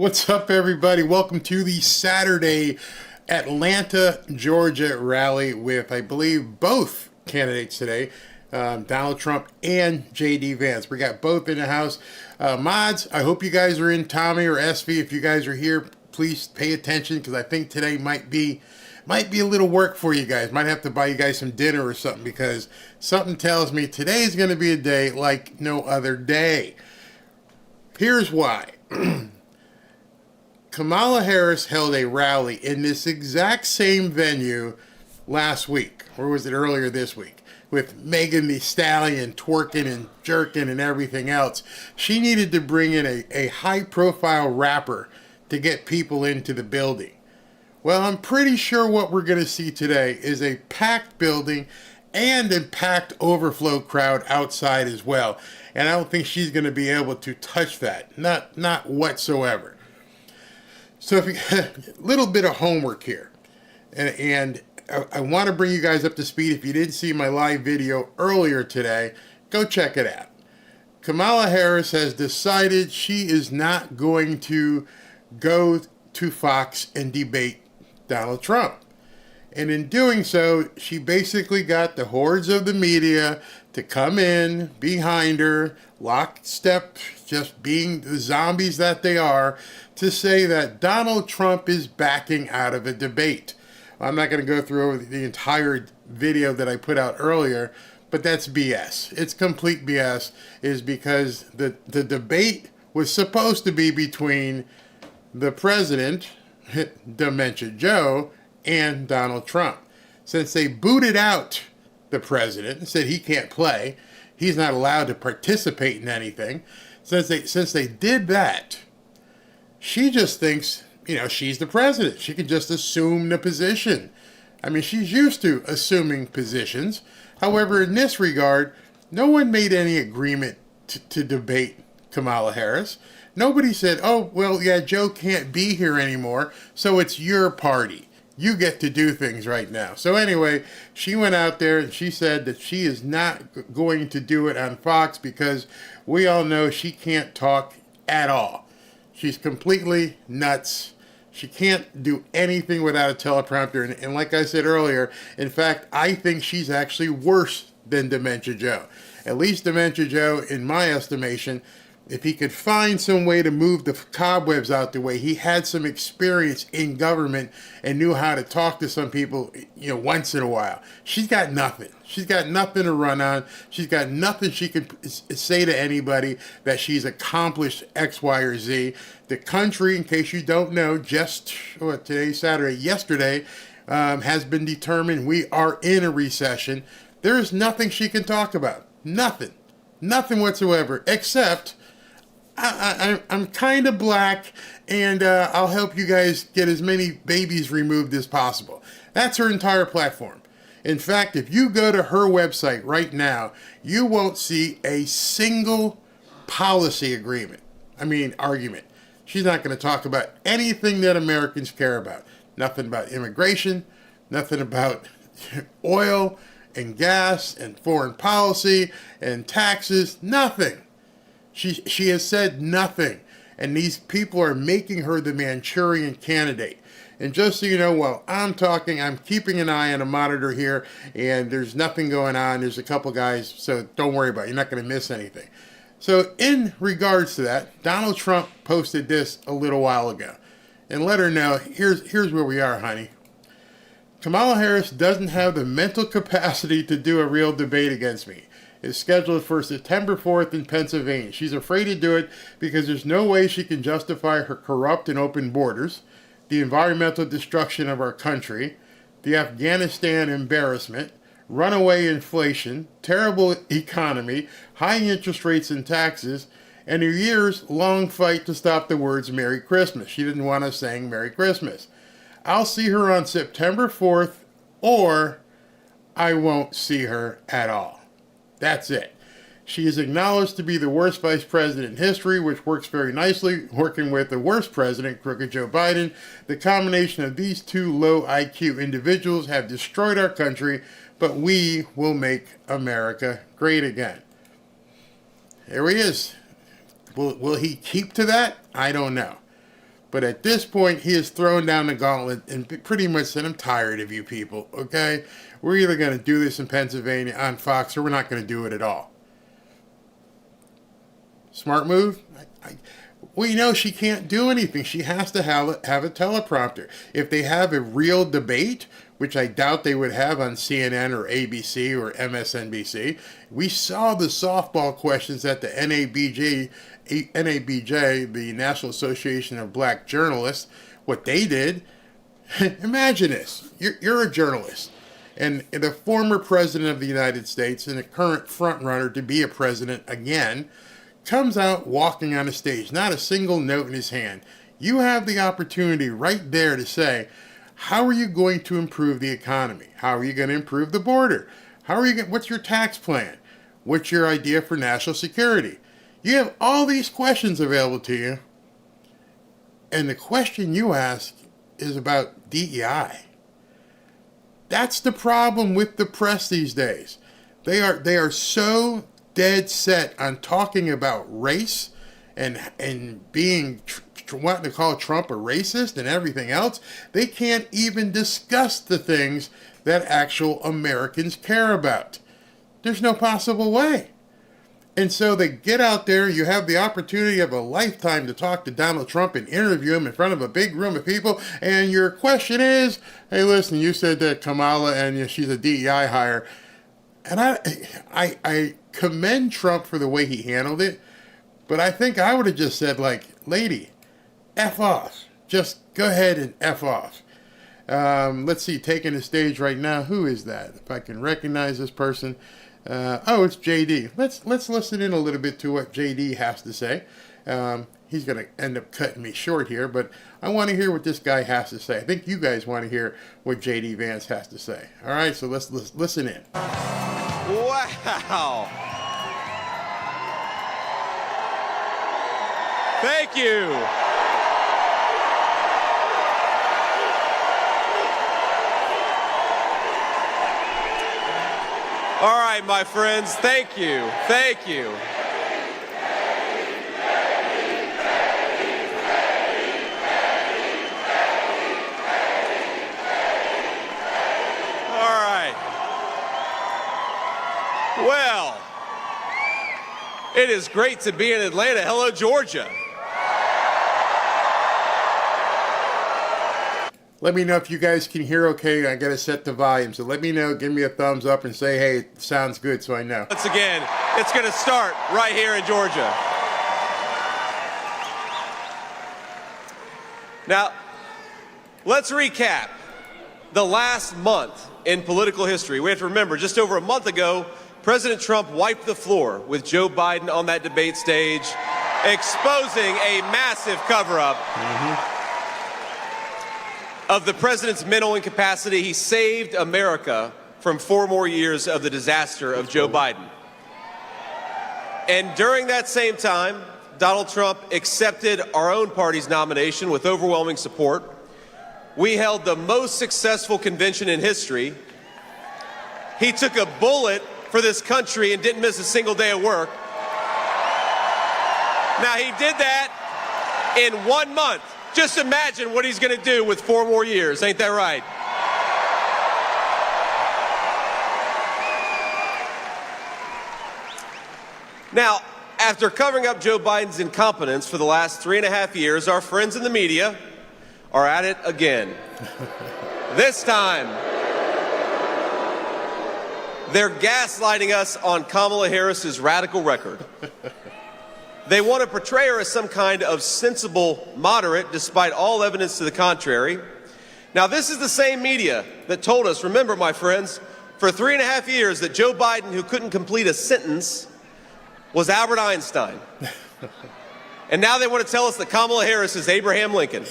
What's up, everybody? Welcome to the Saturday Atlanta, Georgia rally with, I believe, both candidates today, Donald Trump and JD Vance. We got both in the house. Mods, I hope you guys are in. Tommy or SV, if you guys are here, please pay attention because I think today might be a little work for you guys. Might have to buy you guys some dinner or something because something tells me today is going to be a day like no other day. Here's why. Kamala Harris held a rally in this exact same venue last week, or was it earlier this week, with Megan Thee Stallion twerking and jerking and everything else. She needed to bring in a high-profile rapper to get people into the building. Well, I'm pretty sure what we're going to see today is a packed building and a packed overflow crowd outside as well. And I don't think she's going to be able to touch that. Not whatsoever. So if you, a little bit of homework here, and I want to bring you guys up to speed. If you didn't see my live video earlier today, go check it out. Kamala Harris has decided she is not going to go to Fox and debate Donald Trump. And in doing so, she basically got the hordes of the media to come in behind her, lockstep, just being the zombies that they are, to say that Donald Trump is backing out of a debate. I'm not going to go through the entire video that I put out earlier, but that's BS. It's complete BS, is because the debate was supposed to be between the president, Dementia Joe, and Donald Trump. Since they booted out the president and said he can't play, he's not allowed to participate in anything, since they did that, she just thinks, she's the president. She can just assume the position. I mean, she's used to assuming positions. However, in this regard, no one made any agreement to debate Kamala Harris. Nobody said, oh, well, yeah, Joe can't be here anymore, so it's your party. You get to do things right now. So anyway, she went out there and she said that she is not going to do it on Fox because we all know she can't talk at all. She's completely nuts. She can't do anything without a teleprompter. And like I said earlier, in fact, I think she's actually worse than Dementia Joe. At least Dementia Joe, in my estimation, if he could find some way to move the cobwebs out the way, he had some experience in government and knew how to talk to some people, once in a while. She's got nothing. She's got nothing to run on. She's got nothing she can say to anybody that she's accomplished X, Y, or Z. The country, in case you don't know, today's Saturday, yesterday, has been determined we are in a recession. There is nothing she can talk about. Nothing. Nothing whatsoever, except I'm kind of black, and I'll help you guys get as many babies removed as possible. That's her entire platform. In fact, if you go to her website right now, you won't see a single policy argument. She's not going to talk about anything that Americans care about. Nothing about immigration, nothing about oil and gas and foreign policy and taxes, nothing. She has said nothing, and these people are making her the Manchurian candidate. And just so you know, while I'm talking, I'm keeping an eye on a monitor here, and there's nothing going on. There's a couple guys, so don't worry about it. You're not going to miss anything. So in regards to that, Donald Trump posted this a little while ago, and let her know, here's where we are, honey. Kamala Harris doesn't have the mental capacity to do a real debate against me. Is scheduled for September 4th in Pennsylvania. She's afraid to do it because there's no way she can justify her corrupt and open borders, the environmental destruction of our country, the Afghanistan embarrassment, runaway inflation, terrible economy, high interest rates and taxes, and a years-long fight to stop the words Merry Christmas. She didn't want us saying Merry Christmas. I'll see her on September 4th, or I won't see her at all. That's it. She is acknowledged to be the worst vice president in history, which works very nicely, working with the worst president, crooked Joe Biden. The combination of these two low IQ individuals have destroyed our country, but we will make America great again. There he is. Will he keep to that? I don't know. But at this point, he has thrown down the gauntlet and pretty much said, I'm tired of you people, okay? We're either going to do this in Pennsylvania on Fox or we're not going to do it at all. Smart move? We know she can't do anything. She has to have a teleprompter. If they have a real debate, which I doubt they would have on CNN or ABC or MSNBC, we saw the softball questions at the NABJ, the National Association of Black Journalists, what they did. Imagine this. You're a journalist, and the former president of the United States and the current frontrunner to be a president again comes out walking on a stage, not a single note in his hand. You have the opportunity right there to say, how are you going to improve the economy? How are you going to improve the border? What's your tax plan? What's your idea for national security? You have all these questions available to you, and the question you ask is about DEI. That's the problem with the press these days. They are so dead set on talking about race and being wanting to call Trump a racist and everything else. They can't even discuss the things that actual Americans care about. There's no possible way. And so they get out there, you have the opportunity of a lifetime to talk to Donald Trump and interview him in front of a big room of people, and your question is, hey, listen, you said that Kamala and she's a DEI hire. And I commend Trump for the way he handled it, but I think I would have just said, like, lady, F off. Just go ahead and F off. Let's see, taking the stage right now. Who is that? If I can recognize this person. It's JD. Let's listen in a little bit to what JD has to say. He's going to end up cutting me short here, but I want to hear what this guy has to say. I think you guys want to hear what JD Vance has to say. All right, so let's listen in. Wow. Thank you. All right, my friends, thank you. Thank you. All right. Well, it is great to be in Atlanta. Hello, Georgia. Let me know if you guys can hear okay. I got to set the volume. So let me know. Give me a thumbs up and say, hey, it sounds good, so I know. Once again, it's going to start right here in Georgia. Now, let's recap the last month in political history. We have to remember, just over a month ago, President Trump wiped the floor with Joe Biden on that debate stage, exposing a massive cover-up of the president's mental incapacity. He saved America from 4 more years of the disaster of Joe Biden. And during that same time, Donald Trump accepted our own party's nomination with overwhelming support. We held the most successful convention in history. He took a bullet for this country and didn't miss a single day of work. Now, he did that in 1 month. Just imagine what he's going to do with 4 more years. Ain't that right? Now, after covering up Joe Biden's incompetence for the last 3.5 years, our friends in the media are at it again. This time, they're gaslighting us on Kamala Harris's radical record. They want to portray her as some kind of sensible moderate, despite all evidence to the contrary. Now, this is the same media that told us, remember, my friends, for 3.5 years that Joe Biden, who couldn't complete a sentence, was Albert Einstein. And now they want to tell us that Kamala Harris is Abraham Lincoln.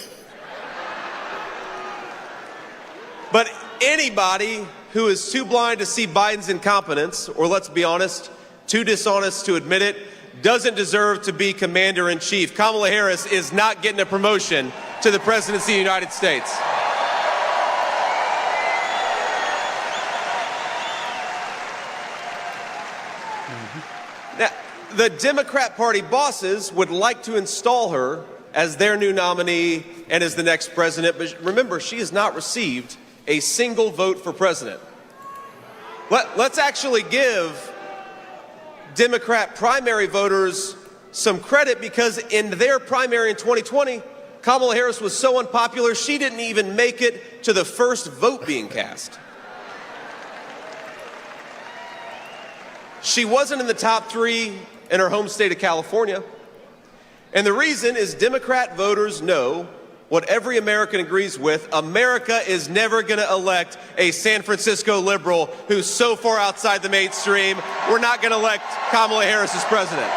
But anybody who is too blind to see Biden's incompetence, or let's be honest, too dishonest to admit it, doesn't deserve to be commander-in-chief. Kamala Harris is not getting a promotion to the presidency of the United States. Now, the Democrat Party bosses would like to install her as their new nominee and as the next president. But remember, she has not received a single vote for president. Let's actually give Democrat primary voters some credit, because in their primary in 2020, Kamala Harris was so unpopular, she didn't even make it to the first vote being cast. She wasn't in the top 3 in her home state of California. And the reason is Democrat voters know what every American agrees with: America is never going to elect a San Francisco liberal who's so far outside the mainstream. We're not going to elect Kamala Harris as president.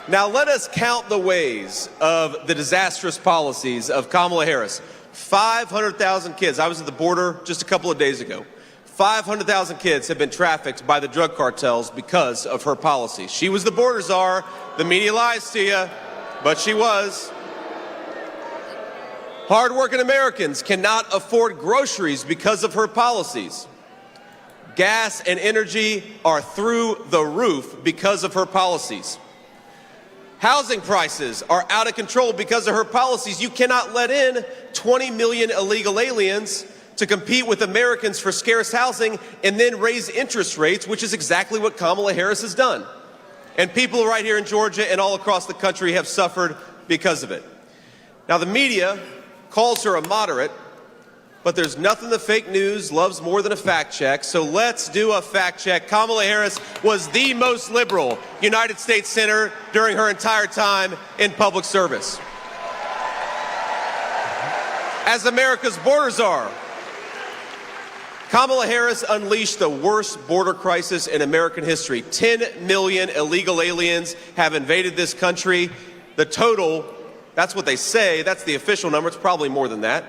Now let us count the ways of the disastrous policies of Kamala Harris. 500,000 kids. I was at the border just a couple of days ago. 500,000 kids have been trafficked by the drug cartels because of her policies. She was the border czar. The media lies to you, but she was. Hardworking Americans cannot afford groceries because of her policies. Gas and energy are through the roof because of her policies. Housing prices are out of control because of her policies. You cannot let in 20 million illegal aliens to compete with Americans for scarce housing and then raise interest rates, which is exactly what Kamala Harris has done. And people right here in Georgia and all across the country have suffered because of it. Now, the media calls her a moderate, but there's nothing the fake news loves more than a fact check. So let's do a fact check. Kamala Harris was the most liberal United States senator during her entire time in public service. As America's border czar, Kamala Harris unleashed the worst border crisis in American history. 10 million illegal aliens have invaded this country. The total, that's what they say, that's the official number, it's probably more than that.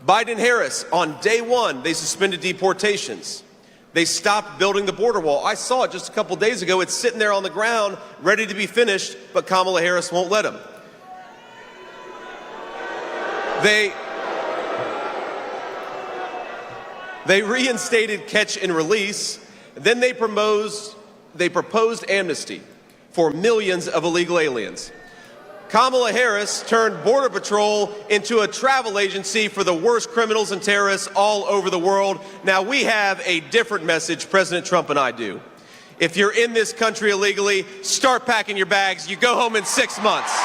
Biden and Harris, on day one, they suspended deportations. They stopped building the border wall. I saw it just a couple days ago. It's sitting there on the ground, ready to be finished, but Kamala Harris won't let them. They reinstated catch and release. Then they proposed amnesty for millions of illegal aliens. Kamala Harris turned Border Patrol into a travel agency for the worst criminals and terrorists all over the world. Now, we have a different message, President Trump and I do. If you're in this country illegally, start packing your bags. You go home in 6 months.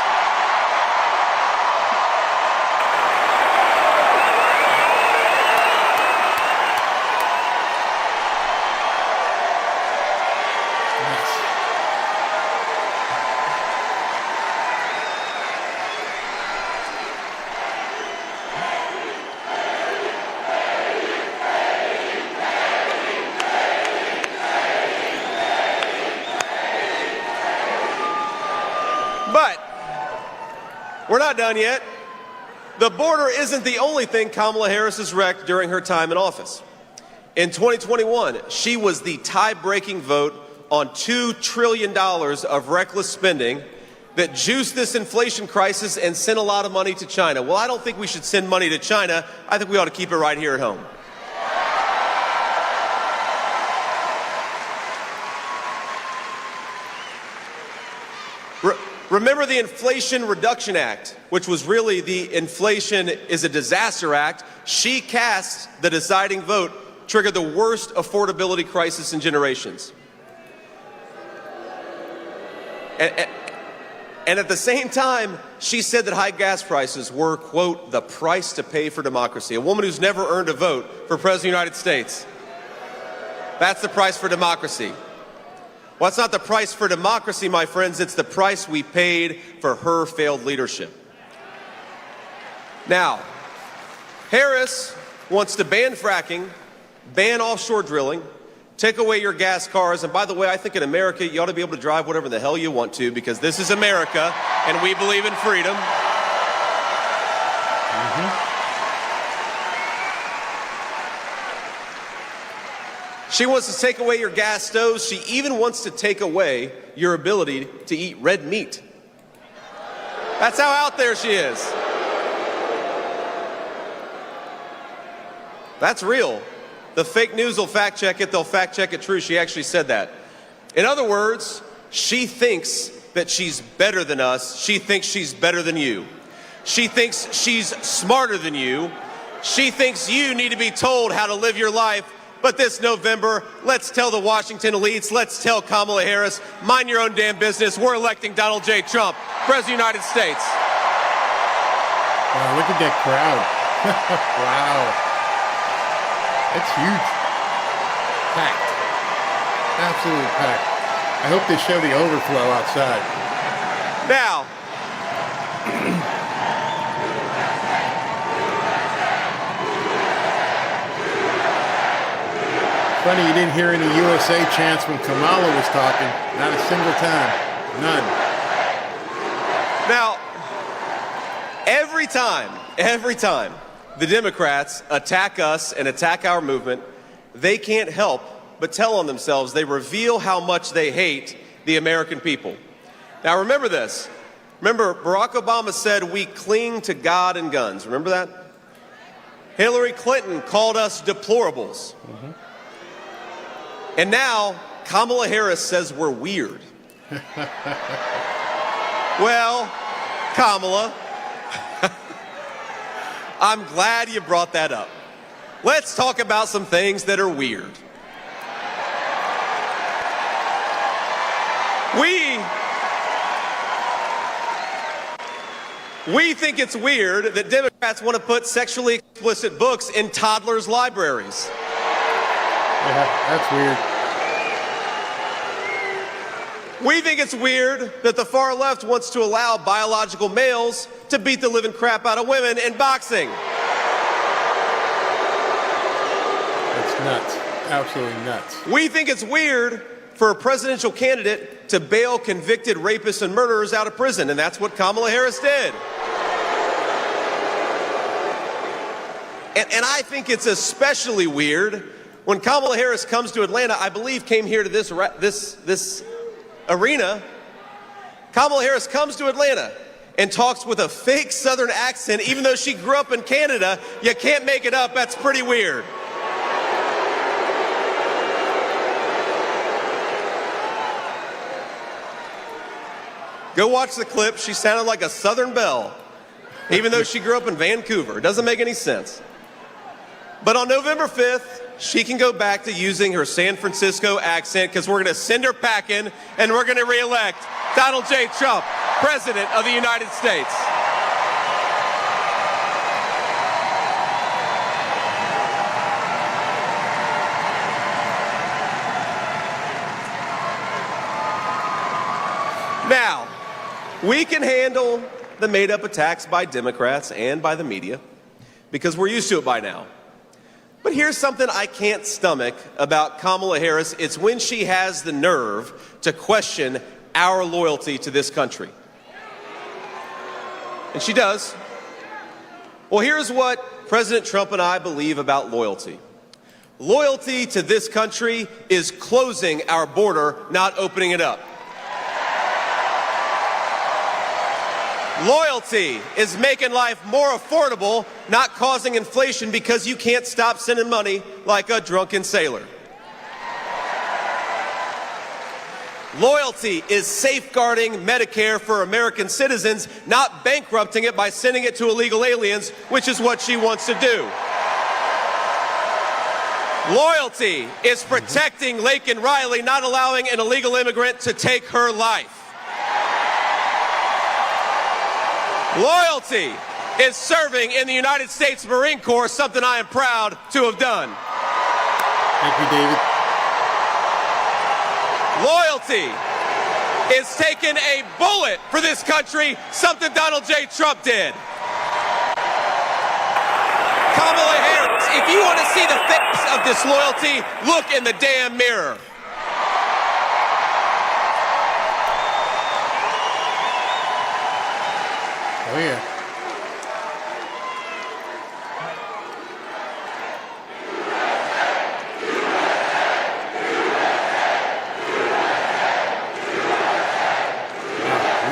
But we're not done yet. The border isn't the only thing Kamala Harris has wrecked during her time in office. In 2021, she was the tie-breaking vote on $2 trillion of reckless spending that juiced this inflation crisis and sent a lot of money to China. Well, I don't think we should send money to China. I think we ought to keep it right here at home. Remember the Inflation Reduction Act, which was really the Inflation is a Disaster Act. She cast the deciding vote, triggered the worst affordability crisis in generations. And at the same time, she said that high gas prices were, quote, the price to pay for democracy. A woman who's never earned a vote for President of the United States. That's the price for democracy. Well, it's not the price for democracy, my friends. It's the price we paid for her failed leadership. Now, Harris wants to ban fracking, ban offshore drilling, take away your gas cars. And by the way, I think in America, you ought to be able to drive whatever the hell you want to, because this is America, and we believe in freedom. She wants to take away your gas stoves. She even wants to take away your ability to eat red meat. That's how out there she is. That's real. The fake news will fact check it, they'll fact check it true. She actually said that. In other words, she thinks that she's better than us. She thinks she's better than you. She thinks she's smarter than you. She thinks you need to be told how to live your life. But this November, let's tell the Washington elites, let's tell Kamala Harris, mind your own damn business. We're electing Donald J. Trump, President of the United States. Wow, look at that crowd. Wow. That's huge. Packed. Absolutely packed. I hope they show the overflow outside. Now, funny you didn't hear any USA chants when Kamala was talking. Not a single time. None. Now, every time the Democrats attack us and attack our movement, they can't help but tell on themselves. They reveal how much they hate the American people. Now, remember this. Remember, Barack Obama said we cling to God and guns. Remember that? Hillary Clinton called us deplorables. Mm-hmm. And now, Kamala Harris says we're weird. Well, Kamala, I'm glad you brought that up. Let's talk about some things that are weird. We think it's weird that Democrats want to put sexually explicit books in toddlers' libraries. Yeah, that's weird. We think it's weird that the far left wants to allow biological males to beat the living crap out of women in boxing. That's nuts. Absolutely nuts. We think it's weird for a presidential candidate to bail convicted rapists and murderers out of prison, and that's what Kamala Harris did. And I think it's especially weird when Kamala Harris comes to Atlanta. I believe came here to this arena. Kamala Harris comes to Atlanta and talks with a fake Southern accent, even though she grew up in Canada. You can't make it up. That's pretty weird. Go watch the clip. She sounded like a Southern belle, even though she grew up in Vancouver. It doesn't make any sense. But on November 5th, she can go back to using her San Francisco accent, because we're going to send her packing and we're going to re-elect Donald J. Trump, President of the United States. Now, we can handle the made-up attacks by Democrats and by the media because we're used to it by now. But here's something I can't stomach about Kamala Harris. It's when she has the nerve to question our loyalty to this country. And she does. Well, here's what President Trump and I believe about loyalty. Loyalty to this country is closing our border, not opening it up. Loyalty is making life more affordable, not causing inflation because you can't stop sending money like a drunken sailor. Loyalty is safeguarding Medicare for American citizens, not bankrupting it by sending it to illegal aliens, which is what she wants to do. Loyalty is protecting Laken Riley, not allowing an illegal immigrant to take her life. Loyalty is serving in the United States Marine Corps, something I am proud to have done. Thank you, David. Loyalty is taking a bullet for this country, something Donald J. Trump did. Kamala Harris, if you want to see the face of disloyalty, look in the damn mirror. Oh, yeah.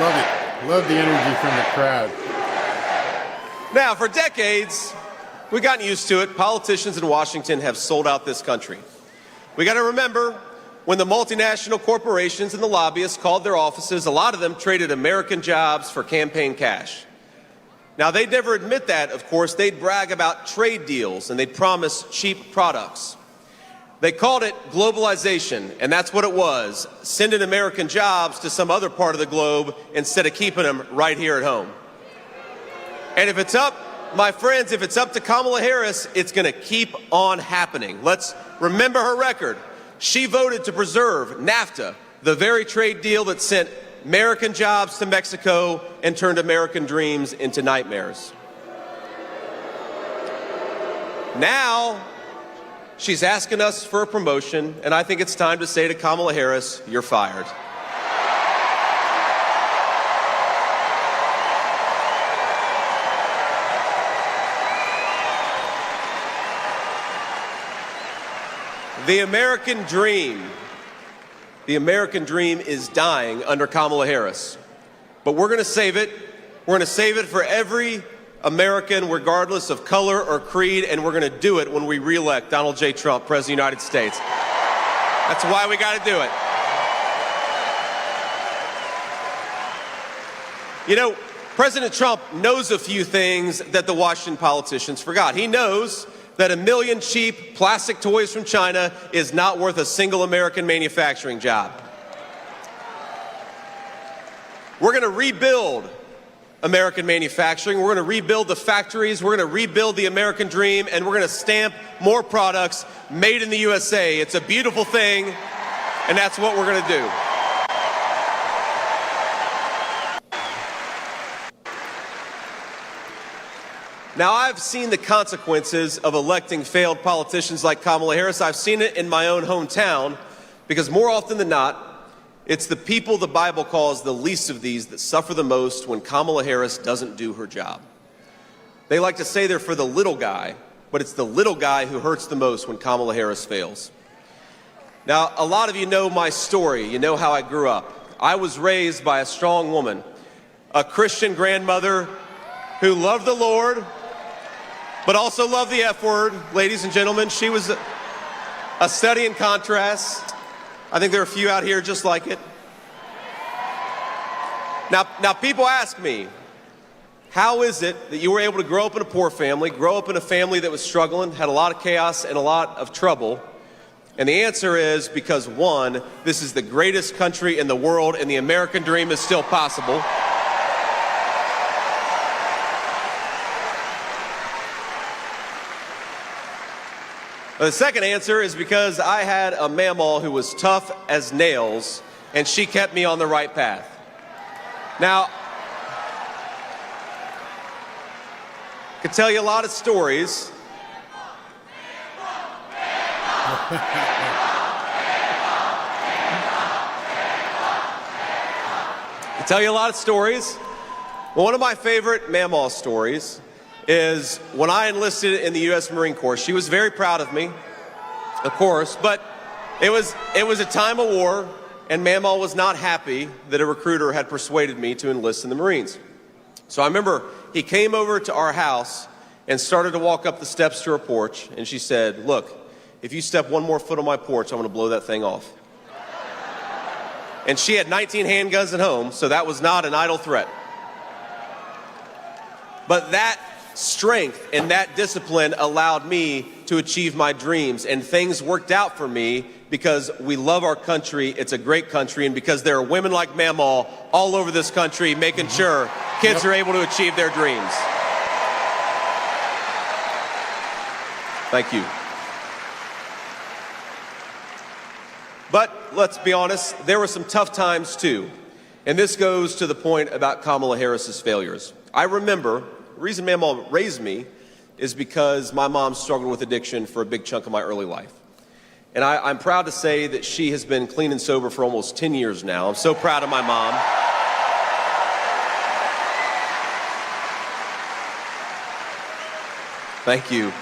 Love it. Love the energy from the crowd. Now, for decades, We've gotten used to it. Politicians in Washington have sold out this country. We got to remember, when the multinational corporations and the lobbyists called their offices, a lot of them traded American jobs for campaign cash. Now, they'd never admit that, of course. They'd brag about trade deals, and they'd promise cheap products. They called it globalization, and that's what it was, sending American jobs to some other part of the globe instead of keeping them right here at home. And if it's up, my friends, if it's up to Kamala Harris, it's going to keep on happening. Let's remember her record. She voted to preserve NAFTA, the very trade deal that sent American jobs to Mexico and turned American dreams into nightmares. Now, she's asking us for a promotion, and I think it's time to say to Kamala Harris, you're fired. The American dream is dying under Kamala Harris. But we're going to save it. We're going to save it for every American, regardless of color or creed, and we're going to do it when we re-elect Donald J. Trump, President of the United States. That's why we got to do it. You know, President Trump knows a few things that the Washington politicians forgot. He knows that 1 million cheap plastic toys from China is not worth a single American manufacturing job. We're going to rebuild American manufacturing. We're going to rebuild the factories. We're going to rebuild the American dream, and we're going to stamp more products made in the USA. It's a beautiful thing, and that's what we're going to do. Now, I've seen the consequences of electing failed politicians like Kamala Harris. I've seen it in my own hometown, because more often than not, it's the people the Bible calls the least of these that suffer the most when Kamala Harris doesn't do her job. They like to say they're for the little guy, but it's the little guy who hurts the most when Kamala Harris fails. Now, a lot of you know my story. You know how I grew up. I was raised by a strong woman, a Christian grandmother who loved the Lord, but also loved the F word. Ladies and gentlemen, she was a study in contrast. I think there are a few out here just like it. Now people ask me, how is it that you were able to grow up in a poor family, grow up in a family that was struggling, had a lot of chaos and a lot of trouble? And the answer is because, one, this is the greatest country in the world and the American dream is still possible. The second answer is because I had a mamaw who was tough as nails, and she kept me on the right path. Now, I could tell you a lot of stories. Well, one of my favorite mamaw stories is when I enlisted in the U.S. Marine Corps. She was very proud of me, of course, but it was a time of war, and Mamaw was not happy that a recruiter had persuaded me to enlist in the Marines. So I remember he came over to our house and started to walk up the steps to her porch, and she said, "Look, if you step one more foot on my porch, I'm going to blow that thing off." And she had 19 handguns at home, so that was not an idle threat. But that strength and that discipline allowed me to achieve my dreams, and things worked out for me because we love our country. It's a great country, and because there are women like Mamaw all over this country making sure kids are able to achieve their dreams. Thank you. But let's be honest, there were some tough times too, and this goes to the point about Kamala Harris's failures. I remember the reason Mamaw raised me is because my mom struggled with addiction for a big chunk of my early life. And I'm proud to say that she has been clean and sober for almost 10 years now. I'm so proud of my mom. Thank you.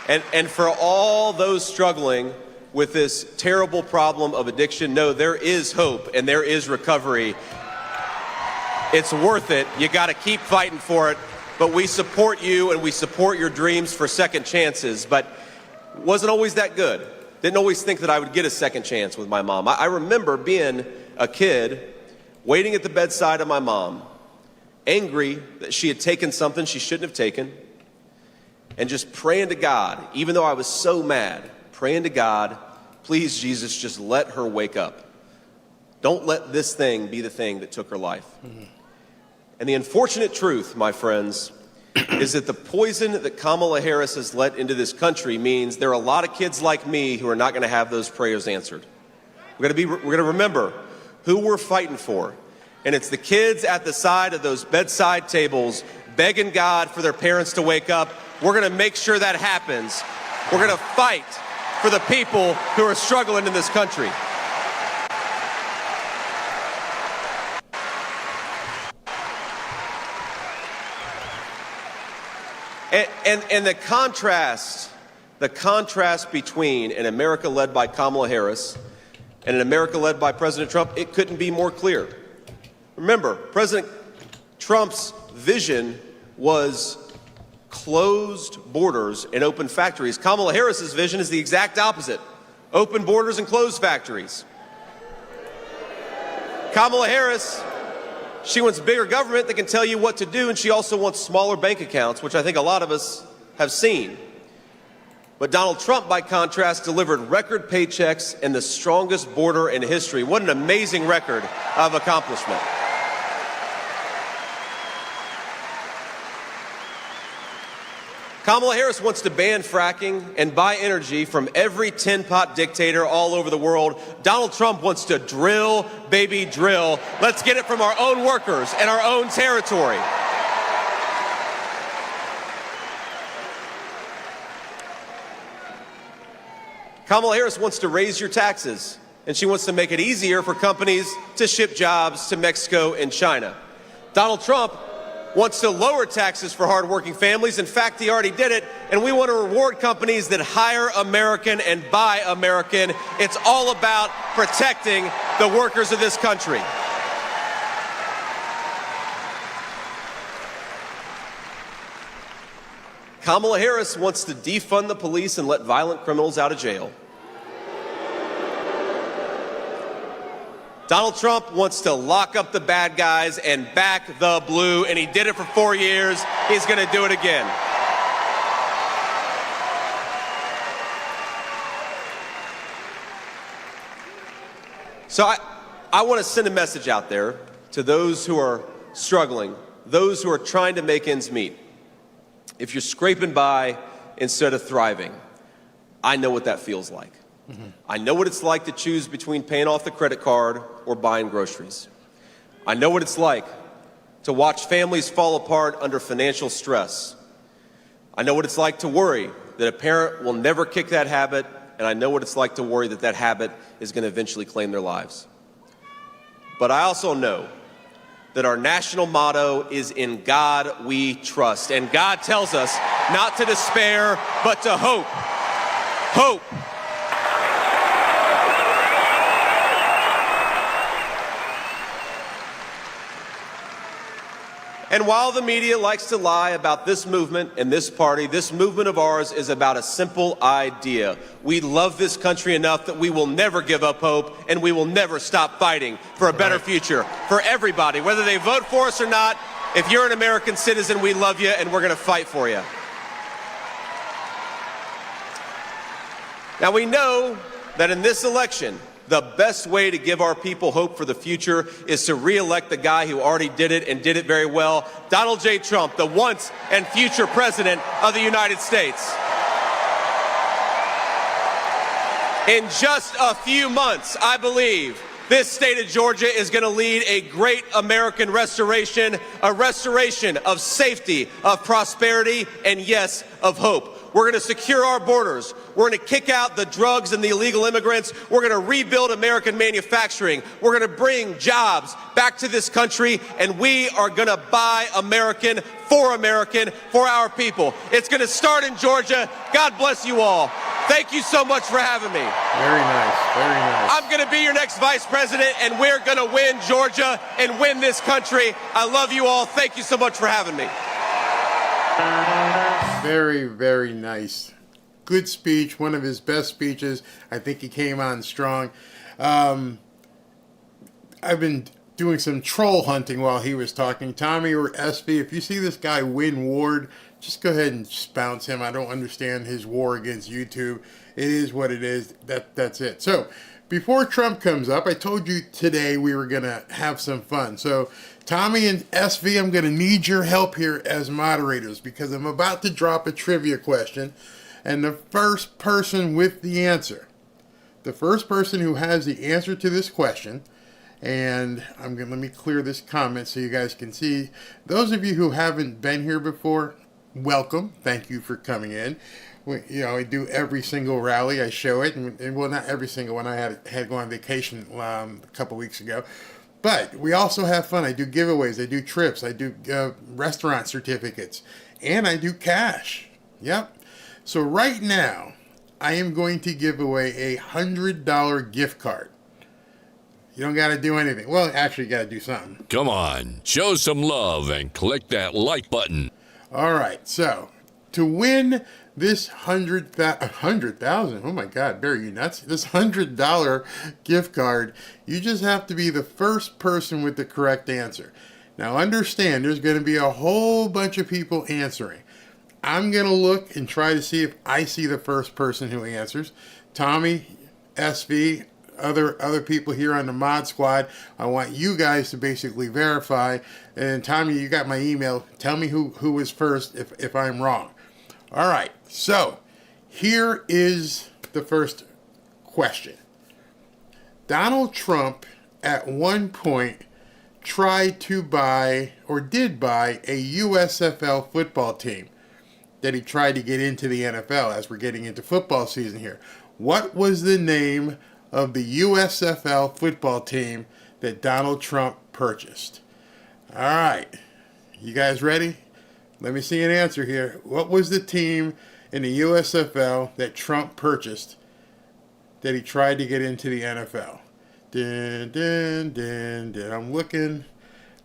And for all those struggling with this terrible problem of addiction, no, there is hope and there is recovery. It's worth it. You got to keep fighting for it. but we support you and we support your dreams for second chances. But it wasn't always that good. Didn't always think that I would get a second chance with my mom. I remember being a kid, waiting at the bedside of my mom, angry that she had taken something she shouldn't have taken, and just praying to God, even though I was so mad, praying to God, please, Jesus, just let her wake up. Don't let this thing be the thing that took her life. Mm-hmm. And the unfortunate truth, my friends, is that the poison that Kamala Harris has let into this country means there are a lot of kids like me who are not going to have those prayers answered. We're going to remember who we're fighting for. And it's the kids at the side of those bedside tables begging God for their parents to wake up. We're going to make sure that happens. We're going to fight for the people who are struggling in this country. And the contrast between an America led by Kamala Harris and an America led by President Trump, it couldn't be more clear. Remember, President Trump's vision was closed borders and open factories. Kamala Harris's vision is the exact opposite: open borders and closed factories. Kamala Harris, she wants bigger government that can tell you what to do, and she also wants smaller bank accounts, which I think a lot of us have seen. But Donald Trump, by contrast, delivered record paychecks and the strongest border in history. What an amazing record of accomplishment. Kamala Harris wants to ban fracking and buy energy from every tin-pot dictator all over the world. Donald Trump wants to drill, baby, drill. Let's get it from our own workers and our own territory. Kamala Harris wants to raise your taxes, and she wants to make it easier for companies to ship jobs to Mexico and China. Donald Trump wants to lower taxes for hardworking families. In fact, he already did it, and we want to reward companies that hire American and buy American. It's all about protecting the workers of this country. Kamala Harris wants to defund the police and let violent criminals out of jail. Donald Trump wants to lock up the bad guys and back the blue, and he did it for 4 years. He's going to do it again. So I want to send a message out there to those who are struggling, those who are trying to make ends meet. If you're scraping by instead of thriving, I know what that feels like. Mm-hmm. I know what it's like to choose between paying off the credit card or buying groceries. I know what it's like to watch families fall apart under financial stress. I know what it's like to worry that a parent will never kick that habit, and I know what it's like to worry that that habit is going to eventually claim their lives. But I also know that our national motto is "In God We Trust," and God tells us not to despair, but to hope. Hope. And while the media likes to lie about this movement and this party, this movement of ours is about a simple idea. We love this country enough that we will never give up hope, and we will never stop fighting for a better future for everybody, whether they vote for us or not. If you're an American citizen, we love you, and we're going to fight for you. Now, we know that in this election, the best way to give our people hope for the future is to re-elect the guy who already did it and did it very well, Donald J. Trump, the once and future president of the United States. In just a few months, I believe, this state of Georgia is going to lead a great American restoration, a restoration of safety, of prosperity, and yes, of hope. We're going to secure our borders. We're going to kick out the drugs and the illegal immigrants. We're going to rebuild American manufacturing. We're going to bring jobs back to this country, and we are going to buy American, for our people. It's going to start in Georgia. God bless you all. Thank you so much for having me. Very nice, very nice. I'm going to be your next vice president, and we're going to win Georgia and win this country. I love you all. Thank you so much for having me. Very, very nice. Good speech. One of his best speeches. I think he came on strong. I've been doing some troll hunting while he was talking. Tommy or SV, if you see this guy win Ward, just go ahead and just bounce him. I don't understand his war against YouTube. It is what it is. That's it. So, before Trump comes up, I told you today we were going to have some fun. So, Tommy and SV, I'm going to need your help here as moderators because I'm about to drop a trivia question. And the first person with the answer, the first person who has the answer to this question, and let me clear this comment so you guys can see. Those of you who haven't been here before, welcome. Thank you for coming in. I do every single rally. I show it, and well, not every single one. I had gone on vacation a couple weeks ago, but we also have fun. I do giveaways. I do trips. I do restaurant certificates, and I do cash. Yep. So right now, I am going to give away a $100 gift card. You don't got to do anything. Well, actually, you got to do something. Come on, show some love and click that like button. All right, so to win this $100,000, oh my God, Barry, you nuts? This $100 gift card, you just have to be the first person with the correct answer. Now, understand, there's going to be a whole bunch of people answering. I'm going to look and try to see if I see the first person who answers. Tommy, SV, other people here on the mod squad, I want you guys to basically verify. And Tommy, you got my email. Tell me who was first if I'm wrong. All right, so here is the first question. Donald Trump at one point tried to buy or did buy a USFL football team that he tried to get into the NFL as we're getting into football season here. What was the name of the USFL football team that Donald Trump purchased? All right, you guys ready? Let me see an answer here. What was the team in the USFL that Trump purchased that he tried to get into the NFL? I'm looking.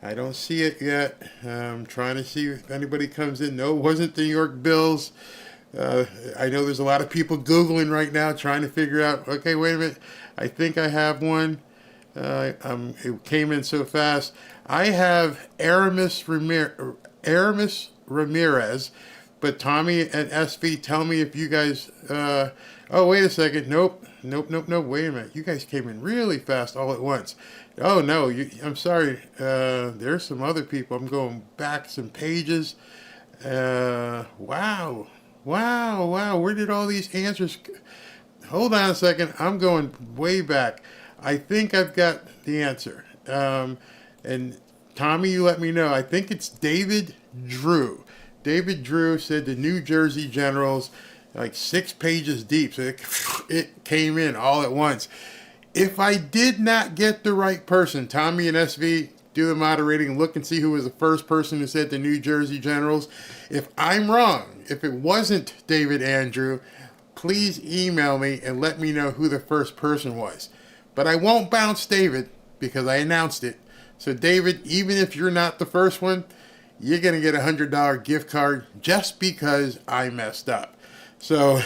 I don't see it yet. I'm trying to see if anybody comes in. No, it wasn't the New York Bills. I know there's a lot of people Googling right now trying to figure out, okay, wait a minute. I think I have one. It came in so fast. I have Aramis Ramirez, but Tommy and SV, tell me if you guys, oh, wait a second. Nope. Wait a minute. You guys came in really fast all at once. Oh, no, I'm sorry. There's some other people. I'm going back some pages. Wow. Where did all these answers? Hold on a second. I'm going way back. I think I've got the answer. And Tommy, you let me know. I think it's David Drew. David Drew said the New Jersey Generals, like 6 pages deep. So it came in all at once. If I did not get the right person, Tommy and SV, do the moderating and look and see who was the first person who said the New Jersey Generals. If I'm wrong, if it wasn't David Andrew, please email me and let me know who the first person was. But I won't bounce David because I announced it. So David, even if you're not the first one, you're going to get a $100 gift card just because I messed up. So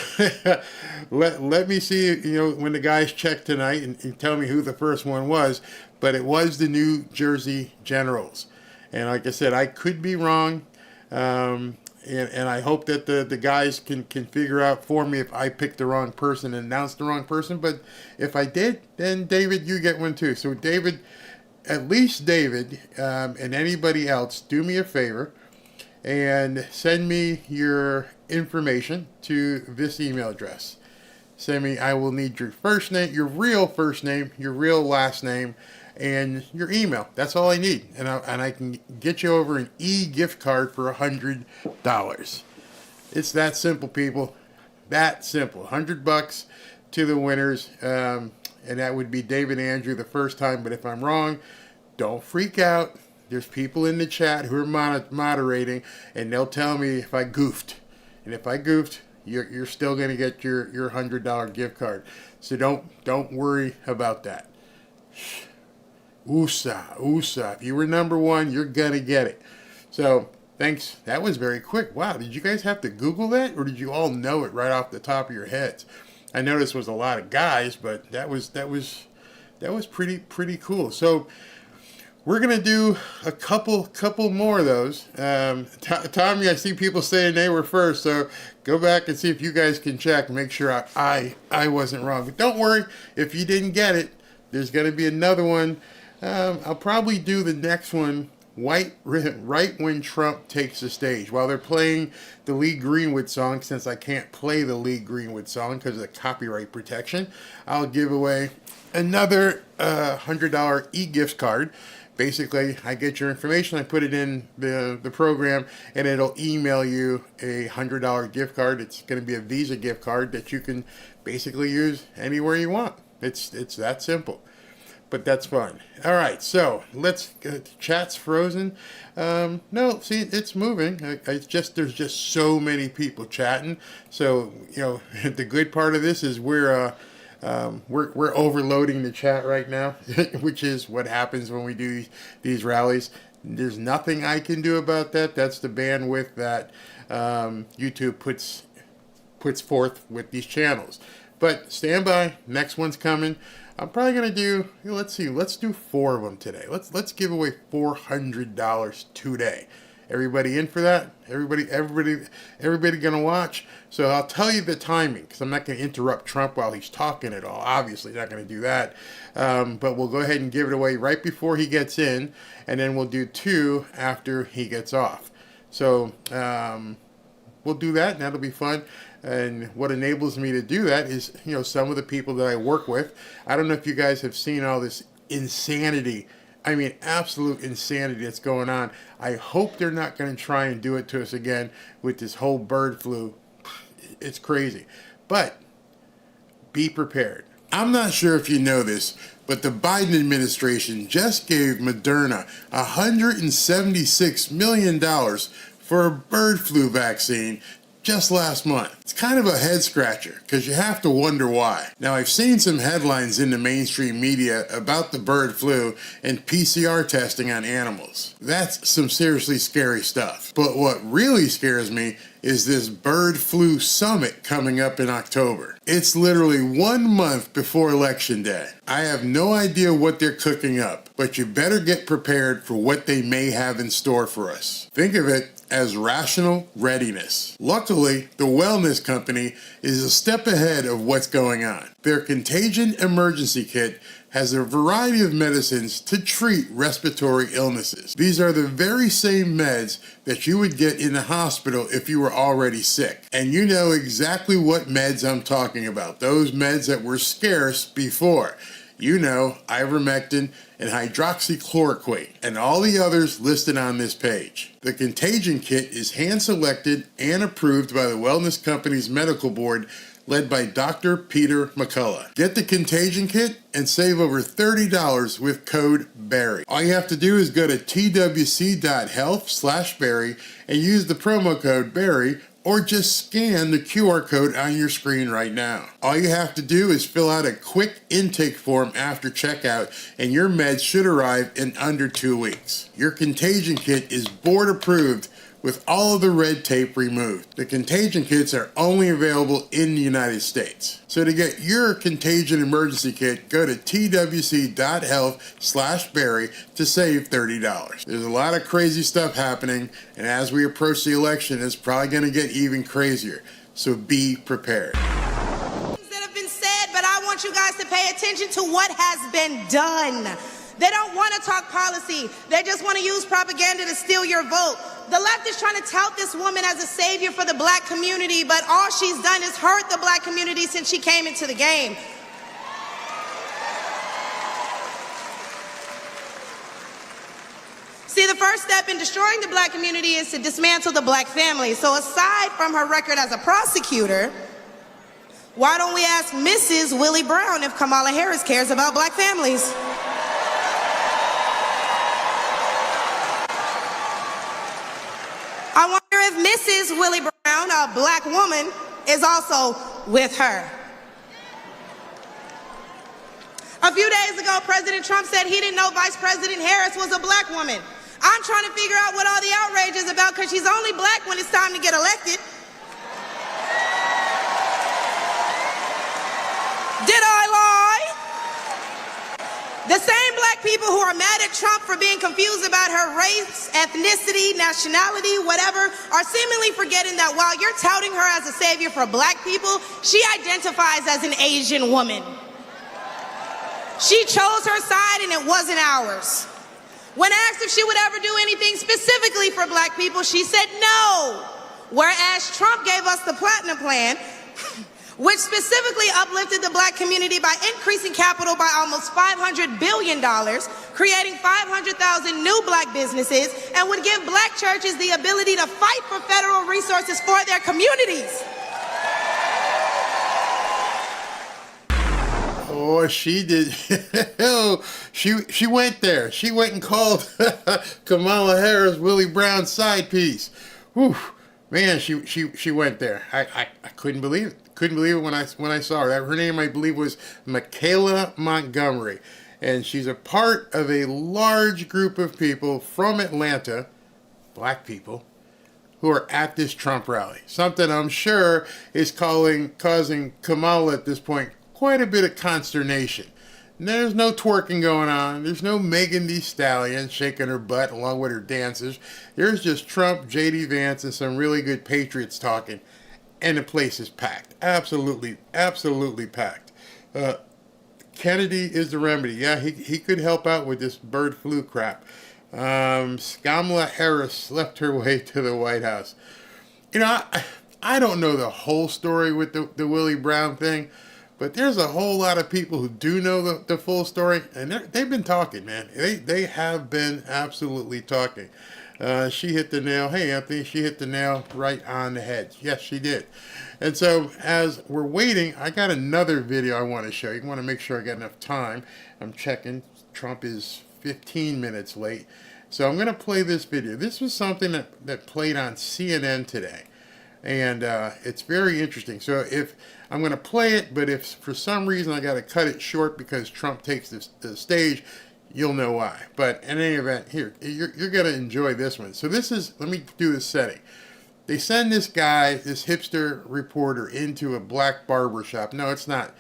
let me see, when the guys check tonight and tell me who the first one was. But it was the New Jersey Generals. And like I said, I could be wrong. And I hope that the guys can figure out for me if I picked the wrong person and announced the wrong person. But if I did, then David, you get one too. So David, at least David, and anybody else, do me a favor and send me your information to this email address. I will need your first name, your real first name, your real last name, and your email. That's all I need. And I can get you over an e-gift card for $100. It's that simple, people. That simple. $100 to the winners. And that would be David Andrew the first time. But if I'm wrong, don't freak out. There's people in the chat who are moderating, and they'll tell me if I goofed. And if I goofed, you're still going to get your $100 gift card. So don't worry about that. USA. If you were number one, you're going to get it. So Thanks. That was very quick. Wow. Did you guys have to Google that, or did you all know it right off the top of your heads? I noticed it was a lot of guys, but that was pretty cool. So we're gonna do a couple more of those. Tommy, I see people saying they were first, so go back and see if you guys can check and make sure I wasn't wrong. But don't worry, if you didn't get it, there's gonna be another one. I'll probably do the next one right when Trump takes the stage. While they're playing the Lee Greenwood song, since I can't play the Lee Greenwood song because of the copyright protection, I'll give away another $100 e-gift card. Basically, I get your information, I put it in the program, and it'll email you a $100 gift card. It's going to be a Visa gift card that you can basically use anywhere you want. It's that simple. But that's fun. All right, so let's chat's frozen. No, see, it's moving. There's just so many people chatting. So the good part of this is we're overloading the chat right now, which is what happens when we do these rallies. There's nothing I can do about that. That's the bandwidth that YouTube puts forth with these channels. But stand by. Next one's coming. I'm probably gonna do. Let's do 4 of them today. Let's give away $400 today. Everybody in for that? Everybody gonna watch? So I'll tell you the timing, because I'm not gonna interrupt Trump while he's talking at all. Obviously, not gonna do that. But we'll go ahead and give it away right before he gets in, and then we'll do 2 after he gets off. So we'll do that, and that'll be fun. And what enables me to do that is, some of the people that I work with. I don't know if you guys have seen all this insanity. I mean, absolute insanity that's going on. I hope they're not going to try and do it to us again with this whole bird flu. It's crazy. But be prepared. I'm not sure if you know this, but the Biden administration just gave Moderna $176 million for a bird flu vaccine just last month. It's kind of a head scratcher, because you have to wonder why. Now, I've seen some headlines in the mainstream media about the bird flu and PCR testing on animals. That's some seriously scary stuff. But what really scares me is this bird flu summit coming up in October. It's literally 1 month before Election Day. I have no idea what they're cooking up, but you better get prepared for what they may have in store for us. Think of it as rational readiness. Luckily, the wellness company is a step ahead of what's going on. Their Contagion Emergency Kit has a variety of medicines to treat respiratory illnesses. These are the very same meds that you would get in the hospital if you were already sick. And you know exactly what meds I'm talking about. Those meds that were scarce before. Ivermectin and hydroxychloroquine, and all the others listed on this page. The Contagion Kit is hand-selected and approved by the Wellness Company's medical board, led by Dr. Peter McCullough. Get the Contagion Kit and save over $30 with code BARRY. All you have to do is go to twc.health/Barry and use the promo code BARRY, or just scan the QR code on your screen right now. All you have to do is fill out a quick intake form after checkout, and your meds should arrive in under 2 weeks. Your Contagion Kit is board approved with all of the red tape removed. The Contagion Kits are only available in the United States. So to get your Contagion Emergency Kit, go to twc.health/Barry to save $30. There's a lot of crazy stuff happening, and as we approach the election, it's probably going to get even crazier. So be prepared. That have been said, but I want you guys to pay attention to what has been done. They don't want to talk policy. They just want to use propaganda to steal your vote. The left is trying to tout this woman as a savior for the black community, but all she's done is hurt the black community since she came into the game. See, the first step in destroying the black community is to dismantle the black family. So aside from her record as a prosecutor, why don't we ask Mrs. Willie Brown if Kamala Harris cares about black families? I wonder if Mrs. Willie Brown, a black woman, is also with her. A few days ago, President Trump said he didn't know Vice President Harris was a black woman. I'm trying to figure out what all the outrage is about because she's only black when it's time to get elected. Did I lie? The same black people who are mad at Trump for being confused about her race, ethnicity, nationality, whatever, are seemingly forgetting that while you're touting her as a savior for black people, she identifies as an Asian woman. She chose her side and it wasn't ours. When asked if she would ever do anything specifically for black people, she said no. Whereas Trump gave us the Platinum Plan, which specifically uplifted the black community by increasing capital by almost $500 billion, creating 500,000 new black businesses, and would give black churches the ability to fight for federal resources for their communities. Oh, she did. she went there. She went and called Kamala Harris Willie Brown's side piece. Whew. Man, she went there. I couldn't believe it. Couldn't believe it when I saw her. Her name, I believe, was Michaela Montgomery, and she's a part of a large group of people from Atlanta, black people, who are at this Trump rally. Something I'm sure is causing Kamala at this point quite a bit of consternation. There's no twerking going on. There's no Megan Thee Stallion shaking her butt along with her dancers. There's just Trump, JD Vance, and some really good patriots talking. And the place is packed. Absolutely, absolutely packed. Kennedy is the remedy. Yeah, he could help out with this bird flu crap. Kamala Harris left her way to the White House. You know, I don't know the whole story with the Willie Brown thing, but there's a whole lot of people who do know the full story, and they've been talking, man. They have been absolutely talking. She hit the nail. Hey, Anthony, she hit the nail right on the head. Yes, she did. And so as we're waiting, I got another video I want to show you. I want to make sure I got enough time. I'm checking. Trump is 15 minutes late. So I'm going to play this video. This was something that played on CNN today. And it's very interesting. So if I'm going to play it, but if for some reason I got to cut it short because Trump takes the stage, you'll know why. But in any event, here, you're going to enjoy this one. So this is, let me do this setting. They send this guy, this hipster reporter, into a black barber shop. No, it's not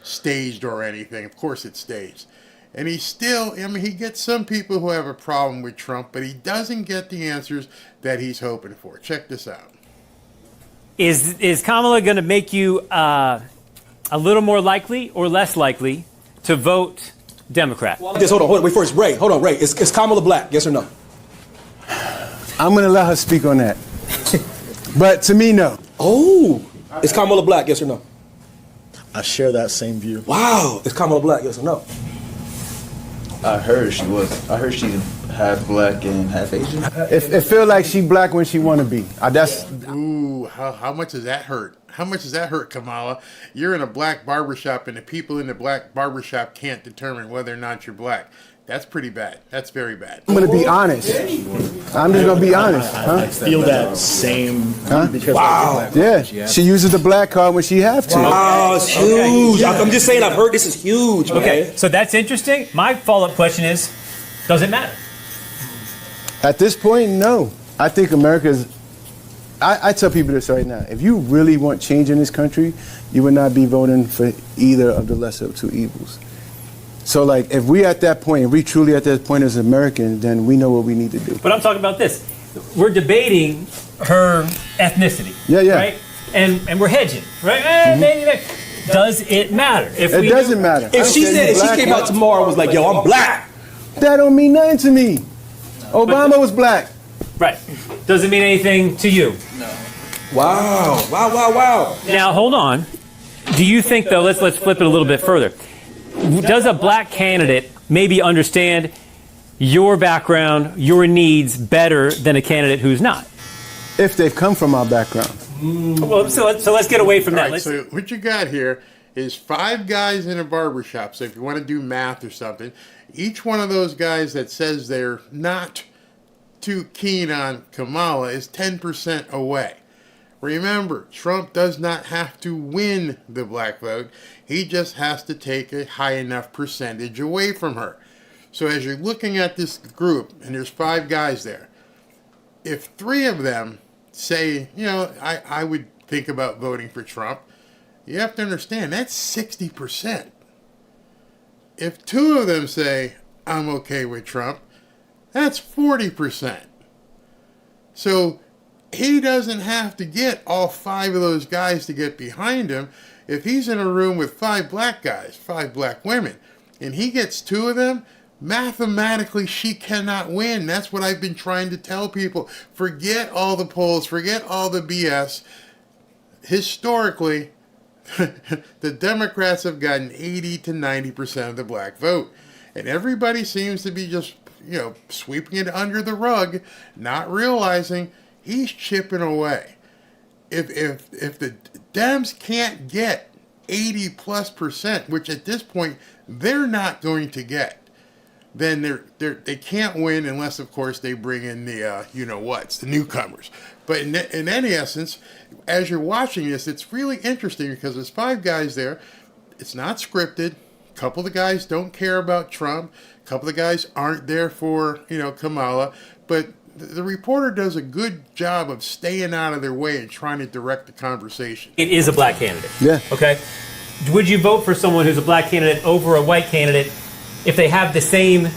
staged or anything. Of course it's staged. And he still, I mean, he gets some people who have a problem with Trump, but he doesn't get the answers that he's hoping for. Check this out. Is Kamala going to make you a little more likely or less likely to vote Democrat? Hold on, wait, first, Ray, hold on, Ray. Is Kamala black, yes or no? I'm going to let her speak on that. But to me, no. Oh, is Kamala black, yes or no? I share that same view. Wow, is Kamala black, yes or no? I heard she was. I heard she's half black and half Asian. It feel like she black when she want to be. Ooh, how much does that hurt? How much does that hurt, Kamala? You're in a black barbershop and the people in the black barbershop can't determine whether or not you're black. That's pretty bad. That's very bad. I'm going to be honest. I'm just going to be honest. I feel that same. Because wow. Yeah, she uses the black card when she have to. Wow, it's huge. I'm just saying, I've heard this is huge. Okay, so that's interesting. My follow-up question is, does it matter? At this point, no. I think America's... I tell people this right now. If you really want change in this country, you would not be voting for either of the lesser of two evils. So, like, if we at that point, if we truly at that point as Americans, then we know what we need to do. But I'm talking about this. We're debating her ethnicity. Yeah. Right? And we're hedging, right? Maybe. Does it matter? It doesn't matter. If she came out tomorrow and was like, yo, I'm black. That don't mean nothing to me. Obama was black. Right. Doesn't mean anything to you. No. Wow. Now, hold on. Do you think, though, let's flip it a little bit further. Does a black candidate maybe understand your background, your needs better than a candidate who's not? If they've come from our background. Well, so let's get away from that. All right, so what you got here is 5 guys in a barbershop. So if you want to do math or something, each one of those guys that says they're not too keen on Kamala is 10% away. Remember, Trump does not have to win the black vote. He just has to take a high enough percentage away from her. So as you're looking at this group, and there's 5 guys there, if 3 of them say, I would think about voting for Trump, you have to understand that's 60%. If 2 of them say, I'm okay with Trump, that's 40%. So he doesn't have to get all 5 of those guys to get behind him. If he's in a room with 5 black guys, 5 black women, and he gets 2 of them, mathematically she cannot win. That's what I've been trying to tell people. Forget all the polls, forget all the BS. Historically, the Democrats have gotten 80 to 90% of the black vote. And everybody seems to be just, sweeping it under the rug, not realizing he's chipping away. If the Dems can't get 80+%, which at this point they're not going to get, then they can't win unless, of course, they bring in the the newcomers. But in any essence, as you're watching this, it's really interesting because there's 5 guys there. It's not scripted. A couple of the guys don't care about Trump. A couple of the guys aren't there for Kamala. But the reporter does a good job of staying out of their way and trying to direct the conversation. It is a black candidate. Yeah. Okay. Would you vote for someone who's a black candidate over a white candidate if they have the same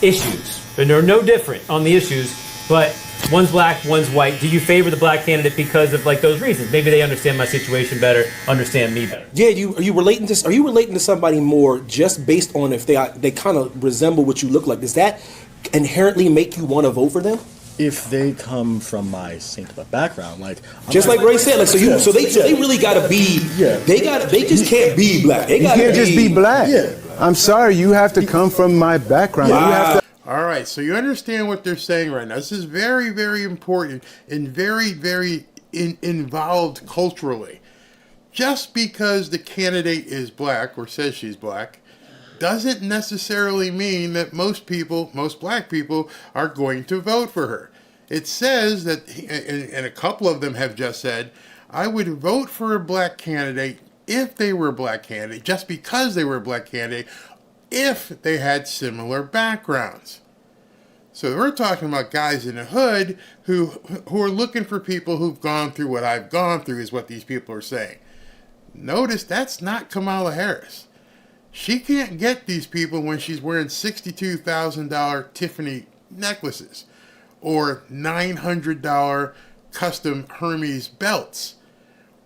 issues? And they're no different on the issues, but one's black, one's white. Do you favor the black candidate because of those reasons? Maybe they understand my situation better, understand me better. Yeah, are you relating to somebody more just based on if they kind of resemble what you look like? Does that inherently make you want to vote for them? If they come from my background, just like Ray said, so they really gotta be. Yeah. They just can't be black. You can't just be black. Yeah. I'm sorry, you have to come from my background. Wow. You have to. All right, so you understand what they're saying right now. This is very, very important and very, very involved culturally. Just because the candidate is black or says she's black doesn't necessarily mean that most black people, are going to vote for her. It says that, and a couple of them have just said, I would vote for a black candidate if they were a black candidate, just because they were a black candidate, if they had similar backgrounds. So we're talking about guys in the hood who are looking for people who've gone through what I've gone through, is what these people are saying. Notice that's not Kamala Harris. She can't get these people when she's wearing $62,000 Tiffany necklaces or $900 custom Hermes belts,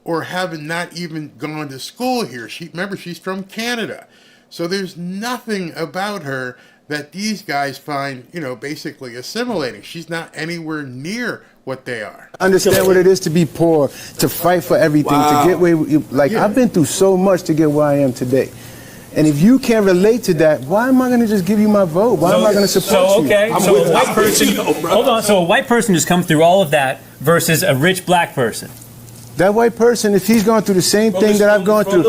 or having not even gone to school here. Remember, she's from Canada. So there's nothing about her that these guys find, basically assimilating. She's not anywhere near what they are. Understand what it is to be poor, to fight for everything, to get where I've been through so much to get where I am today. And if you can't relate to that, why am I going to just give you my vote? Why am I going to support you? So a white person, hold on. So a white person just come through all of that versus a rich black person. That white person, if he's going through the same thing that I've gone through,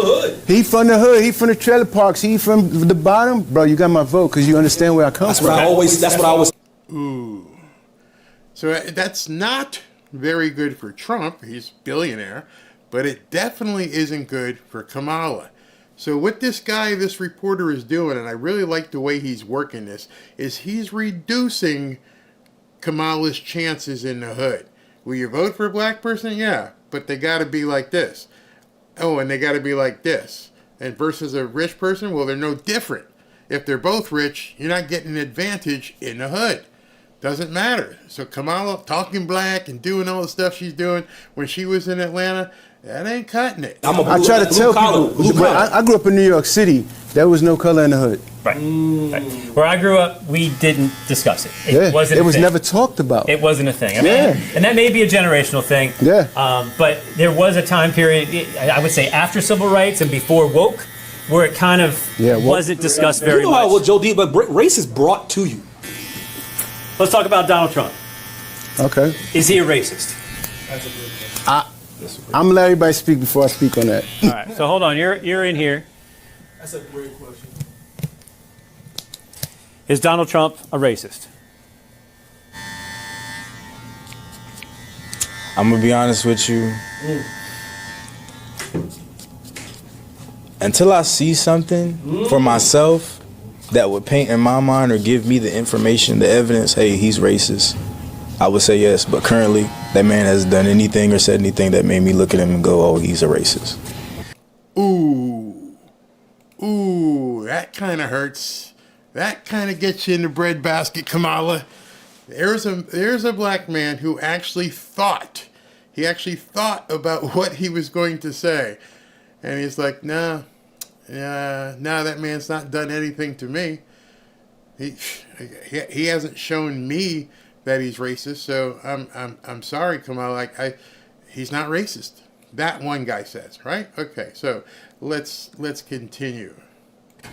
he from the hood, he from the trailer parks, he from the bottom, bro, you got my vote because you understand where I come from. That's what I was. Ooh. So that's not very good for Trump. He's a billionaire. But it definitely isn't good for Kamala. So what this reporter is doing, and I really like the way he's working this, is he's reducing Kamala's chances in the hood. Will you vote for a black person? Yeah, but they got to be like this. Oh, and they got to be like this. And versus a rich person, well, they're no different. If they're both rich, you're not getting an advantage in the hood. Doesn't matter. So Kamala talking black and doing all the stuff she's doing when she was in Atlanta, that ain't cutting it. I try to tell people, I grew up in New York City. There was no color in the hood. Right. Where I grew up, we didn't discuss it. It wasn't. It was never talked about. It wasn't a thing. I mean, and that may be a generational thing. Yeah. But there was a time period, I would say, after civil rights and before woke, where it kind of wasn't discussed very much. You know how Joe D, but race is brought to you. Let's talk about Donald Trump. Okay. Is he a racist? That's a good question. I'm gonna let everybody speak before I speak on that. All right. So hold on. You're in here. That's a great question. Is Donald Trump a racist? I'm gonna be honest with you. Until I see something for myself, that would paint in my mind or give me the information, the evidence, hey, he's racist, I would say yes. But currently, that man hasn't done anything or said anything that made me look at him and go, oh, he's a racist. Ooh, that kind of hurts. That kind of gets you in the breadbasket, Kamala. There's a black man who actually thought. He actually thought about what he was going to say. And he's like, no, that man's not done anything to me. He hasn't shown me that he's racist. So I'm sorry, Kamala. He's not racist. That one guy says, right? Okay, so let's continue.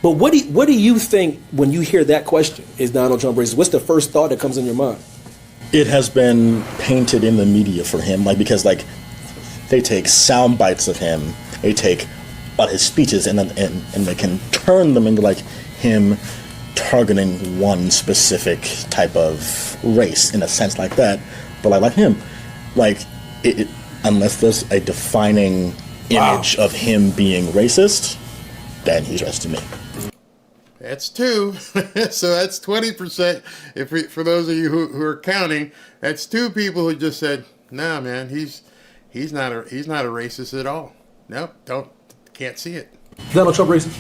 But what do you think when you hear that question? Is Donald Trump racist? What's the first thought that comes in your mind? It has been painted in the media for him, because they take sound bites of him, they take his speeches, and they can turn them into him targeting one specific type of race in a sense like that. But like him, unless there's a defining image of him being racist, then he's racist to me. That's 2. So that's 20%. For those of you who are counting, that's 2 people who just said, "No, man, he's not a racist at all. Nope, can't see it." Donald Trump racist?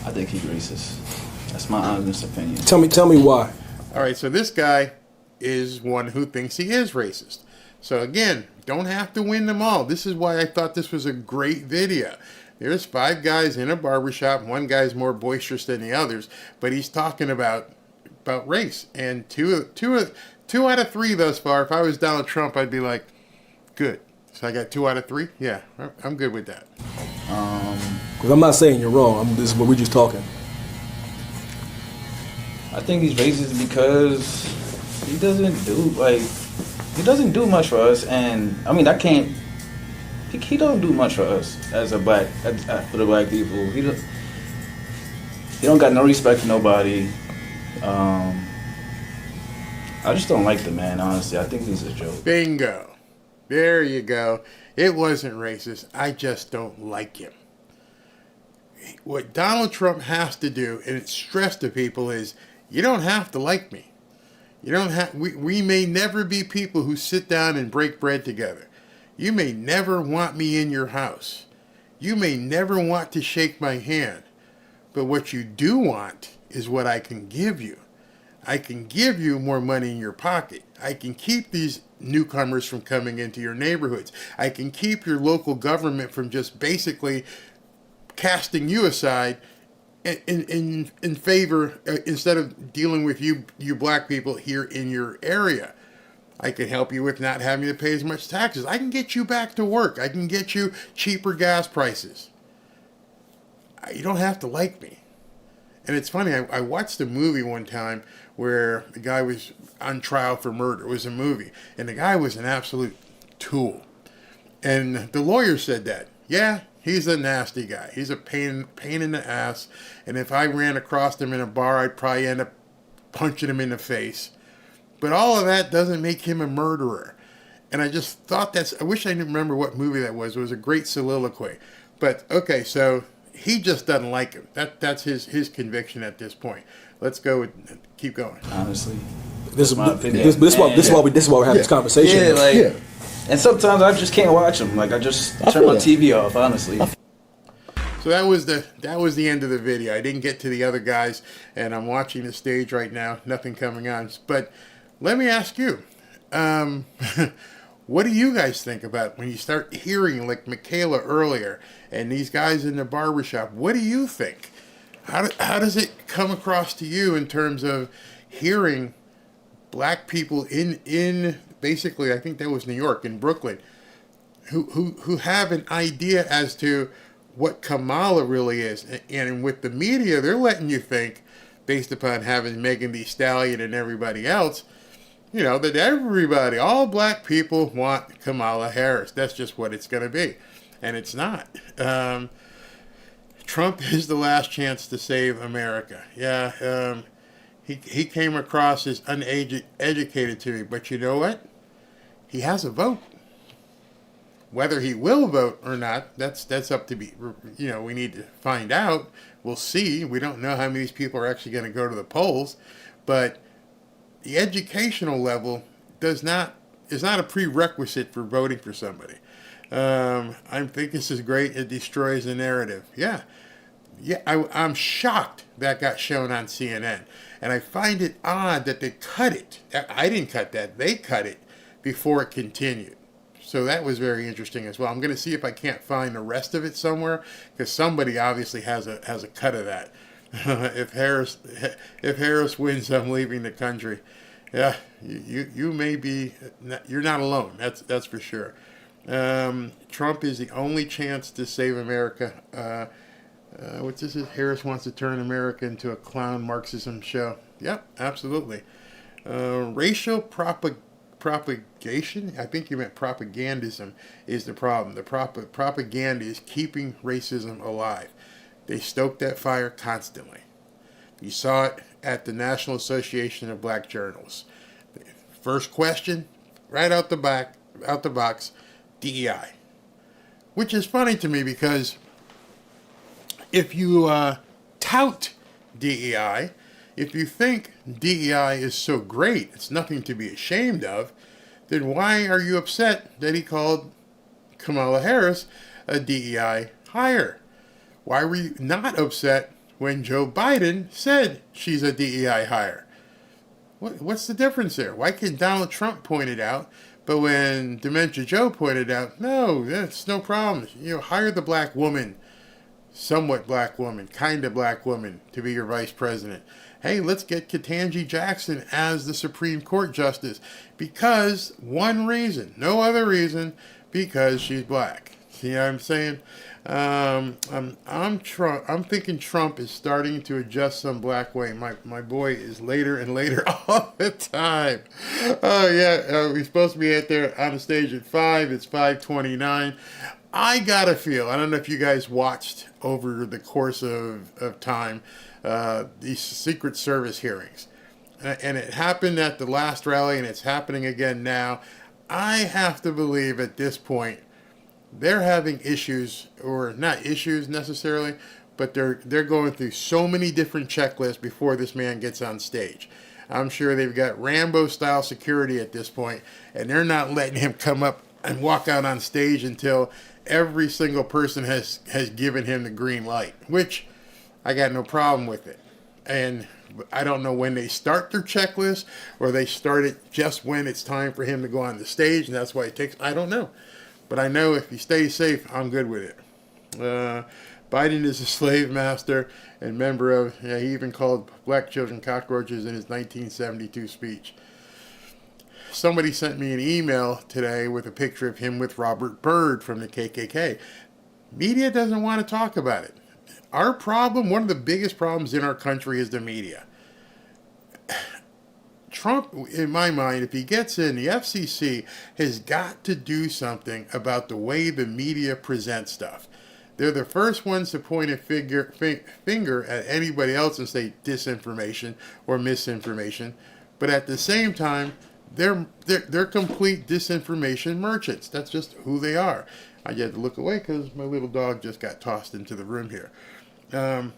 I think he's racist. That's my honest opinion. Tell me why. All right, so this guy is one who thinks he is racist. So again, don't have to win them all. This is why I thought this was a great video. There's 5 guys in a barbershop. One guy's more boisterous than the others, but he's talking about race. And two out of 3 thus far. If I was Donald Trump, I'd be like, good. So I got 2 out of 3. Yeah, I'm good with that. Because I'm not saying you're wrong. This is what we're just talking. I think he's racist because he doesn't do much for us, and I mean he don't do much for us as for the black people. He don't got no respect for nobody. I just don't like the man, honestly. I think he's a joke. Bingo. There you go. It wasn't racist. I just don't like him. What Donald Trump has to do, and it's stressed to people, is you don't have to like me. You don't have. We may never be people who sit down and break bread together. You may never want me in your house. You may never want to shake my hand. But what you do want is what I can give you. I can give you more money in your pocket. I can keep these newcomers from coming into your neighborhoods. I can keep your local government from just basically casting you aside in favor, instead of dealing with you black people here in your area. I can help you with not having to pay as much taxes. I can get you back to work. I can get you cheaper gas prices. You don't have to like me. And it's funny, I watched a movie one time where the guy was on trial for murder. It was a movie. And the guy was an absolute tool. And the lawyer said that. Yeah, he's a nasty guy. He's a pain in the ass. And if I ran across him in a bar, I'd probably end up punching him in the face. But all of that doesn't make him a murderer. And I just thought I wish I didn't remember what movie that was. It was a great soliloquy. But, okay, so he just doesn't like him. That's his conviction at this point. Let's go keep going. Honestly, This is my opinion. this is why we're having this conversation. Yeah, and sometimes I just can't watch them. I just turn my TV off, honestly. So that was the end of the video. I didn't get to the other guys, and I'm watching the stage right now. Nothing coming on. But let me ask you, what do you guys think about when you start hearing, like Michaela earlier, and these guys in the barbershop? What do you think? How does it come across to you in terms of hearing black people in basically, I think that was New York, in Brooklyn, who have an idea as to what Kamala really is? And with the media, they're letting you think, based upon having Megan Thee Stallion and everybody else, that everybody, all black people want Kamala Harris. That's just what it's going to be. And it's not. Trump is the last chance to save America. Yeah, he came across as uneducated to me, but you know what? He has a vote. Whether he will vote or not, that's up to be, we need to find out. We'll see. We don't know how many of these people are actually going to go to the polls, but the educational level is not a prerequisite for voting for somebody. I think this is great. It destroys the narrative. Yeah, I'm shocked that got shown on CNN, and I find it odd that they cut it. I didn't cut that. They cut it before it continued. So that was very interesting as well. I'm going to see if I can't find the rest of it somewhere, because somebody obviously has a cut of that. If Harris wins, I'm leaving the country. Yeah, you may be. You're not alone. That's for sure. Trump is the only chance to save America. What's this? Harris wants to turn America into a clown Marxism show. Yep, absolutely. Racial propagation, I think you meant propagandism, is the problem. The propaganda is keeping racism alive. They stoke that fire constantly. You saw it at the National Association of Black Journals. First question, right out the box, DEI. Which is funny to me, because if you tout DEI, if you think DEI is so great, it's nothing to be ashamed of, then why are you upset that he called Kamala Harris a DEI hire? Why were you not upset when Joe Biden said she's a DEI hire? What's the difference there? Why can't Donald Trump point it out, but when Dementia Joe pointed out, no, that's no problem. Hire the black woman, somewhat black woman, kind of black woman, to be your vice president. Hey, let's get Ketanji Jackson as the Supreme Court justice, because one reason, no other reason, because she's black. See what I'm saying? I'm thinking Trump is starting to adjust some black way. My boy is later and later all the time. Oh yeah, we're supposed to be out there on the stage at 5. It's 5:29. I gotta feel. I don't know if you guys watched over the course of time these Secret Service hearings, and it happened at the last rally, and it's happening again now. I have to believe at this point they're having issues, or not issues necessarily, but they're going through so many different checklists before this man gets on stage. I'm sure they've got Rambo-style security at this point, and they're not letting him come up and walk out on stage until every single person has given him the green light, which I got no problem with it. And I don't know when they start their checklist, or they start it just when it's time for him to go on the stage, and that's why it takes, I don't know. But I know if he stays safe, I'm good with it. Biden is a slave master and member of, he even called black children cockroaches in his 1972 speech. Somebody sent me an email today with a picture of him with Robert Byrd from the KKK. Media doesn't want to talk about it. Our problem, one of the biggest problems in our country, is the media. Trump, in my mind, if he gets in, the FCC has got to do something about the way the media present stuff. They're the first ones to point a finger at anybody else and say disinformation or misinformation, but at the same time, they're complete disinformation merchants. That's just who they are. I had to look away because my little dog just got tossed into the room here. I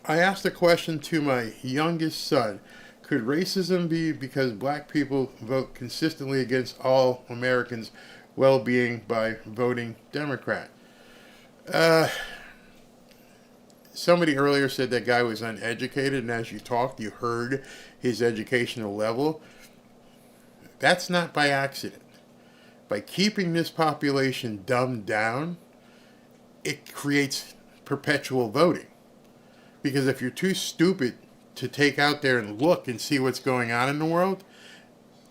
asked a question to my youngest son. Could racism be because black people vote consistently against all Americans' well-being by voting Democrat? Somebody earlier said that guy was uneducated, and as you talked, you heard his educational level. That's not by accident. By keeping this population dumbed down, it creates perpetual voting. Because if you're too stupid to take out there and look and see what's going on in the world,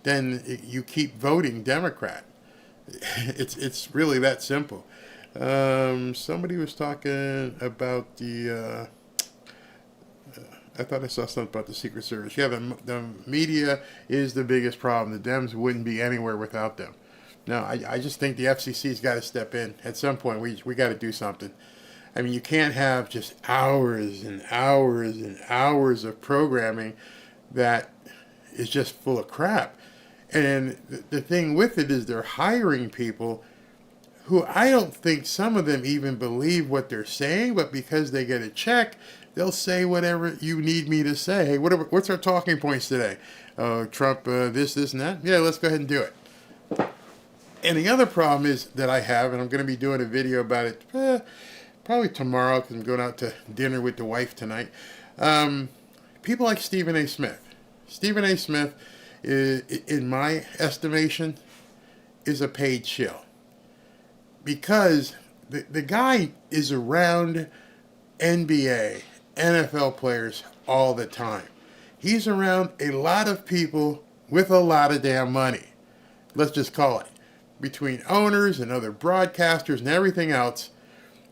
then you keep voting Democrat. It's really that simple. Somebody was talking about the... I thought I saw something about the Secret Service. Yeah, the media is the biggest problem. The Dems wouldn't be anywhere without them. No, I just think the FCC's got to step in. At some point, we got to do something. I mean, you can't have just hours and hours and hours of programming that is just full of crap. And the thing with it is they're hiring people who I don't think some of them even believe what they're saying, but because they get a check, they'll say whatever you need me to say. Hey, what's our talking points today? Trump, this, and that. Yeah, let's go ahead and do it. And the other problem is that I have, and I'm going to be doing a video about it probably tomorrow because I'm going out to dinner with the wife tonight. People like Stephen A. Smith. Stephen A. Smith, in my estimation, is a paid shill. Because the guy is around NBA, NFL players all the time. He's around a lot of people with a lot of damn money. Let's just call it. Between owners and other broadcasters and everything else,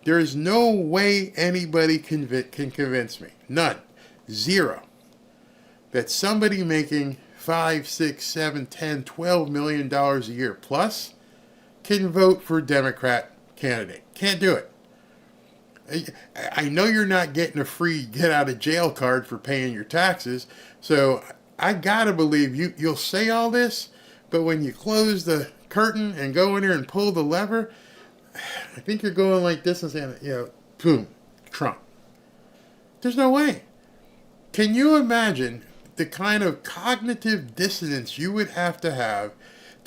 there is no way anybody can convince me. None. Zero. That somebody making $5, $6, $7, $10, $12 million a year plus can vote for a Democrat candidate. Can't do it. I know you're not getting a free get out of jail card for paying your taxes, so I gotta believe you'll say all this, but when you close the curtain and go in there and pull the lever, I think you're going like this and saying, boom, Trump. There's no way. Can you imagine the kind of cognitive dissonance you would have to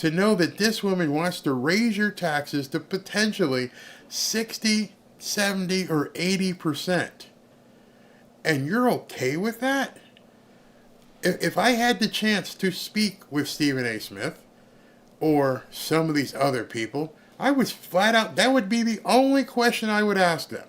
know that this woman wants to raise your taxes to potentially 60, 70, or 80%? And you're okay with that? If I had the chance to speak with Stephen A. Smith or some of these other people, I was flat out, that would be the only question I would ask them.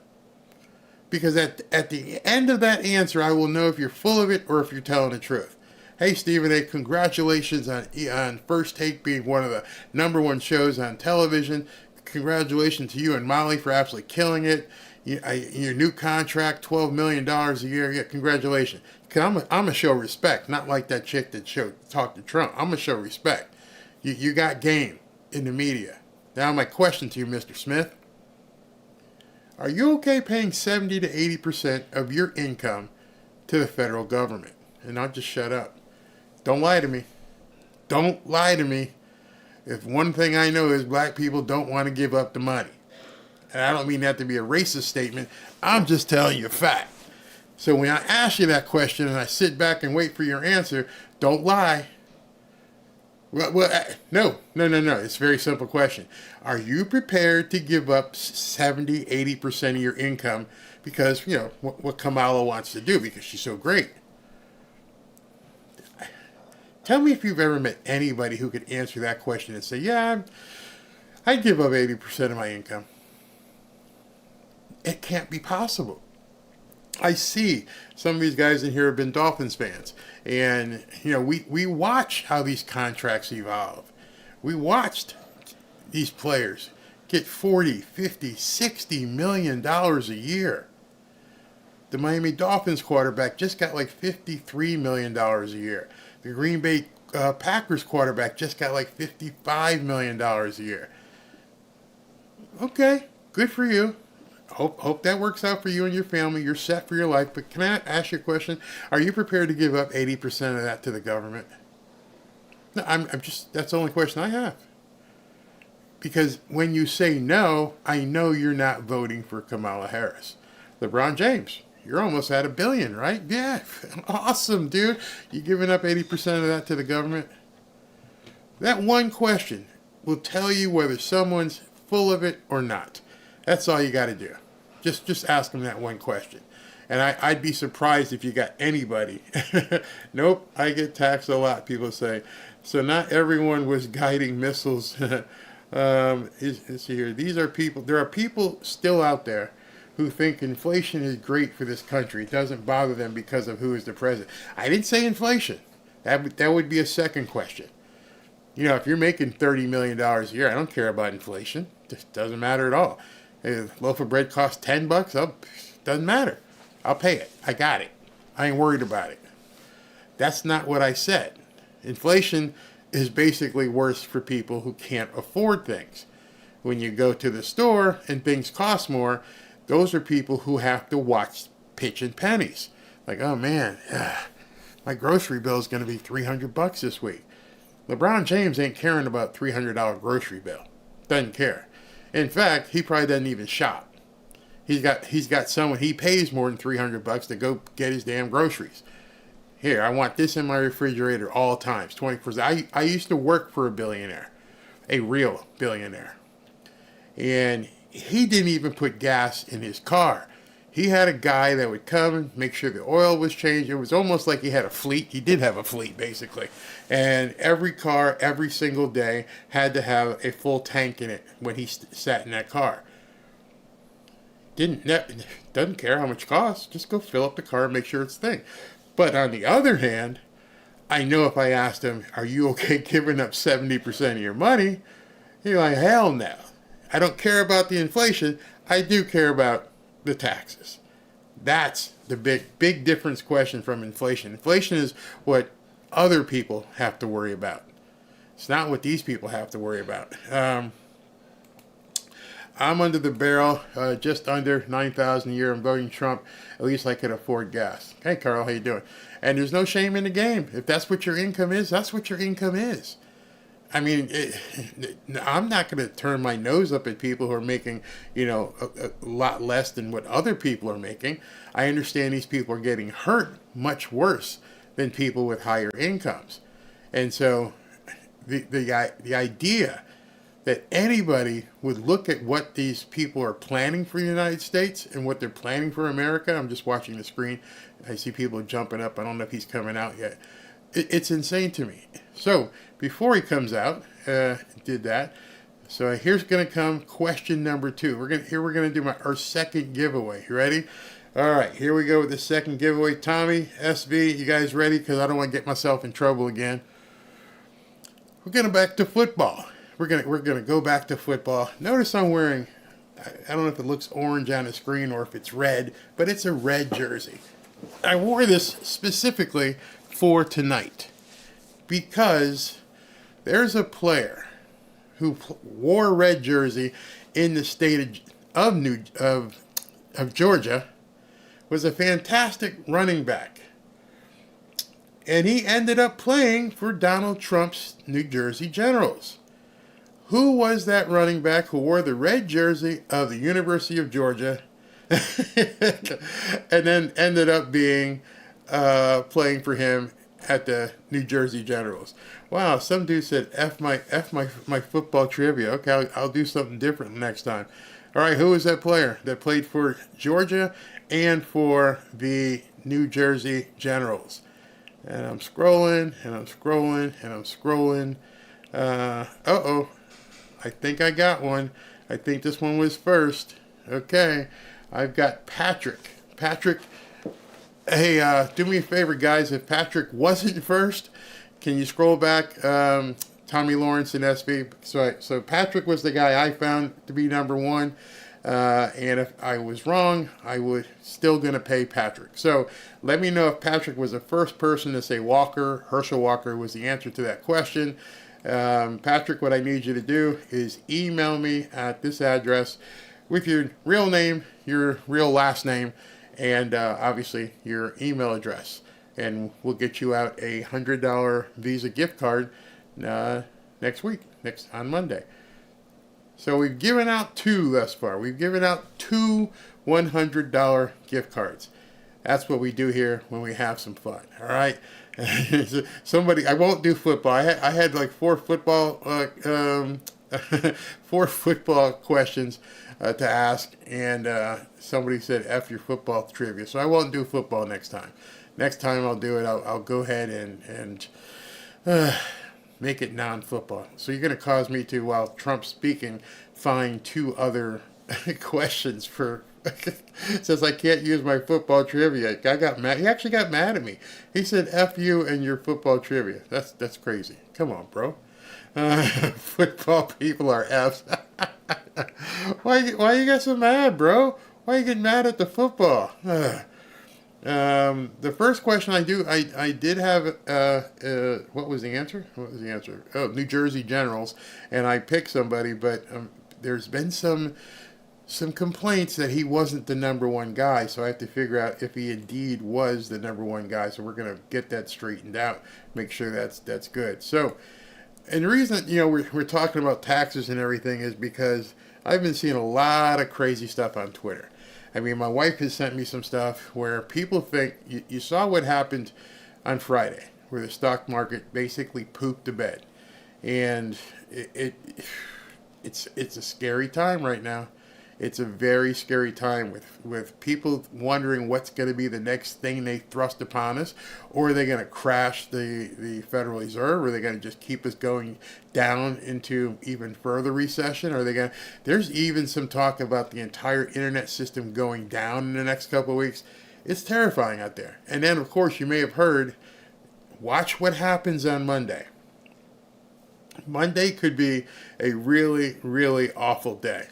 Because at the end of that answer, I will know if you're full of it or if you're telling the truth. Hey, Stephen A., congratulations on First Take being one of the #1 shows on television. Congratulations to you and Molly for absolutely killing it. Your new contract, $12 million a year. Yeah, congratulations. Because I'm going to show respect, not like that chick that talked to Trump. I'm going to show respect. You got game in the media. Now my question to you, Mr. Smith. Are you okay paying 70 to 80% of your income to the federal government? And I'll just shut up. Don't lie to me. Don't lie to me. If one thing I know is black people don't want to give up the money. And I don't mean that to be a racist statement. I'm just telling you a fact. So when I ask you that question and I sit back and wait for your answer, don't lie. No. It's a very simple question. Are you prepared to give up 70, 80% of your income because, what Kamala wants to do because she's so great? Tell me if you've ever met anybody who could answer that question and say, yeah, I'd give up 80% of my income. It can't be possible. I see some of these guys in here have been Dolphins fans. And, we watch how these contracts evolve. We watched these players get $40, $50, $60 million a year. The Miami Dolphins quarterback just got like $53 million a year. The Green Bay Packers quarterback just got like $55 million a year. Okay, good for you. Hope that works out for you and your family. You're set for your life. But can I ask you a question? Are you prepared to give up 80% of that to the government? No, that's the only question I have. Because when you say no, I know you're not voting for Kamala Harris. LeBron James, you're almost at $1 billion, right? Yeah, awesome, dude. You giving up 80% of that to the government? That one question will tell you whether someone's full of it or not. That's all you got to do. Just ask them that one question. And I'd be surprised if you got anybody. Nope, I get taxed a lot, people say. So not everyone was guiding missiles. Let's see here. There are people still out there who think inflation is great for this country. It doesn't bother them because of who is the president. I didn't say inflation. That would be a second question. If you're making $30 million a year, I don't care about inflation. It doesn't matter at all. A loaf of bread costs $10. Doesn't matter. I'll pay it. I got it. I ain't worried about it. That's not what I said. Inflation is basically worse for people who can't afford things. When you go to the store and things cost more, those are people who have to watch pitching pennies. Like, oh man, my grocery bill is going to be $300 this week. LeBron James ain't caring about $300 grocery bill. Doesn't care. In fact, he probably doesn't even shop. He's got someone, he pays more than $300 to go get his damn groceries. Here, I want this in my refrigerator all times, 24. I used to work for a billionaire, a real billionaire. And he didn't even put gas in his car. He had a guy that would come and make sure the oil was changed. It was almost like he had a fleet. He did have a fleet, basically. And every car, every single day, had to have a full tank in it when he sat in that car. Doesn't care how much it costs. Just go fill up the car and make sure it's the thing. But on the other hand, I know if I asked him, are you okay giving up 70% of your money? He's like, hell no. I don't care about the inflation. I do care about the taxes. That's the big difference question from inflation. Inflation is what other people have to worry about. It's not what these people have to worry about. I'm under the barrel, just under $9,000 a year. I'm voting Trump. At least I could afford gas. Hey, Carl, how you doing? And there's no shame in the game. If that's what your income is, that's what your income is. I mean, I'm not going to turn my nose up at people who are making, a lot less than what other people are making. I understand these people are getting hurt much worse than people with higher incomes. And so the idea that anybody would look at what these people are planning for the United States and what they're planning for America. I'm just watching the screen. I see people jumping up. I don't know if he's coming out yet. It's insane to me. So before he comes out, did that. So here's going to come question number 2. We're going to do our second giveaway. You ready? All right, here we go with the second giveaway. Tommy, SB, you guys ready? Because I don't want to get myself in trouble again. We're going back to football. We're gonna go back to football. Notice I'm wearing, I don't know if it looks orange on the screen or if it's red, but it's a red jersey. I wore this specifically for tonight because there's a player who wore a red jersey in the state of Georgia, was a fantastic running back. And he ended up playing for Donald Trump's New Jersey Generals. Who was that running back who wore the red jersey of the University of Georgia and then ended up being playing for him at the New Jersey Generals? Wow, some dude said F my football trivia. Okay, I'll do something different next time. All right, who was that player that played for Georgia and for the New Jersey Generals? And I'm scrolling, and I'm scrolling, and I'm scrolling. Uh-oh. I think I got one. I think this one was first. Okay. I've got Patrick. Patrick, hey, do me a favor, guys. If Patrick wasn't first, can you scroll back? Tommy Lawrence and SB. So Patrick was the guy I found to be number 1. And if I was wrong, I would still going to pay Patrick. So let me know if Patrick was the first person to say Walker. Herschel Walker was the answer to that question. Patrick, what I need you to do is email me at this address with your real name, your real last name, and obviously your email address. And we'll get you out a $100 Visa gift card next week, on Monday. So we've given out 2 thus far. We've given out 2 $100 gift cards. That's what we do here when we have some fun. All right. Somebody, I won't do football. I had like 4 football, 4 football questions to ask, and somebody said F your football trivia. So I won't do football next time. Next time I'll do it. I'll go ahead and make it non-football. So you're going to cause me to, while Trump's speaking, find 2 other questions for. Says I can't use my football trivia. I got mad. He actually got mad at me. He said F you and your football trivia. That's crazy. Come on, bro. Football people are F's. Why you get so mad, bro? Why you get mad at the football? The first question I did have, what was the answer? Oh, New Jersey Generals, and I picked somebody, but there's been some complaints that he wasn't the number 1 guy, so I have to figure out if he indeed was the number 1 guy. So we're going to get that straightened out, make sure that's good. So, and the reason we're talking about taxes and everything is because I've been seeing a lot of crazy stuff on Twitter. I mean, my wife has sent me some stuff where people think, you saw what happened on Friday, where the stock market basically pooped the bed. And it's a scary time right now. It's a very scary time with people wondering what's going to be the next thing they thrust upon us. Or are they going to crash the Federal Reserve? Or are they going to just keep us going down into even further recession? Or are they going to... There's even some talk about the entire internet system going down in the next couple of weeks. It's terrifying out there. And then, of course, you may have heard, watch what happens on Monday. Monday could be a really, really awful day.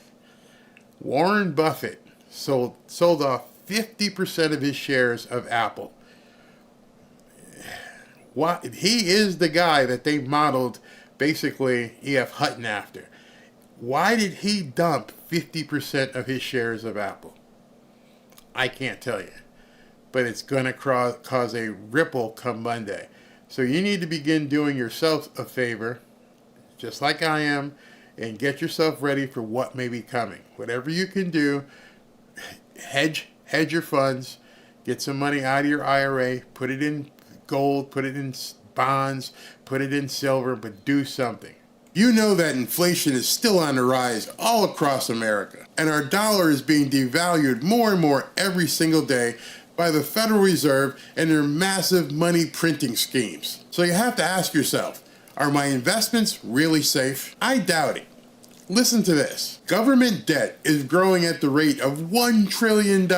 Warren Buffett sold off 50% of his shares of Apple. He is the guy that they modeled basically E.F. Hutton after. Why did he dump 50% of his shares of Apple? I can't tell you. But it's going to cause a ripple come Monday. So you need to begin doing yourself a favor, just like I am, and get yourself ready for what may be coming. Whatever you can do, hedge your funds, get some money out of your IRA, put it in gold, put it in bonds, put it in silver, but do something. You know that inflation is still on the rise all across America, and our dollar is being devalued more and more every single day by the Federal Reserve and their massive money printing schemes. So you have to ask yourself, are my investments really safe? I doubt it. Listen to this. Government debt is growing at the rate of $1 trillion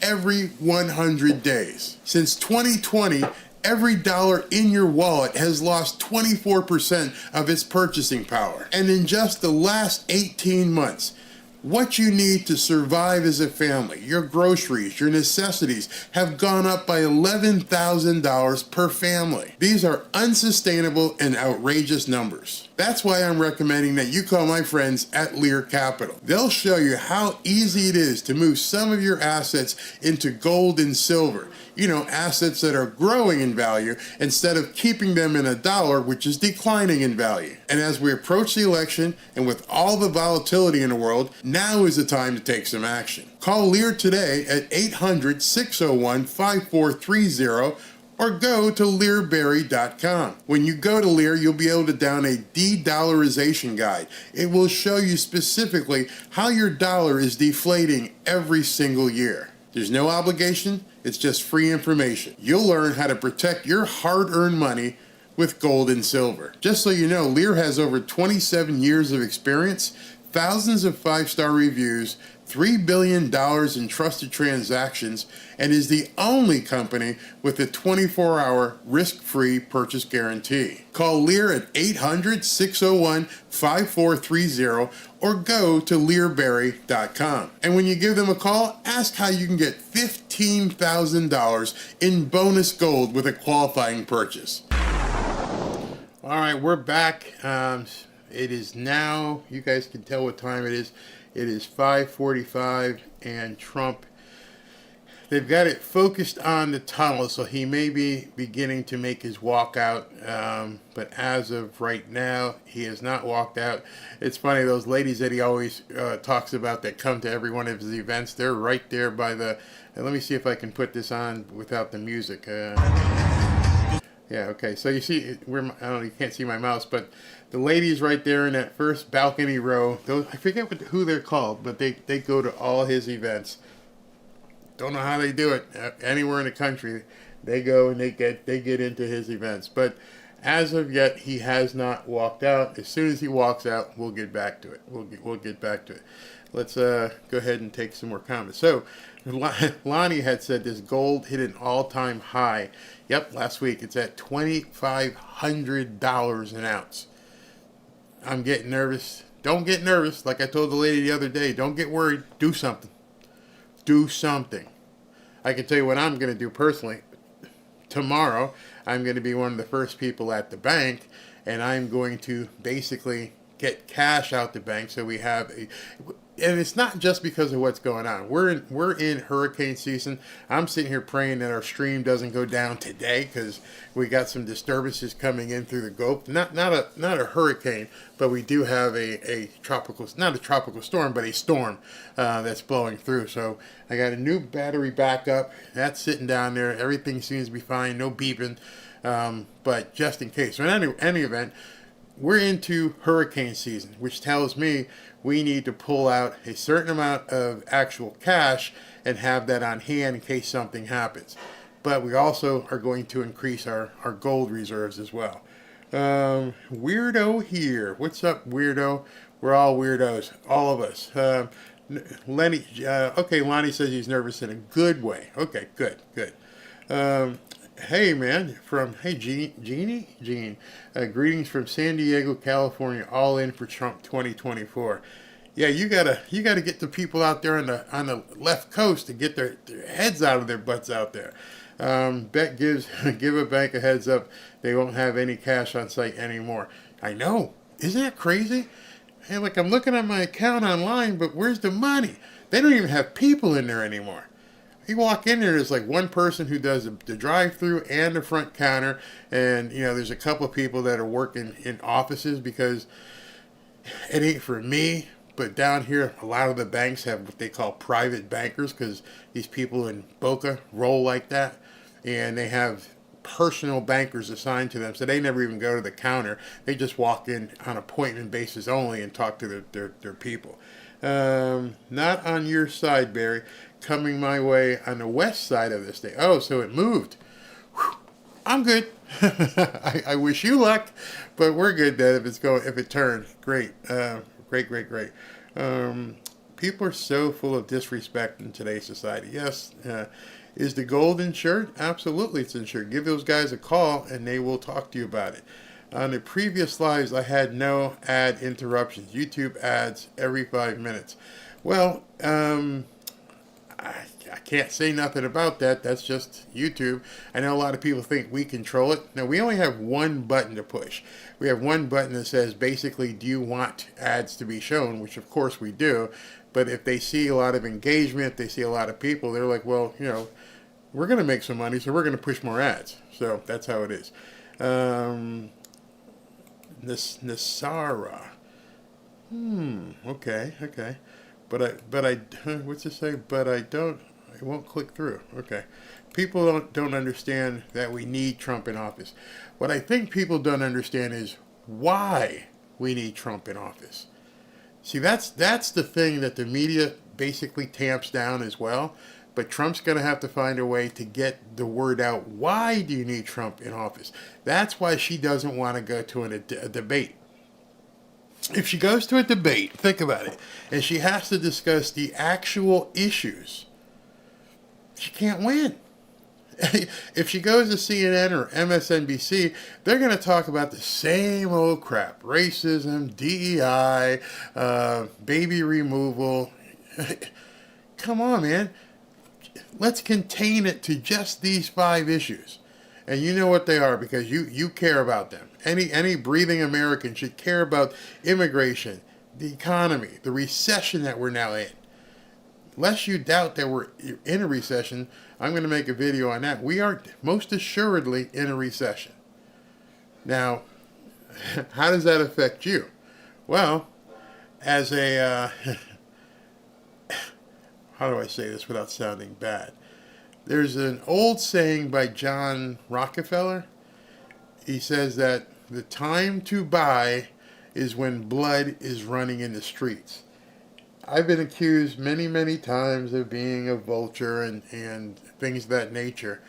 every 100 days. Since 2020, every dollar in your wallet has lost 24% of its purchasing power. And in just the last 18 months, what you need to survive as a family, your groceries, your necessities, have gone up by $11,000 per family. These are unsustainable and outrageous numbers. That's why I'm recommending that you call my friends at Lear Capital. They'll show you how easy it is to move some of your assets into gold and silver. You know, assets that are growing in value instead of keeping them in a dollar, which is declining in value. And as we approach the election, and with all the volatility in the world, now is the time to take some action. Call Lear today at 800-601-5430 or go to learberry.com. When you go to Lear, you'll be able to download a de-dollarization guide. It will show you specifically how your dollar is deflating every single year. There's no obligation, it's just free information. You'll learn how to protect your hard-earned money with gold and silver. Just so you know, Lear has over 27 years of experience, thousands of 5-star reviews, $3 billion in trusted transactions, and is the only company with a 24-hour risk-free purchase guarantee. Call Lear at 800-601-5430 or go to learberry.com. And when you give them a call, ask how you can get $15,000 in bonus gold with a qualifying purchase. All right, we're back. It is now, you guys can tell what time it is. It is 5:45, and Trump, they've got it focused on the tunnel, so he may be beginning to make his walk out, but as of right now, he has not walked out. It's funny, those ladies that he always talks about that come to every one of his events, they're right there by the, and let me see if I can put this on without the music. Yeah, okay, so you see, I don't know, you can't see my mouse, but the ladies right there in that first balcony row, those, I forget who they're called, but they go to all his events. Don't know how they do it. Anywhere in the country, they go and they get into his events. But as of yet, he has not walked out. As soon as he walks out, we'll get back to it. We'll get back to it. Let's go ahead and take some more comments. So, Lonnie had said this gold hit an all-time high. Yep, last week. It's at $2,500 an ounce. I'm getting nervous. Don't get nervous. Like I told the lady the other day, don't get worried. Do something. Do something. I can tell you what I'm going to do personally. Tomorrow, I'm going to be one of the first people at the bank, and I'm going to basically get cash out the bank so we have a... and it's not just because of what's going on. We're in hurricane season. I'm sitting here praying that our stream doesn't go down today because we got some disturbances coming in through the Gulf. Not a hurricane, but we do have a tropical, not a tropical storm, but a storm that's blowing through. So I got a new battery backup that's sitting down there. Everything seems to be fine. No beeping, but just in case. So in any event, we're into hurricane season, which tells me we need to pull out a certain amount of actual cash and have that on hand in case something happens. But we also are going to increase our gold reserves as well. Weirdo here. What's up, weirdo? We're all weirdos, all of us. Lenny, okay, Lonnie says he's nervous in a good way. Okay, good. Hey man, Gene. Greetings from San Diego, California. All in for Trump 2024. Yeah, you gotta get the people out there on the left coast to get their heads out of their butts out there. Bet give a bank a heads up. They won't have any cash on site anymore. I know. Isn't that crazy? Hey, like I'm looking at my account online, but where's the money? They don't even have people in there anymore. You walk in there, there's like one person who does the drive-through and the front counter, and there's a couple of people that are working in offices because it ain't for me. But down here, a lot of the banks have what they call private bankers because these people in Boca roll like that, and they have personal bankers assigned to them, so they never even go to the counter. They just walk in on appointment basis only and talk to their people. Not on your side, Barry. Coming my way on the west side of the state. Oh, so it moved. Whew. I'm good. I wish you luck, but we're good then if it turned. Great. Great. People are so full of disrespect in today's society. Yes. Is the gold insured? Absolutely, it's insured. Give those guys a call and they will talk to you about it. On the previous lives, I had no ad interruptions. YouTube ads every 5 minutes. Well, I can't say nothing about that. That's just YouTube. I know a lot of people think we control it. Now, we only have one button to push. We have one button that says, basically, do you want ads to be shown? Which, of course, we do. But if they see a lot of engagement, if they see a lot of people, they're like, well, we're going to make some money, so we're going to push more ads. So that's how it is. Nasara. Okay. But I, what's it say? But I won't click through. Okay. People don't understand that we need Trump in office. What I think people don't understand is why we need Trump in office. See, that's the thing that the media basically tamps down as well. But Trump's going to have to find a way to get the word out. Why do you need Trump in office? That's why she doesn't want to go to a debate. If she goes to a debate, think about it, and she has to discuss the actual issues, she can't win. If she goes to CNN or MSNBC, they're going to talk about the same old crap. Racism, DEI, baby removal. Come on, man. Let's contain it to just these 5 issues. And you know what they are because you care about them. Any breathing American should care about immigration, the economy, the recession that we're now in. Lest you doubt that we're in a recession, I'm going to make a video on that. We are most assuredly in a recession. Now, how does that affect you? Well, as a, how do I say this without sounding bad? There's an old saying by John Rockefeller. He says that the time to buy is when blood is running in the streets. I've been accused many, many times of being a vulture and things of that nature.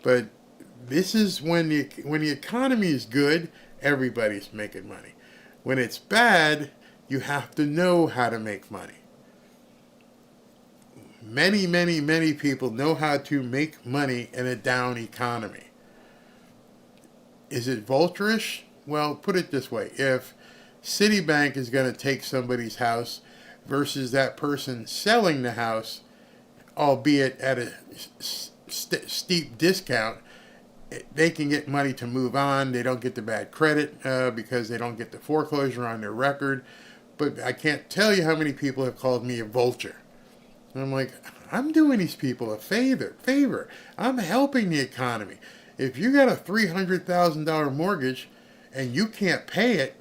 But this is when the economy is good, everybody's making money. When it's bad, you have to know how to make money. Many, many, many people know how to make money in a down economy. Is it vulturish? Well, put it this way. If Citibank is going to take somebody's house versus that person selling the house, albeit at a steep discount, they can get money to move on. They don't get the bad credit because they don't get the foreclosure on their record. But I can't tell you how many people have called me a vulture. And I'm like, I'm doing these people a favor. I'm helping the economy. If you got a $300,000 mortgage and you can't pay it,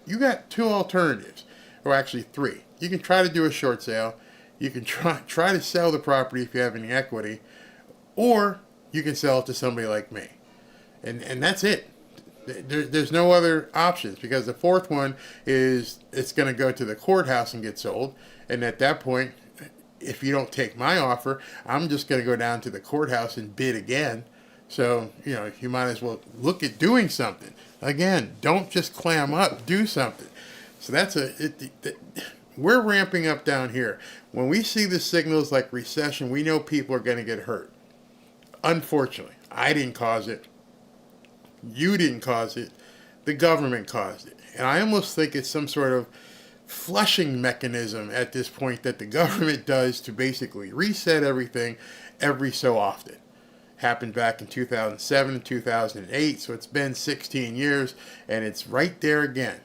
you got two alternatives, or actually three. You can try to do a short sale. You can try to sell the property if you have any equity, or you can sell it to somebody like me. And that's it. There's no other options, because the fourth one is it's going to go to the courthouse and get sold. And at that point, if you don't take my offer, I'm just going to go down to the courthouse and bid again. So, you might as well look at doing something. Again, don't just clam up, do something. So we're ramping up down here. When we see the signals like recession, we know people are going to get hurt. Unfortunately, I didn't cause it. You didn't cause it. The government caused it. And I almost think it's some sort of flushing mechanism at this point that the government does to basically reset everything every so often. Happened back in 2007 and 2008, so it's been 16 years, and it's right there again.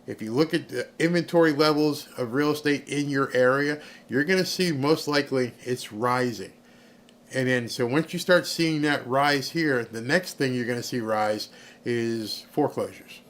If you look at the inventory levels of real estate in your area, you're going to see most likely it's rising. And then, so once you start seeing that rise here, the next thing you're going to see rise is foreclosures.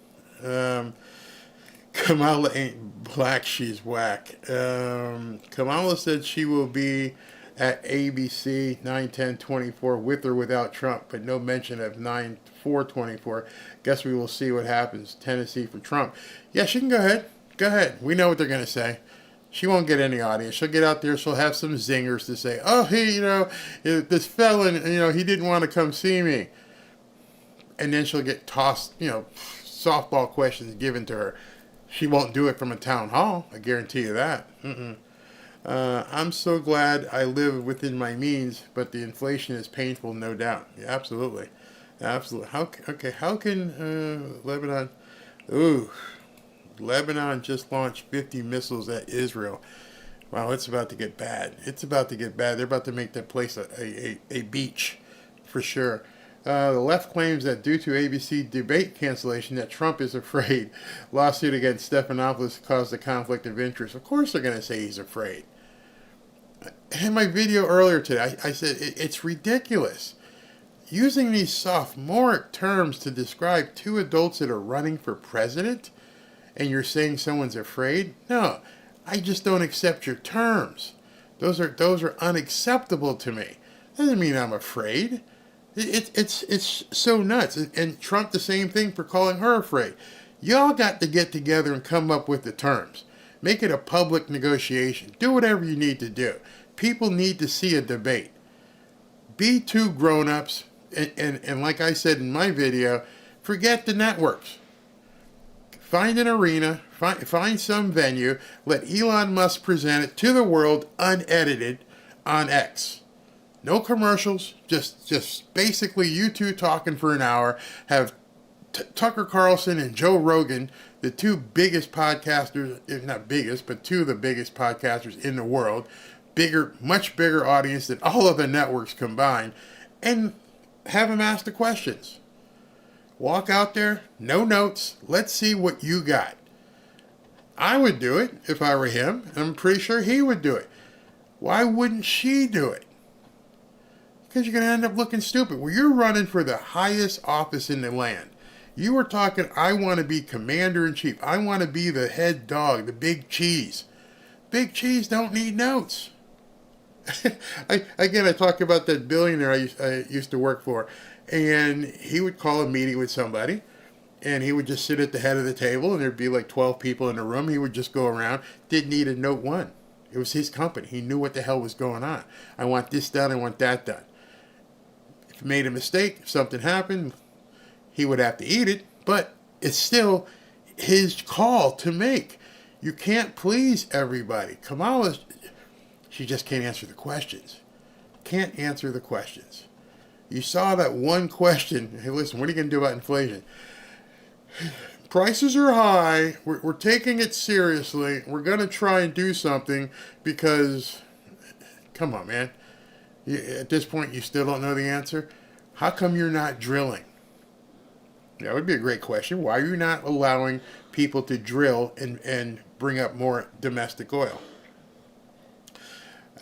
Kamala ain't black, she's whack. Kamala said she will be at ABC 9/10/24 with or without Trump, but no mention of 9/4/24. Guess we will see what happens. Tennessee for Trump. Yeah, she can go ahead. Go ahead. We know what they're going to say. She won't get any audience. She'll get out there. She'll have some zingers to say, oh, hey, this felon, he didn't want to come see me. And then she'll get tossed, softball questions given to her. She won't do it from a town hall. I guarantee you that. I'm so glad I live within my means, but the inflation is painful, no doubt. Yeah, absolutely. Absolutely. How can Lebanon... Ooh... Lebanon just launched 50 missiles at Israel. Wow, it's about to get bad. It's about to get bad. They're about to make that place a beach, for sure. The left claims that due to ABC debate cancellation that Trump is afraid. Lawsuit against Stephanopoulos caused a conflict of interest. Of course they're going to say he's afraid. In my video earlier today, I said it's ridiculous. Using these sophomoric terms to describe two adults that are running for president, and you're saying someone's afraid? No, I just don't accept your terms. Those are unacceptable to me. Doesn't mean I'm afraid. It's so nuts. And Trump, the same thing for calling her afraid. Y'all got to get together and come up with the terms. Make it a public negotiation. Do whatever you need to do. People need to see a debate. Be two grown-ups, and like I said in my video, forget the networks. Find an arena, find some venue, let Elon Musk present it to the world unedited on X. No commercials, just basically you two talking for an hour. Have Tucker Carlson and Joe Rogan, the two biggest podcasters, if not biggest, but two of the biggest podcasters in the world, much bigger audience than all of the networks combined, and have them ask the questions. Walk out there, no notes. Let's see what you got. I would do it if I were him, and I'm pretty sure he would do it. Why wouldn't she do it? Because you're going to end up looking stupid. Well, you're running for the highest office in the land. You were talking, I want to be commander-in-chief. I want to be the head dog, the big cheese. Big cheese don't need notes. I talk about that billionaire I used to work for. And he would call a meeting with somebody, and he would just sit at the head of the table, and there'd be like 12 people in the room. He would just go around, didn't need a note one. It was his company. He knew what the hell was going on. I want this done, I want that done. If he made a mistake, if something happened, he would have to eat it, but it's still his call to make. You can't please everybody. Kamala, she just can't answer the questions. Can't answer the questions. You saw that one question. Hey, listen, what are you going to do about inflation? Prices are high. We're taking it seriously. We're going to try and do something because, come on, man. At this point, you still don't know the answer? How come you're not drilling? That would be a great question. Why are you not allowing people to drill and bring up more domestic oil.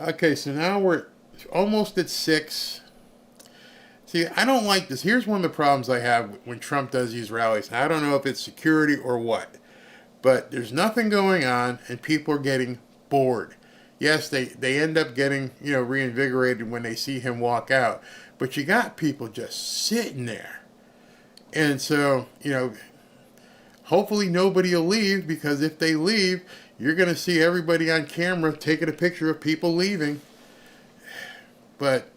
Okay, so now we're almost at 6. See, I don't like this. Here's one of the problems I have when Trump does these rallies. I don't know if it's security or what, but there's nothing going on and people are getting bored. Yes, they end up getting, reinvigorated when they see him walk out, but you got people just sitting there. And so, hopefully nobody will leave, because if they leave, you're going to see everybody on camera taking a picture of people leaving. But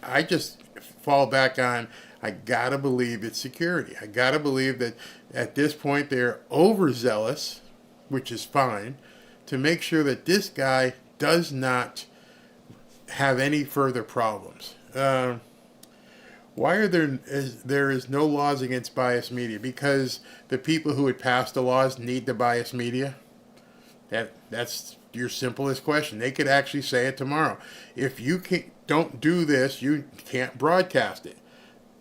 I just fall back on, I got to believe it's security. I got to believe that at this point they're overzealous, which is fine, to make sure that this guy does not have any further problems. Why are there is no laws against biased media? Because the people who would pass the laws need the biased media? That's your simplest question. They could actually say it tomorrow. If you don't do this, you can't broadcast it.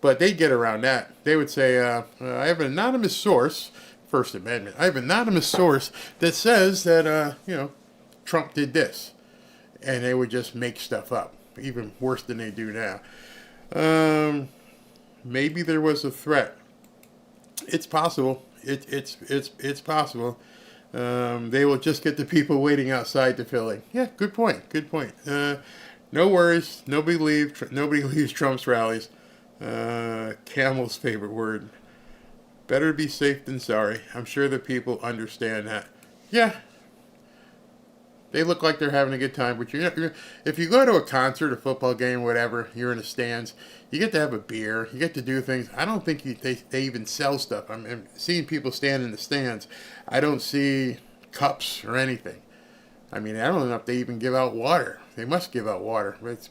But they'd get around that. They would say, I have an anonymous source, First Amendment, I have an anonymous source that says that, Trump did this. And they would just make stuff up, even worse than they do now. Maybe there was a threat. It's possible. It's possible. They will just get the people waiting outside to fill in. Yeah, good point. No worries. Nobody leaves Trump's rallies. Camel's favorite word. Better be safe than sorry. I'm sure the people understand that. Yeah. They look like they're having a good time, but if you go to a concert, a football game, whatever, you're in the stands, you get to have a beer, you get to do things. I don't think they even sell stuff. I'm seeing people stand in the stands. I don't see cups or anything. I don't know if they even give out water. They must give out water, but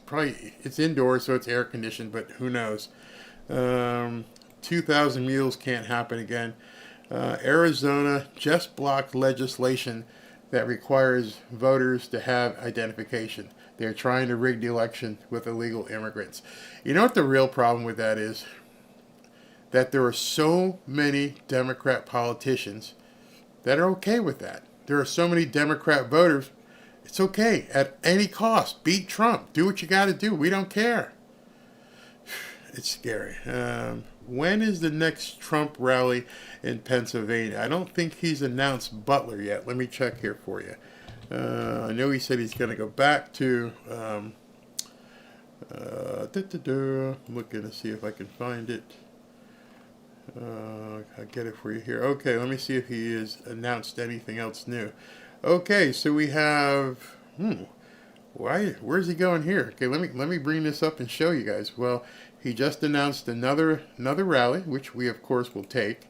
it's indoors, so it's air conditioned, but who knows. 2,000 mules can't happen again. Arizona just blocked legislation that requires voters to have identification. They're trying to rig the election with illegal immigrants. You know what the real problem with that is? That there are so many Democrat politicians that are okay with that. There are so many Democrat voters, it's okay at any cost. Beat Trump. Do what you got to do. We don't care. It's scary. When is the next Trump rally in Pennsylvania? I don't think he's announced Butler yet. Let me check here for you. I know he said he's going to go back to... I'm looking to see if I can find it. I'll get it for you here. Okay, let me see if he has announced anything else new. Okay, so we have... Where's he going here? Okay, let me bring this up and show you guys. Well, he just announced another rally, which we of course will take.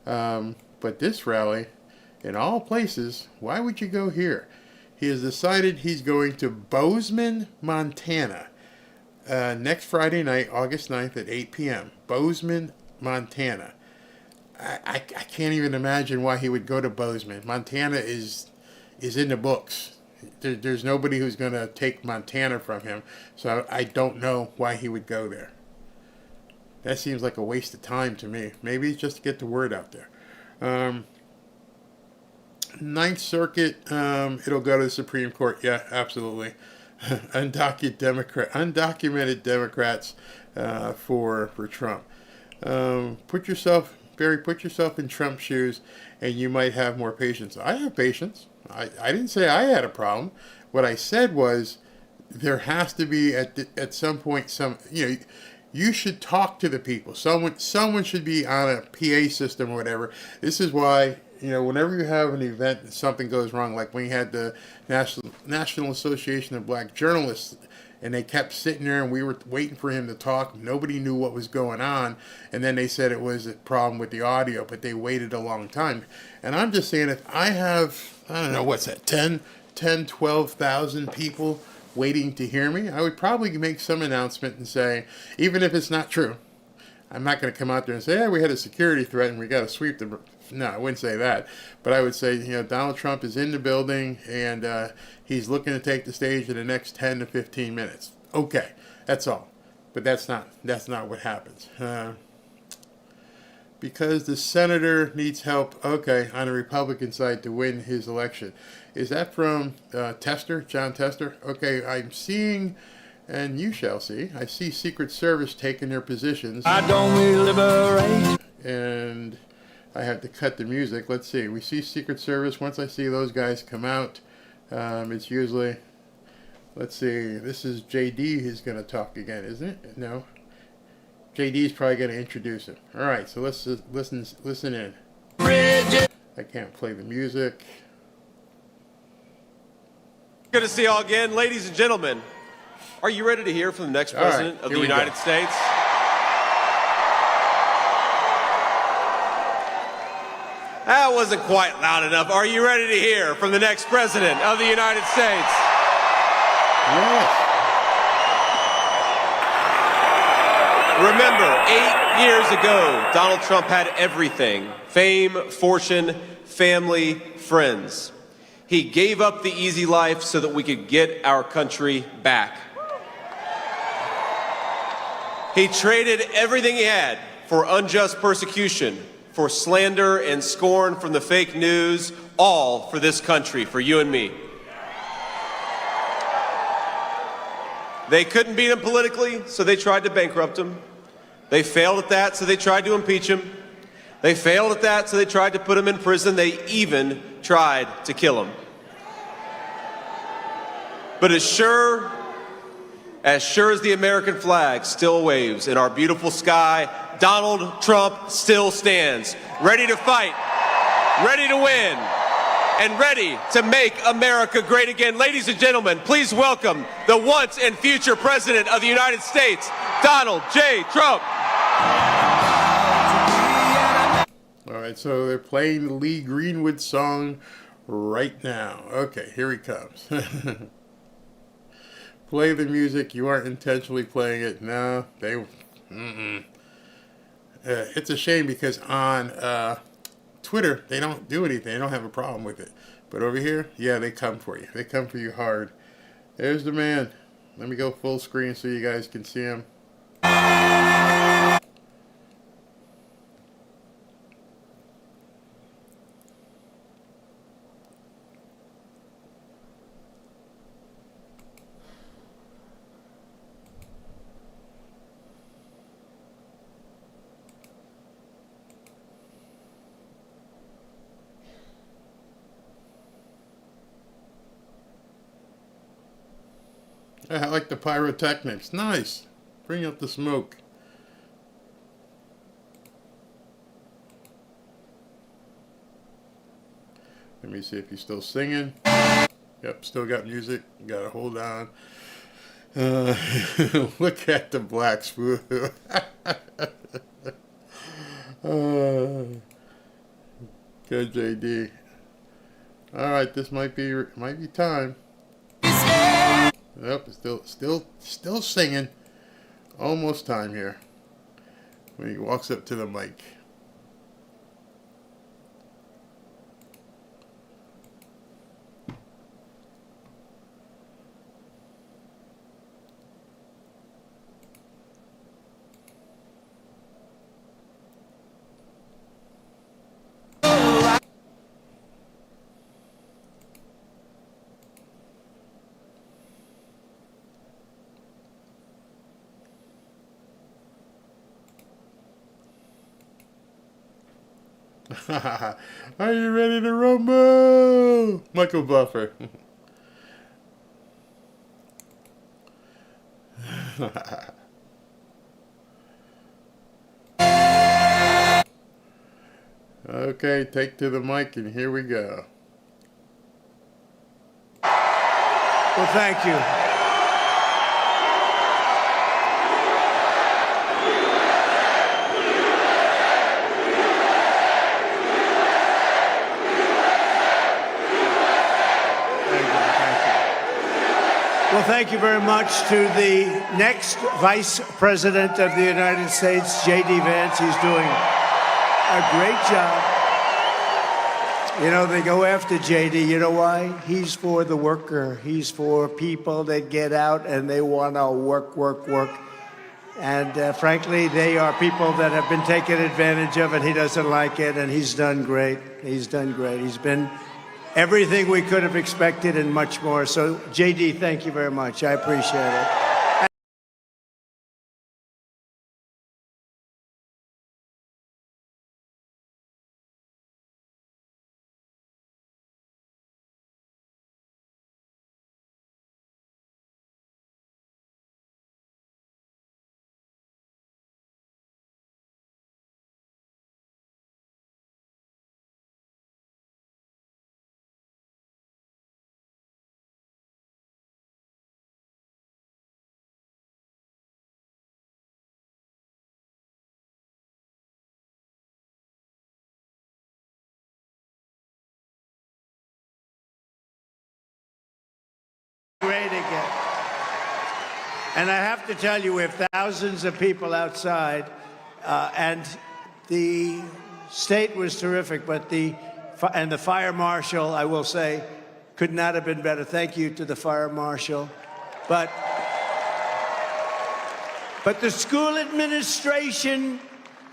But this rally, in all places, why would you go here? He has decided he's going to Bozeman, Montana, next Friday night, August 9th at 8 p.m. Bozeman, Montana. I can't even imagine why he would go to Bozeman. Montana is in the books. There's nobody who's going to take Montana from him, so I don't know why he would go there. That seems like a waste of time to me. Maybe it's just to get the word out there. Ninth Circuit, it'll go to the Supreme Court. Yeah, absolutely. Undocumented Democrats for Trump. Put yourself in Trump's shoes, and you might have more patience. I have patience. I didn't say I had a problem. What I said was there has to be at some point you should talk to the people. Someone should be on a PA system or whatever. This is why, whenever you have an event and something goes wrong, like when we had the National Association of Black Journalists, and they kept sitting there and we were waiting for him to talk. Nobody knew what was going on. And then they said it was a problem with the audio, but they waited a long time. And I'm just saying, if I have, 12,000 people waiting to hear me, I would probably make some announcement and say, even if it's not true, I'm not going to come out there and say, we had a security threat and we got to sweep the... No, I wouldn't say that. But I would say, Donald Trump is in the building and he's looking to take the stage in the next 10 to 15 minutes. Okay, that's all. But that's not what happens. because the senator needs help, okay, on the Republican side to win his election. Is that from Tester, John Tester? Okay, I'm seeing, and you shall see, I see Secret Service taking their positions. I don't liberate. And I have to cut the music. Let's see. We see Secret Service. Once I see those guys come out, it's usually, let's see, this is JD who's going to talk again, isn't it? No. JD's probably going to introduce him. All right, so let's just listen in. I can't play the music. Good to see you all again. Ladies and gentlemen, are you ready to hear from the next president of the United States? That wasn't quite loud enough. Are you ready to hear from the next president of the United States? Yes. Remember, 8 years ago, Donald Trump had everything: fame, fortune, family, friends. He gave up the easy life so that we could get our country back. He traded everything he had for unjust persecution, for slander and scorn from the fake news, all for this country, for you and me. They couldn't beat him politically, so they tried to bankrupt him. They failed at that, so they tried to impeach him. They failed at that, so they tried to put him in prison. They even tried to kill him. But as sure as the American flag still waves in our beautiful sky, Donald Trump still stands, ready to fight, ready to win, and ready to make America great again. Ladies and gentlemen, please welcome the once and future President of the United States, Donald J. Trump. All right, so they're playing the Lee Greenwood song right now. Okay, here he comes. Play the music. You aren't intentionally playing it. No, they... it's a shame because on Twitter, they don't do anything. They don't have a problem with it. But over here, yeah, they come for you. They come for you hard. There's the man. Let me go full screen so you guys can see him. I like the pyrotechnics. Nice. Bring up the smoke. Let me see if he's still singing. Yep, still got music. Gotta hold on. Look at the black spoon. Good, JD. All right, this might be time. Yep, still singing. Almost time here. When he walks up to the mic. Are you ready to rumble? Michael Buffer. Okay, take to the mic and here we go. Well, thank you. Well, thank you very much to the next Vice President of the United States, JD Vance. He's doing a great job. You know, they go after JD. You know why? He's for the worker. He's for people that get out and they want to work. And frankly, they are people that have been taken advantage of, and he doesn't like it, and he's done great. He's done great. He's been everything we could have expected and much more. So, JD, thank you very much. I appreciate it. Great again. And I have to tell you, we have thousands of people outside, and the state was terrific, but the fire marshal, I will say, could not have been better. Thank you to the fire marshal. But the school administration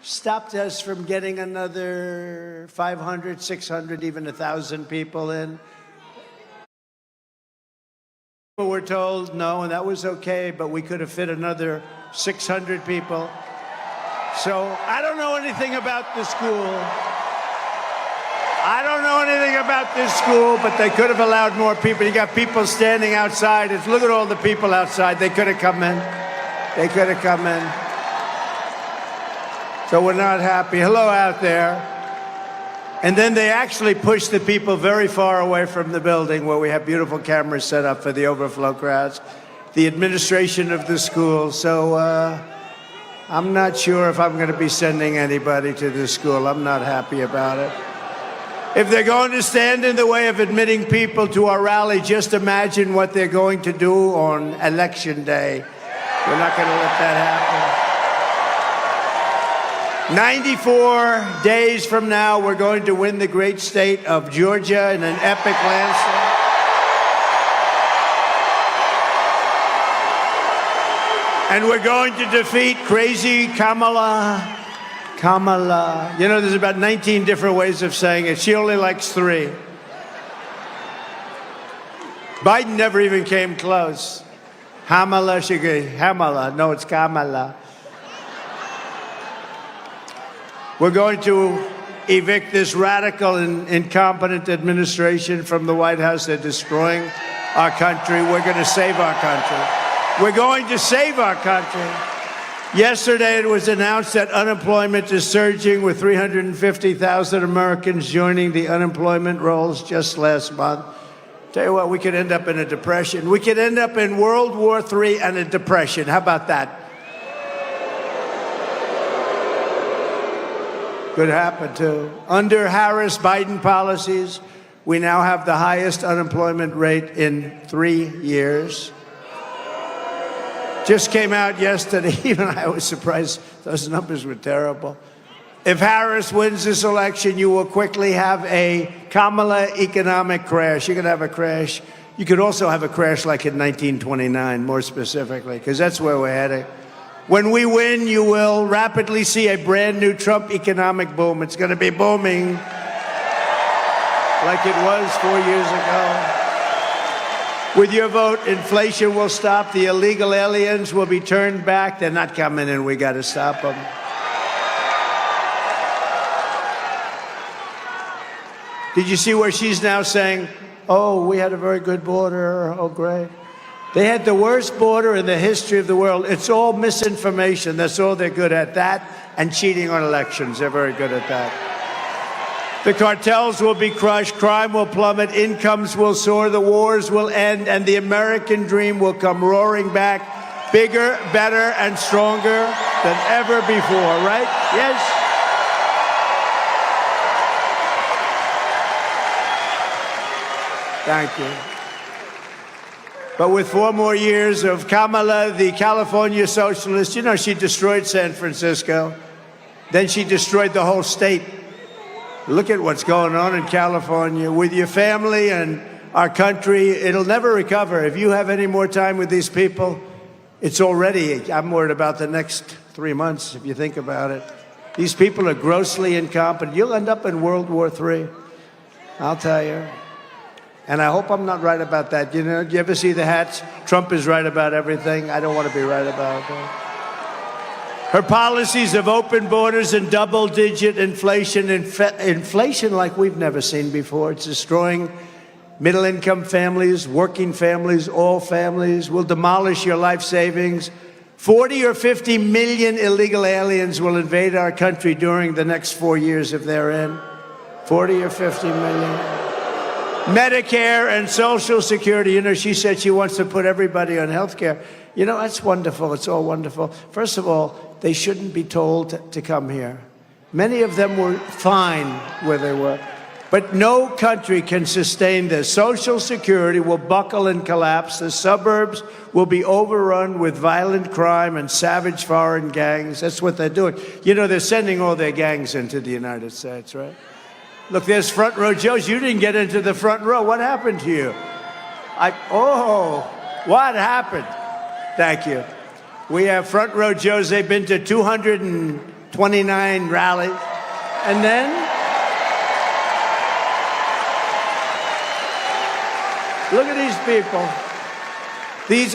stopped us from getting another 500, 600, even 1,000 people in. We're told no, and that was okay, but we could have fit another 600 people. So I don't know anything about the school. I don't know anything about this school, but they could have allowed more people. You got people standing outside. Look at all the people outside. They could have come in. They could have come in. So we're not happy. Hello out there. And then they actually pushed the people very far away from the building where we have beautiful cameras set up for the overflow crowds, the administration of the school. So I'm not sure if I'm going to be sending anybody to this school. I'm not happy about it. If they're going to stand in the way of admitting people to our rally, just imagine what they're going to do on Election Day. We're not going to let that happen. 94 days from now, we're going to win the great state of Georgia in an epic landslide. And we're going to defeat crazy Kamala. You know, there's about 19 different ways of saying it. She only likes 3. Biden never even came close. Kamala, she goes, Kamala. No, it's Kamala. We're going to evict this radical and incompetent administration from the White House. They're destroying our country. We're going to save our country. We're going to save our country. Yesterday, it was announced that unemployment is surging, with 350,000 Americans joining the unemployment rolls just last month. Tell you what, we could end up in a depression. We could end up in World War III and a depression. How about that? Could happen, too. Under Harris-Biden policies, we now have the highest unemployment rate in 3 years. Just came out yesterday. Even I was surprised. Those numbers were terrible. If Harris wins this election, you will quickly have a Kamala economic crash. You're going to have a crash. You could also have a crash like in 1929, more specifically, because that's where we're heading. When we win, you will rapidly see a brand new Trump economic boom. It's going to be booming like it was 4 years ago. With your vote, inflation will stop. The illegal aliens will be turned back. They're not coming in. We got to stop them. Did you see where she's now saying, oh, we had a very good border. Oh, great. They had the worst border in the history of the world. It's all misinformation. That's all they're good at, that and cheating on elections. They're very good at that. The cartels will be crushed. Crime will plummet. Incomes will soar. The wars will end. And the American dream will come roaring back, bigger, better, and stronger than ever before, right? Yes? Thank you. But with 4 more years of Kamala, the California socialist, you know, she destroyed San Francisco. Then she destroyed the whole state. Look at what's going on in California. With your family and our country, it'll never recover. If you have any more time with these people, It's already, I'm worried about the next 3 months, if you think about it. These people are grossly incompetent. You'll end up in World War III, I'll tell you. And I hope I'm not right about that. You know, do you ever see the hats? Trump is right about everything. I don't want to be right about that. Her policies of open borders and double-digit inflation, inflation like we've never seen before. It's destroying middle-income families, working families, all families. Will demolish your life savings. 40 or 50 million illegal aliens will invade our country during the next 4 years if they're in. 40 or 50 million. Medicare and Social Security. You know, she said she wants to put everybody on health care. You know, that's wonderful. It's all wonderful. First of all, they shouldn't be told to come here. Many of them were fine where they were. But no country can sustain this. Social Security will buckle and collapse. The suburbs will be overrun with violent crime and savage foreign gangs. That's what they're doing. You know, they're sending all their gangs into the United States, right? Look, there's front row Joes. You didn't get into the front row. What happened to you? What happened? Thank you. We have front row Joes. They've been to 229 rallies. And then, look at these people.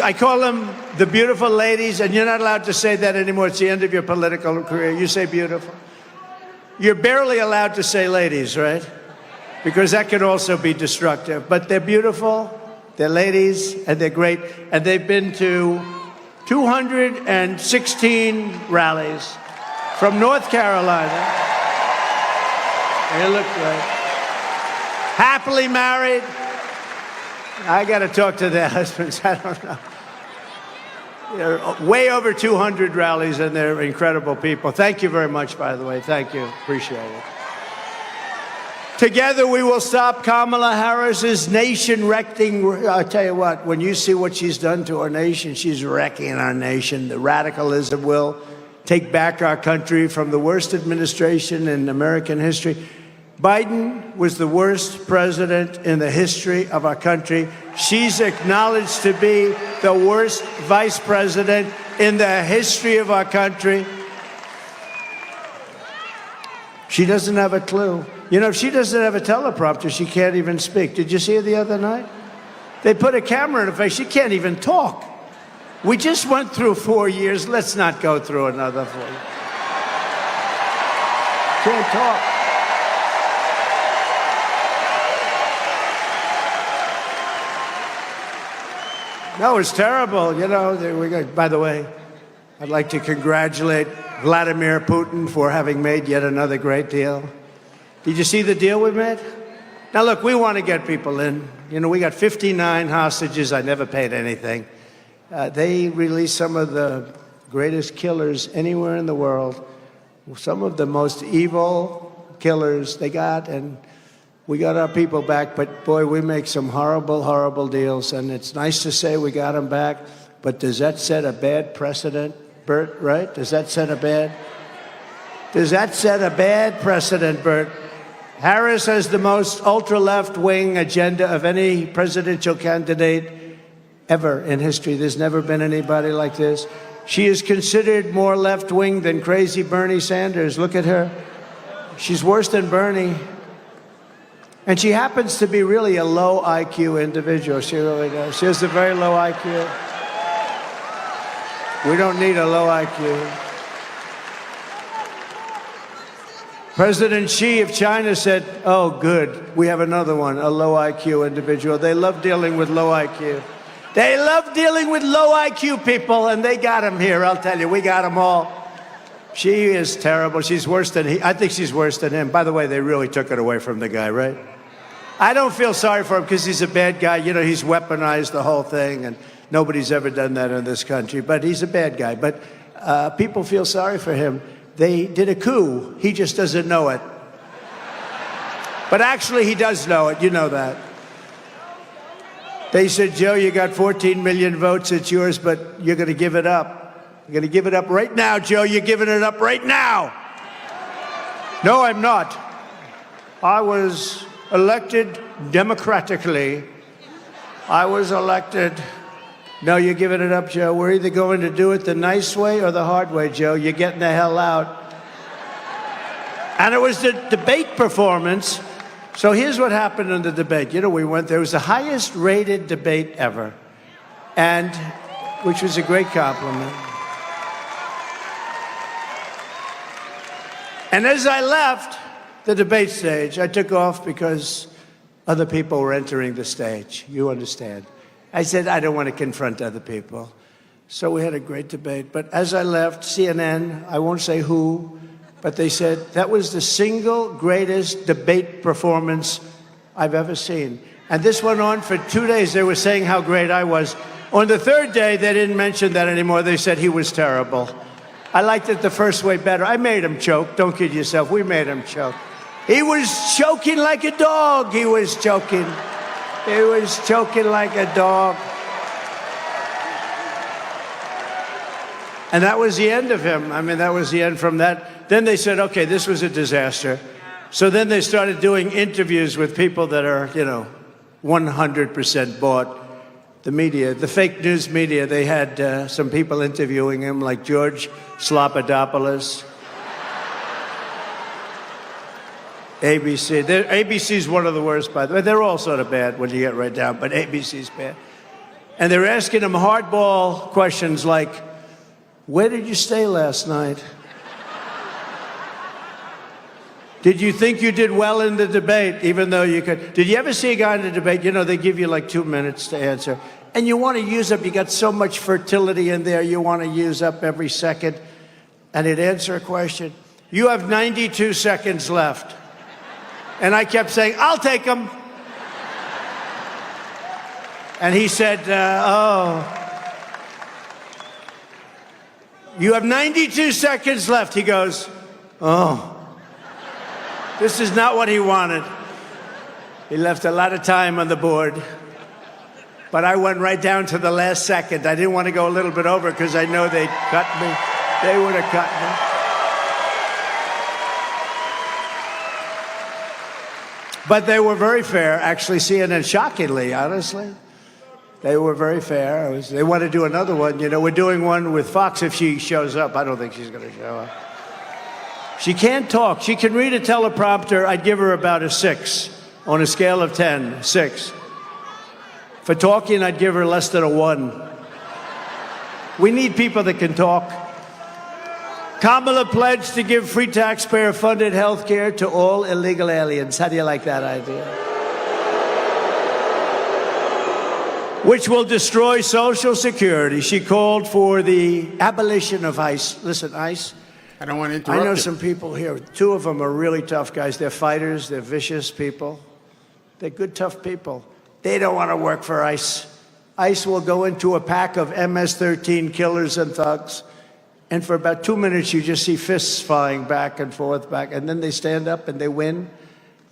I call them the beautiful ladies, and you're not allowed to say that anymore. It's the end of your political career. You say beautiful. You're barely allowed to say ladies, right? Because that could also be destructive. But they're beautiful, they're ladies, and they're great. And they've been to 216 rallies from North Carolina. They look great. Happily married. I got to talk to their husbands. I don't know. They're way over 200 rallies, and they're incredible people. Thank you very much, by the way. Thank you. Appreciate it. Together, we will stop Kamala Harris's nation-wrecking. I'll tell you what, when you see what she's done to our nation, she's wrecking our nation. The radicalism will take back our country from the worst administration in American history. Biden was the worst president in the history of our country. She's acknowledged to be the worst vice president in the history of our country. She doesn't have a clue. You know, if she doesn't have a teleprompter, she can't even speak. Did you see her the other night? They put a camera in her face. She can't even talk. We just went through 4 years. Let's not go through another 4 years. Can't talk. No, it's terrible. You know, by the way, I'd like to congratulate Vladimir Putin for having made yet another great deal. Did you see the deal we made? Now, look, we want to get people in. You know, we got 59 hostages. I never paid anything. They released some of the greatest killers anywhere in the world, some of the most evil killers they got, and we got our people back. But, boy, we make some horrible, horrible deals, and it's nice to say we got them back, but does that set a bad precedent, Bert, right? Does that set a bad precedent, Bert? Harris has the most ultra-left-wing agenda of any presidential candidate ever in history. There's never been anybody like this. She is considered more left-wing than crazy Bernie Sanders. Look at her. She's worse than Bernie. And she happens to be really a low IQ individual. She really does. She has a very low IQ. We don't need a low IQ. President Xi of China said, oh, good, we have another one, a low IQ individual. They love dealing with low IQ. They love dealing with low IQ people, and they got him here, I'll tell you. We got them all. She is terrible. She's worse than he. I think she's worse than him. By the way, they really took it away from the guy, right? I don't feel sorry for him because he's a bad guy. You know, he's weaponized the whole thing, and nobody's ever done that in this country. But he's a bad guy. But people feel sorry for him. They did a coup. He just doesn't know it. But actually, he does know it. You know that. They said, Joe, you got 14 million votes. It's yours, but you're going to give it up. You're going to give it up right now, Joe. You're giving it up right now. No, I'm not. I was elected democratically. I was elected No, you're giving it up, Joe. We're either going to do it the nice way or the hard way, Joe. You're getting the hell out. And it was the debate performance. So here's what happened in the debate. You know, we went there. It was the highest rated debate ever, and which was a great compliment. And as I left the debate stage, I took off because other people were entering the stage. You understand. I said, I don't want to confront other people. So we had a great debate. But as I left, CNN, I won't say who, but they said, that was the single greatest debate performance I've ever seen. And this went on for 2 days. They were saying how great I was. On the third day, they didn't mention that anymore. They said he was terrible. I liked it the first way better. I made him choke. Don't kid yourself. We made him choke. He was choking like a dog. He was choking. He was choking like a dog. And that was the end of him. I mean, that was the end from that. Then they said, okay, this was a disaster. So then they started doing interviews with people that are, 100% bought. The media, the fake news media, they had some people interviewing him, like George Slopadopoulos. ABC. ABC's one of the worst, by the way. They're all sort of bad when you get right down, but ABC's bad. And they're asking him hardball questions like, where did you stay last night? Did you think you did well in the debate, even though you could? Did you ever see a guy in the debate, they give you like 2 minutes to answer, and you want to use up, you got so much fertility in there, you want to use up every second, and he'd answer a question. You have 92 seconds left. And I kept saying, I'll take them. And he said, you have 92 seconds left. He goes, this is not what he wanted. He left a lot of time on the board. But I went right down to the last second. I didn't want to go a little bit over because I know they'd cut me. They would have cut me. But they were very fair, actually, CNN, shockingly, honestly. They were very fair. They want to do another one. We're doing one with Fox if she shows up. I don't think she's going to show up. She can't talk. She can read a teleprompter. I'd give her about a 6 on a scale of 10, 6. For talking, I'd give her less than a 1. We need people that can talk. Kamala pledged to give free taxpayer-funded health care to all illegal aliens. How do you like that idea? Which will destroy Social Security. She called for the abolition of ICE. Listen, ICE. I don't want to interrupt I know you. some people here. 2 of them are really tough guys. They're fighters. They're vicious people. They're good, tough people. They don't want to work for ICE. ICE will go into a pack of MS-13 killers and thugs. And for about 2 minutes, you just see fists flying back and forth, and then they stand up and they win,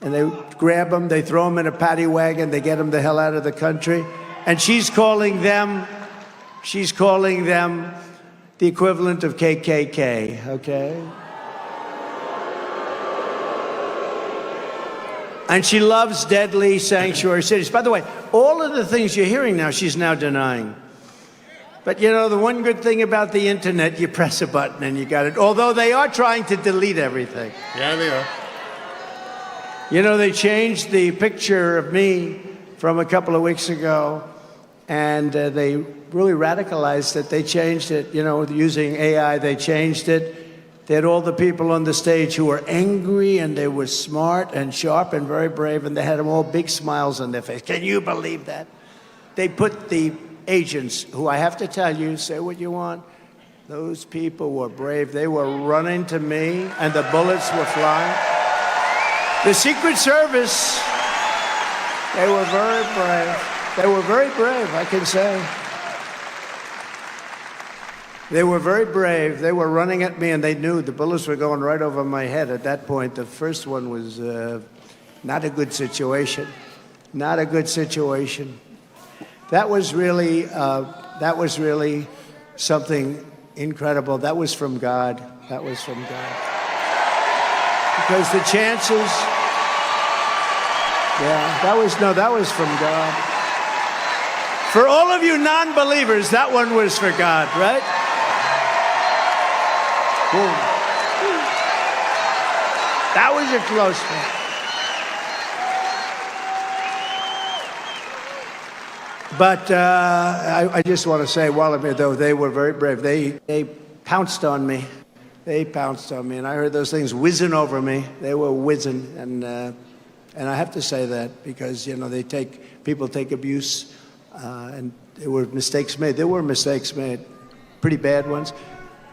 and they grab them, they throw them in a paddy wagon, they get them the hell out of the country. And she's calling them the equivalent of KKK, okay? And she loves deadly sanctuary cities. By the way, all of the things you're hearing now, she's now denying. But, the one good thing about the internet, you press a button and you got it. Although they are trying to delete everything. Yeah, they are. They changed the picture of me from a couple of weeks ago, and they really radicalized it. They changed it, using AI. They changed it. They had all the people on the stage who were angry, and they were smart and sharp and very brave, and they had them all big smiles on their face. Can you believe that? They put the agents, who I have to tell you, say what you want, those people were brave. They were running to me, and the bullets were flying. The Secret Service, they were very brave. They were very brave, I can say. They were very brave. They were running at me, and they knew the bullets were going right over my head. At that point, the first one was not a good situation. Not a good situation. That was really something incredible. That was from God. That was from God. Because the chances, that was from God. For all of you non-believers, that one was for God, right? Boom. That was a close one. But I just want to say, while I'm here, though, they were very brave. They pounced on me. They pounced on me, and I heard those things whizzing over me. They were whizzing, and I have to say that because, you know, people take abuse, and there were mistakes made. There were mistakes made, pretty bad ones.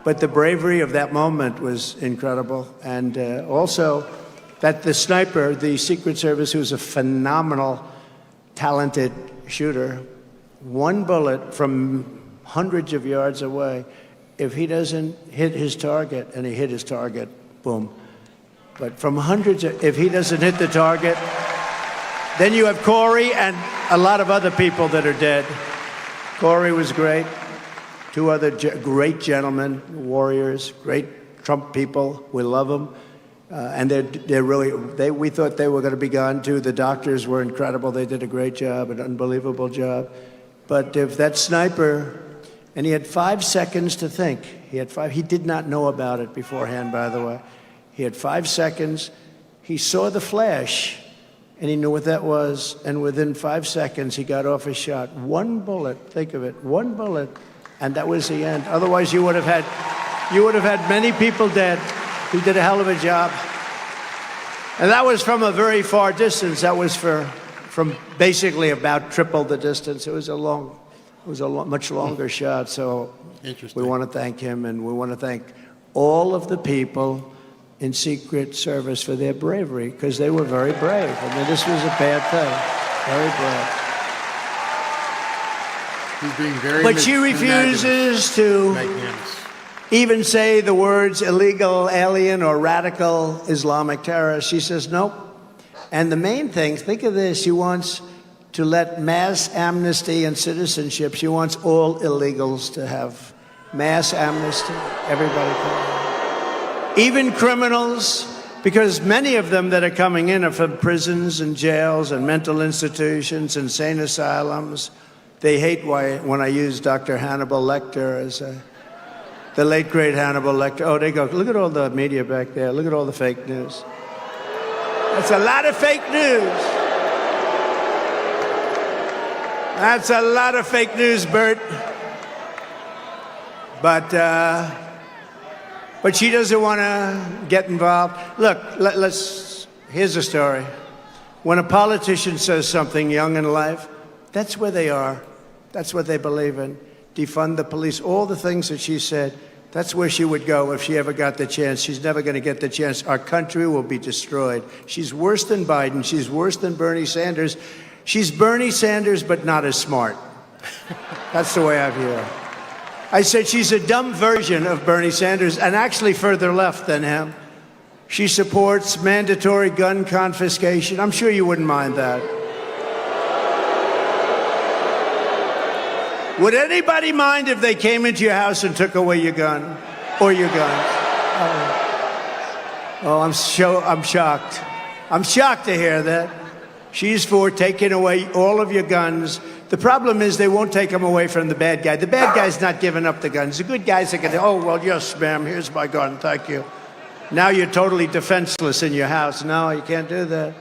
But the bravery of that moment was incredible. And also that the sniper, the Secret Service, who's a phenomenal, talented shooter, one bullet from hundreds of yards away, if he doesn't hit his target, and he hit his target, boom. But from hundreds if he doesn't hit the target, then you have Corey and a lot of other people that are dead. Corey was great. Two other great gentlemen, warriors, great Trump people. We love them. And they're really, we thought they were going to be gone too. The doctors were incredible. They did a great job, an unbelievable job. But if that sniper, and he had 5 seconds to think. He did not know about it beforehand, by the way. He had 5 seconds. He saw the flash, and he knew what that was. And within 5 seconds, he got off his shot. One bullet, think of it, one bullet. And that was the end. Otherwise, you would have had many people dead. He did a hell of a job. And that was from a very far distance. That was from basically about triple the distance. It was a much longer shot. So we want to thank him, and we want to thank all of the people in Secret Service for their bravery, because they were very brave. I mean, this was a bad thing. Very brave. He's being very But she refuses to even say the words illegal alien or radical Islamic terrorist. She says nope. And the main thing, think of this, she wants to let mass amnesty and citizenship. She wants all illegals to have mass amnesty. Everybody can. Even criminals, because many of them that are coming in are from prisons and jails and mental institutions, insane asylums. They hate when I use Dr. Hannibal Lecter as the late, great Hannibal Lecter. Oh, they go, look at all the media back there. Look at all the fake news. That's a lot of fake news. That's a lot of fake news, Bert. But she doesn't want to get involved. Look, here's a story. When a politician says something young in life, that's where they are. That's what they believe in. Defund the police. All the things that she said, that's where she would go if she ever got the chance. She's never going to get the chance. Our country will be destroyed. She's worse than Biden. She's worse than Bernie Sanders. She's Bernie Sanders, but not as smart. That's the way I view her. I said she's a dumb version of Bernie Sanders, and actually further left than him. She supports mandatory gun confiscation. I'm sure you wouldn't mind that. Would anybody mind if they came into your house and took away your gun or your guns? Oh, I'm shocked. I'm shocked to hear that. She's for taking away all of your guns. The problem is they won't take them away from the bad guy. The bad guy's not giving up the guns. The good guys are going to, oh, well, yes, ma'am, here's my gun, thank you. Now you're totally defenseless in your house. No, you can't do that.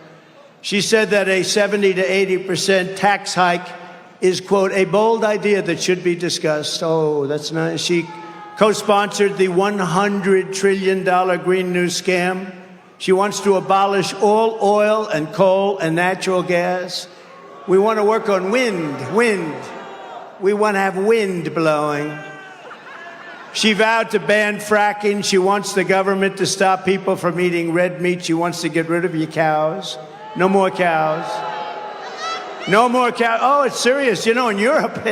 She said that a 70 to 80% tax hike is, quote, a bold idea that should be discussed. Oh, that's nice. She co-sponsored the $100 trillion Green New Scam. She wants to abolish all oil and coal and natural gas. We want to work on wind. We want to have wind blowing. She vowed to ban fracking. She wants the government to stop people from eating red meat. She wants to get rid of your cows. No more cows. No more cows. Oh, it's serious. You know, in Europe,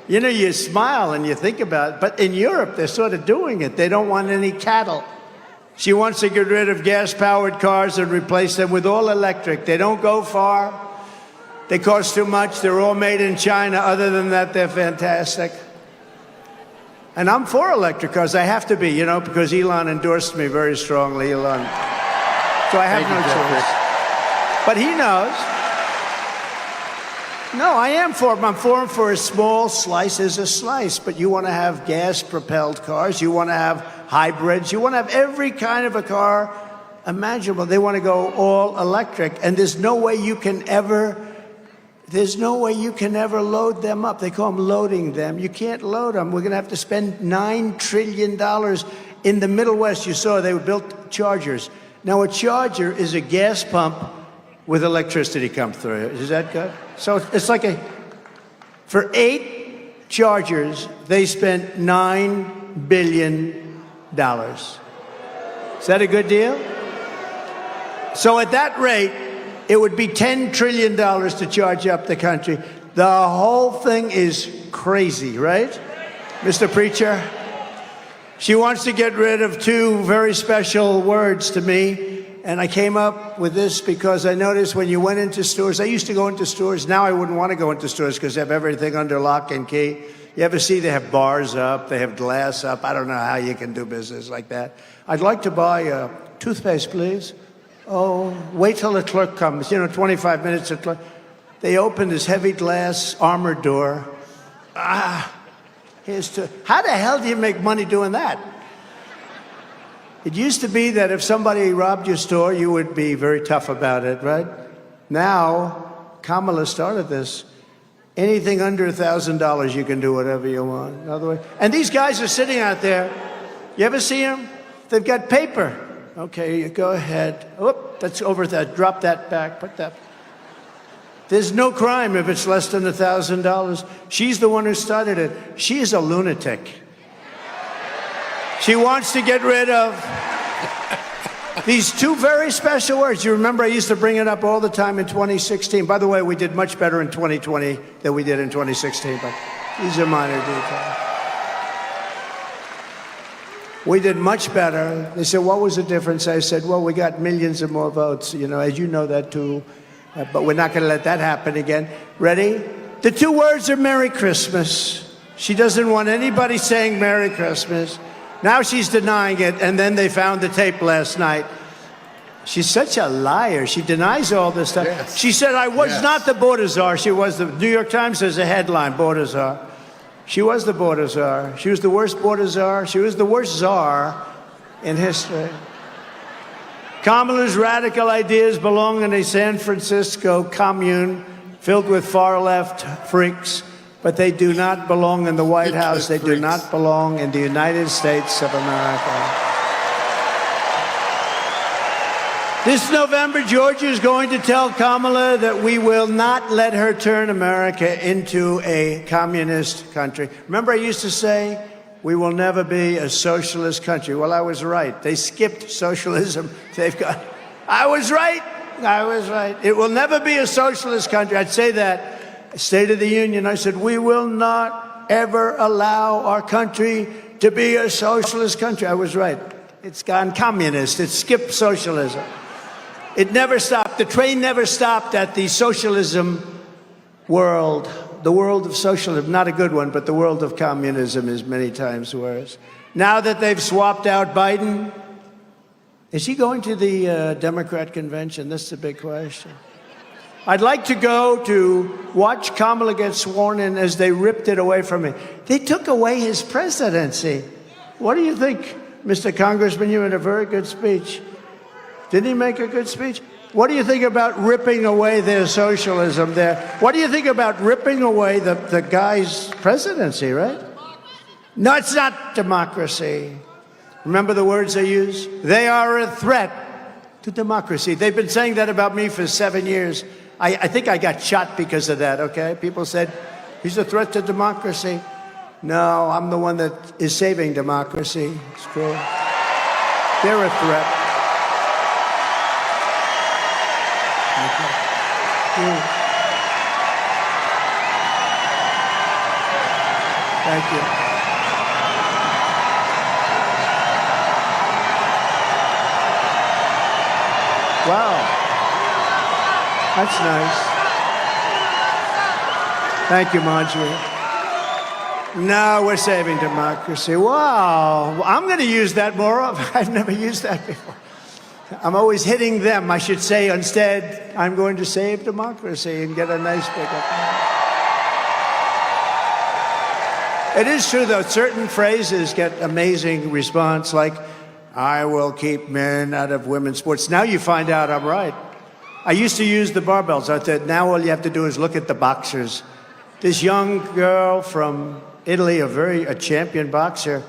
you smile and you think about it. But in Europe, they're sort of doing it. They don't want any cattle. She wants to get rid of gas-powered cars and replace them with all electric. They don't go far. They cost too much. They're all made in China. Other than that, they're fantastic. And I'm for electric cars. I have to be, because Elon endorsed me very strongly, Elon. So I have no choice. But he knows. No, I am for them. I'm for them for a small slice is a slice. But you want to have gas-propelled cars. You want to have hybrids. You want to have every kind of a car imaginable. They want to go all electric. And there's no way you can ever load them up. They call them loading them. You can't load them. We're going to have to spend $9 trillion in the Middle West. You saw they built chargers. Now, a charger is a gas pump with electricity come through it. Is that good? So it's like for 8 chargers, they spent $9 billion. Is that a good deal? So at that rate, it would be $10 trillion to charge up the country. The whole thing is crazy, right? Mr. Preacher? She wants to get rid of 2 very special words to me. And I came up with this because I noticed when you went into stores, I used to go into stores. Now I wouldn't want to go into stores because they have everything under lock and key. You ever see they have bars up, they have glass up. I don't know how you can do business like that. I'd like to buy a toothpaste, please. Oh, wait till the clerk comes. 25 minutes. They open this heavy glass armored door. How the hell do you make money doing that? It used to be that if somebody robbed your store, you would be very tough about it, right? Now, Kamala started this. Anything under $1,000, you can do whatever you want. In other words, and these guys are sitting out there. You ever see them? They've got paper. Okay, you go ahead. Oop, that's over that. Drop that back. Put that. There's no crime if it's less than $1,000. She's the one who started it. She is a lunatic. She wants to get rid of these 2 very special words. You remember I used to bring it up all the time in 2016. By the way, we did much better in 2020 than we did in 2016, but these are minor details. We did much better. They said, what was the difference? I said, well, we got millions of more votes, as you know that too. But we're not going to let that happen again. Ready? The 2 words are Merry Christmas. She doesn't want anybody saying Merry Christmas. Now she's denying it, and then they found the tape last night. She's such a liar. She denies all this stuff. Yes. She said, I was not the border czar. She was the New York Times has a headline, border czar. She was the border czar. She was the worst border czar. She was the worst czar in history. Kamala's radical ideas belong in a San Francisco commune filled with far-left freaks. But they do not belong in the White House. They do not belong in the United States of America. This November, Georgia is going to tell Kamala that we will not let her turn America into a communist country. Remember I used to say, we will never be a socialist country. Well, I was right. They skipped socialism. I was right. It will never be a socialist country. I'd say that. State of the Union, I said, we will not ever allow our country to be a socialist country. I was right. It's gone communist. It skipped socialism. It never stopped. The train never stopped at the socialism world. The world of socialism, not a good one, but the world of communism is many times worse. Now that they've swapped out Biden, is he going to the Democrat convention? This is a big question. I'd like to go to watch Kamala get sworn in as they ripped it away from him. They took away his presidency. What do you think, Mr. Congressman? You had a very good speech. Didn't he make a good speech? What do you think about ripping away their socialism there? What do you think about ripping away the guy's presidency, right? No, it's not democracy. Remember the words they use? They are a threat to democracy. They've been saying that about me for 7 years. I think I got shot because of that, okay? People said, he's a threat to democracy. No, I'm the one that is saving democracy. It's true. They're a threat. Thank you. Wow. That's nice. Thank you, Marjorie. No, we're saving democracy. Wow. I'm going to use that more often. I've never used that before. I'm always hitting them. I should say instead, I'm going to save democracy and get a nice big applause. It is true, though, certain phrases get amazing response, like, I will keep men out of women's sports. Now you find out I'm right. I used to use the barbells. I thought, now all you have to do is look at the boxers. This young girl from Italy, a champion boxer,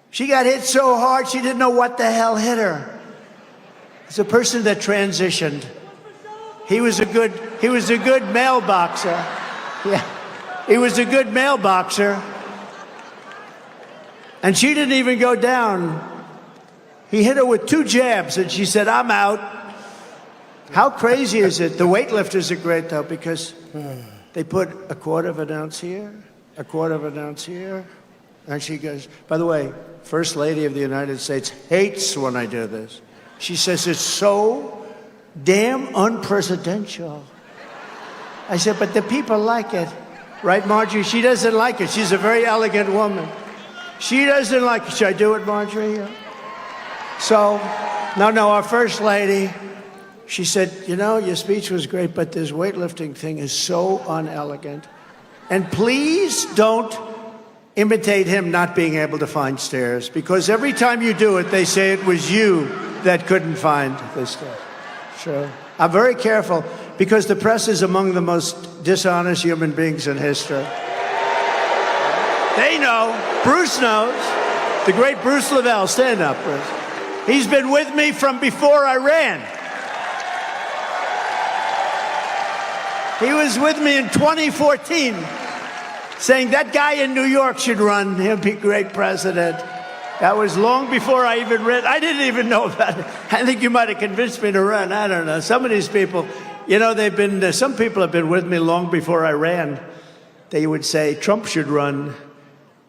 she got hit so hard she didn't know what the hell hit her. It's a person that transitioned. He was a good male boxer. Yeah, he was a good male boxer. And she didn't even go down. He hit her with 2 jabs, and she said, I'm out. How crazy is it? The weightlifters are great, though, because they put a quarter of an ounce here, a quarter of an ounce here. And she goes, by the way, First Lady of the United States hates when I do this. She says, it's so damn unpresidential. I said, but the people like it. Right, Marjorie? She doesn't like it. She's a very elegant woman. She doesn't like it. Should I do it, Marjorie? Yeah. So, no, our First Lady, she said, you know, your speech was great, but this weightlifting thing is so unelegant. And please don't imitate him not being able to find stairs, because every time you do it, they say it was you that couldn't find the stairs. Sure. I'm very careful, because the press is among the most dishonest human beings in history. They know. Bruce knows. The great Bruce Lavelle. Stand up, Bruce. He's been with me from before I ran. He was with me in 2014, saying that guy in New York should run. He'll be great president. That was long before I even read. I didn't even know about it. I think you might have convinced me to run. I don't know. Some of these people, you know, some people have been with me long before I ran. They would say Trump should run.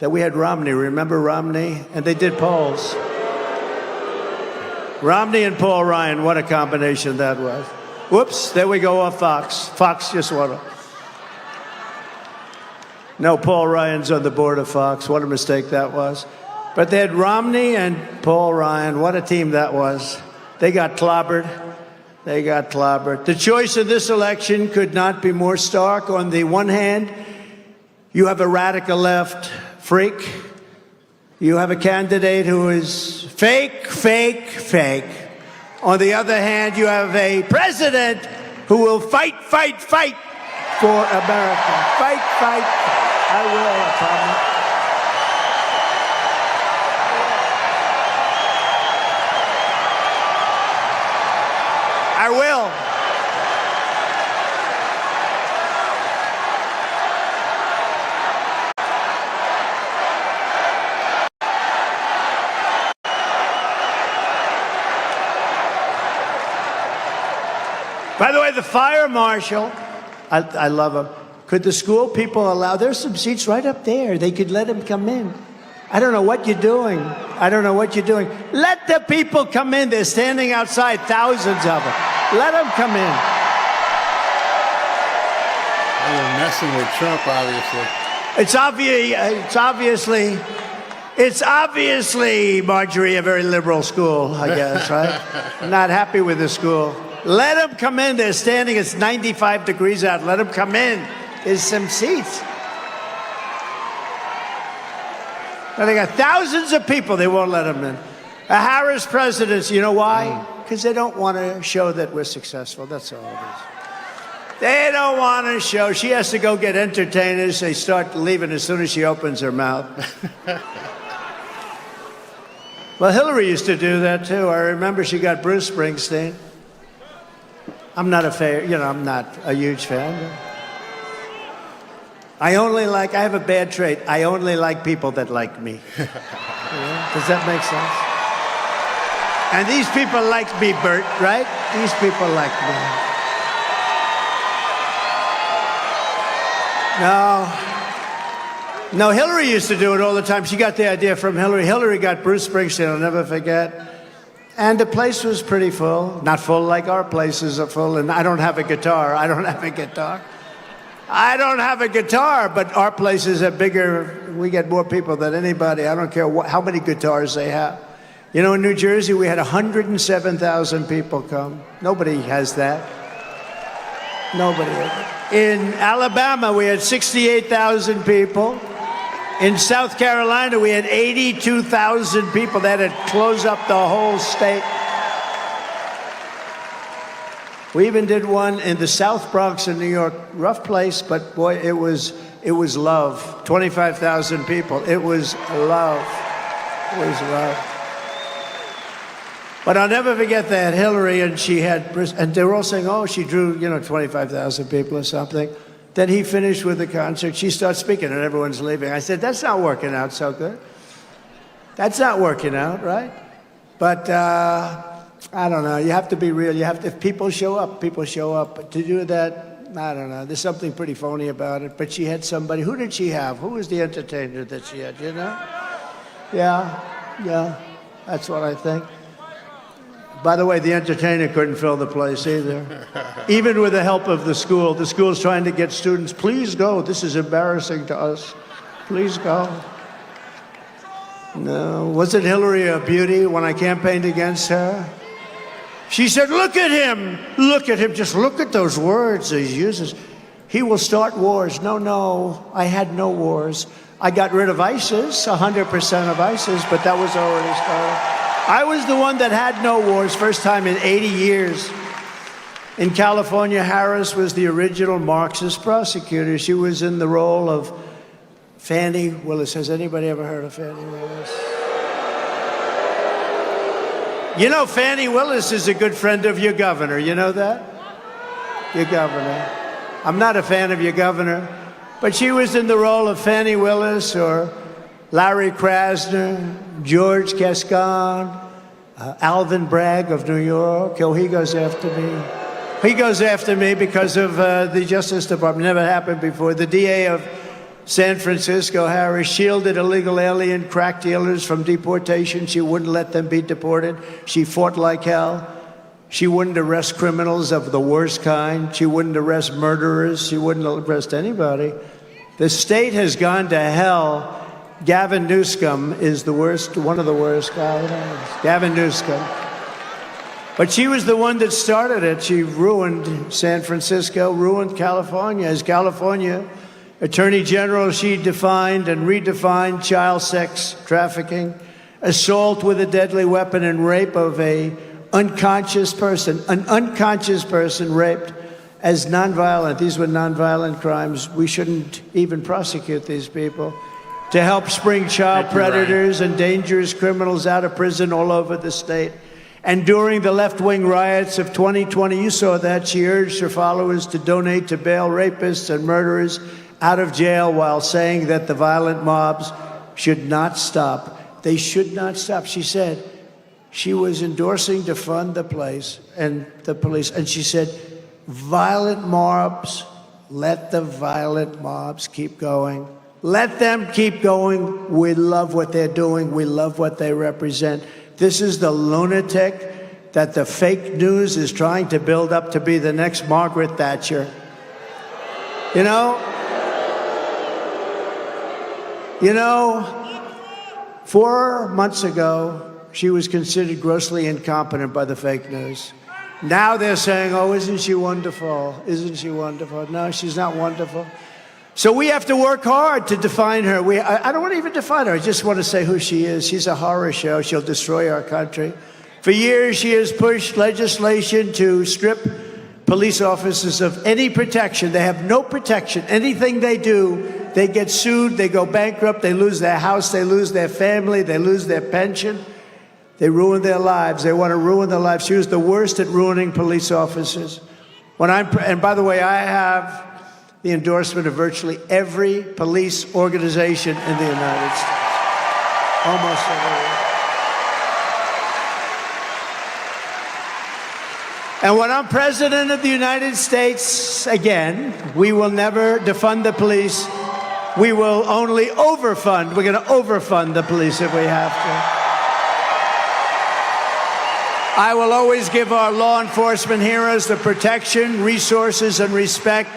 That we had Romney. Remember Romney? And they did polls. Romney and Paul Ryan, what a combination that was. Whoops, there we go off Fox. Fox just won. No, Paul Ryan's on the board of Fox. What a mistake that was. But they had Romney and Paul Ryan. What a team that was. They got clobbered. They got clobbered. The choice in this election could not be more stark. On the one hand, you have a radical left freak. You have a candidate who is fake, fake, fake. On the other hand, you have a president who will fight, fight, fight for America. Fight, fight, fight. I will, I promise. I will. By the way, the fire marshal, I love him. Could the school people allow, there's some seats right up there. They could let him come in. I don't know what you're doing. I don't know what you're doing. Let the people come in. They're standing outside, thousands of them. Let them come in. They're messing with Trump, obviously. It's obviously, Marjorie, a very liberal school, I guess, right? I'm not happy with the school. Let them come in. They're standing. It's 95 degrees out. Let them come in. There's some seats. Now they got thousands of people. They won't let them in. A Harris presidency. You know why? Because they don't want to show that we're successful. That's all it is. They don't want to show. She has to go get entertainers. They start leaving as soon as she opens her mouth. Well, Hillary used to do that, too. I remember she got Bruce Springsteen. I'm not a huge fan. I have a bad trait. I only like people that like me. Does that make sense? And these people like me, Bert, right? These people like me. No, Hillary used to do it all the time. She got the idea from Hillary. Hillary got Bruce Springsteen, I'll never forget. And the place was pretty full. Not full like our places are full. And I don't have a guitar. But our places are bigger. We get more people than anybody. I don't care how many guitars they have. You know, in New Jersey, we had 107,000 people come. Nobody has that. Nobody. In Alabama, we had 68,000 people. In South Carolina, we had 82,000 people. That had closed up the whole state. We even did one in the South Bronx in New York. Rough place, but boy, it was love. 25,000 people. It was love. It was love. But I'll never forget that Hillary, and she had, and they were all saying, oh, she drew, 25,000 people or something. Then he finished with the concert. She starts speaking, and everyone's leaving. I said, that's not working out so good. That's not working out, right? But I don't know. You have to be real. If people show up, people show up. But to do that, I don't know. There's something pretty phony about it. But she had somebody. Who did she have? Who was the entertainer that she had, Yeah, that's what I think. By the way, the entertainer couldn't fill the place either. Even with the help of the school's trying to get students, please go. This is embarrassing to us. Please go. No. Wasn't Hillary a beauty when I campaigned against her? She said, look at him. Look at him. Just look at those words he uses. He will start wars. No, I had no wars. I got rid of ISIS, 100% of ISIS, but that was already started. I was the one that had no wars, first time in 80 years. In California, Harris was the original Marxist prosecutor. She was in the role of Fannie Willis. Has anybody ever heard of Fannie Willis? You know, Fannie Willis is a good friend of your governor. You know that? Your governor. I'm not a fan of your governor, but she was in the role of Fannie Willis or Larry Krasner, George Gascon, Alvin Bragg of New York. Oh, he goes after me. He goes after me because of the Justice Department. Never happened before. The DA of San Francisco, Harris, shielded illegal alien crack dealers from deportation. She wouldn't let them be deported. She fought like hell. She wouldn't arrest criminals of the worst kind. She wouldn't arrest murderers. She wouldn't arrest anybody. The state has gone to hell. Gavin Newsom is the worst, one of the worst guys. Gavin Newsom. But she was the one that started it. She ruined San Francisco, ruined California. As California Attorney General, she defined and redefined child sex trafficking, assault with a deadly weapon, and rape of an unconscious person raped as nonviolent. These were nonviolent crimes. We shouldn't even prosecute these people. To help spring child predators and dangerous criminals out of prison all over the state. And during the left-wing riots of 2020, you saw that, she urged her followers to donate to bail rapists and murderers out of jail while saying that the violent mobs should not stop. They should not stop. She said she was endorsing to fund the police, and she said, violent mobs, let the violent mobs keep going. Let them keep going. We love what they're doing. We love what they represent. This is the lunatic that the fake news is trying to build up to be the next Margaret Thatcher. You know, 4 months ago, she was considered grossly incompetent by the fake news. Now they're saying, oh, isn't she wonderful? Isn't she wonderful? No, she's not wonderful. So we have to work hard to define her. I don't want to even define her. I just want to say who she is. She's a horror show. She'll destroy our country. For years, she has pushed legislation to strip police officers of any protection. They have no protection. Anything they do, they get sued, they go bankrupt, they lose their house, they lose their family, they lose their pension. They ruin their lives. They want to ruin their lives. She was the worst at ruining police officers. And by the way, I have the endorsement of virtually every police organization in the United States. Almost every. And when I'm president of the United States, again, we will never defund the police. We will only overfund. We're going to overfund the police if we have to. I will always give our law enforcement heroes the protection, resources, and respect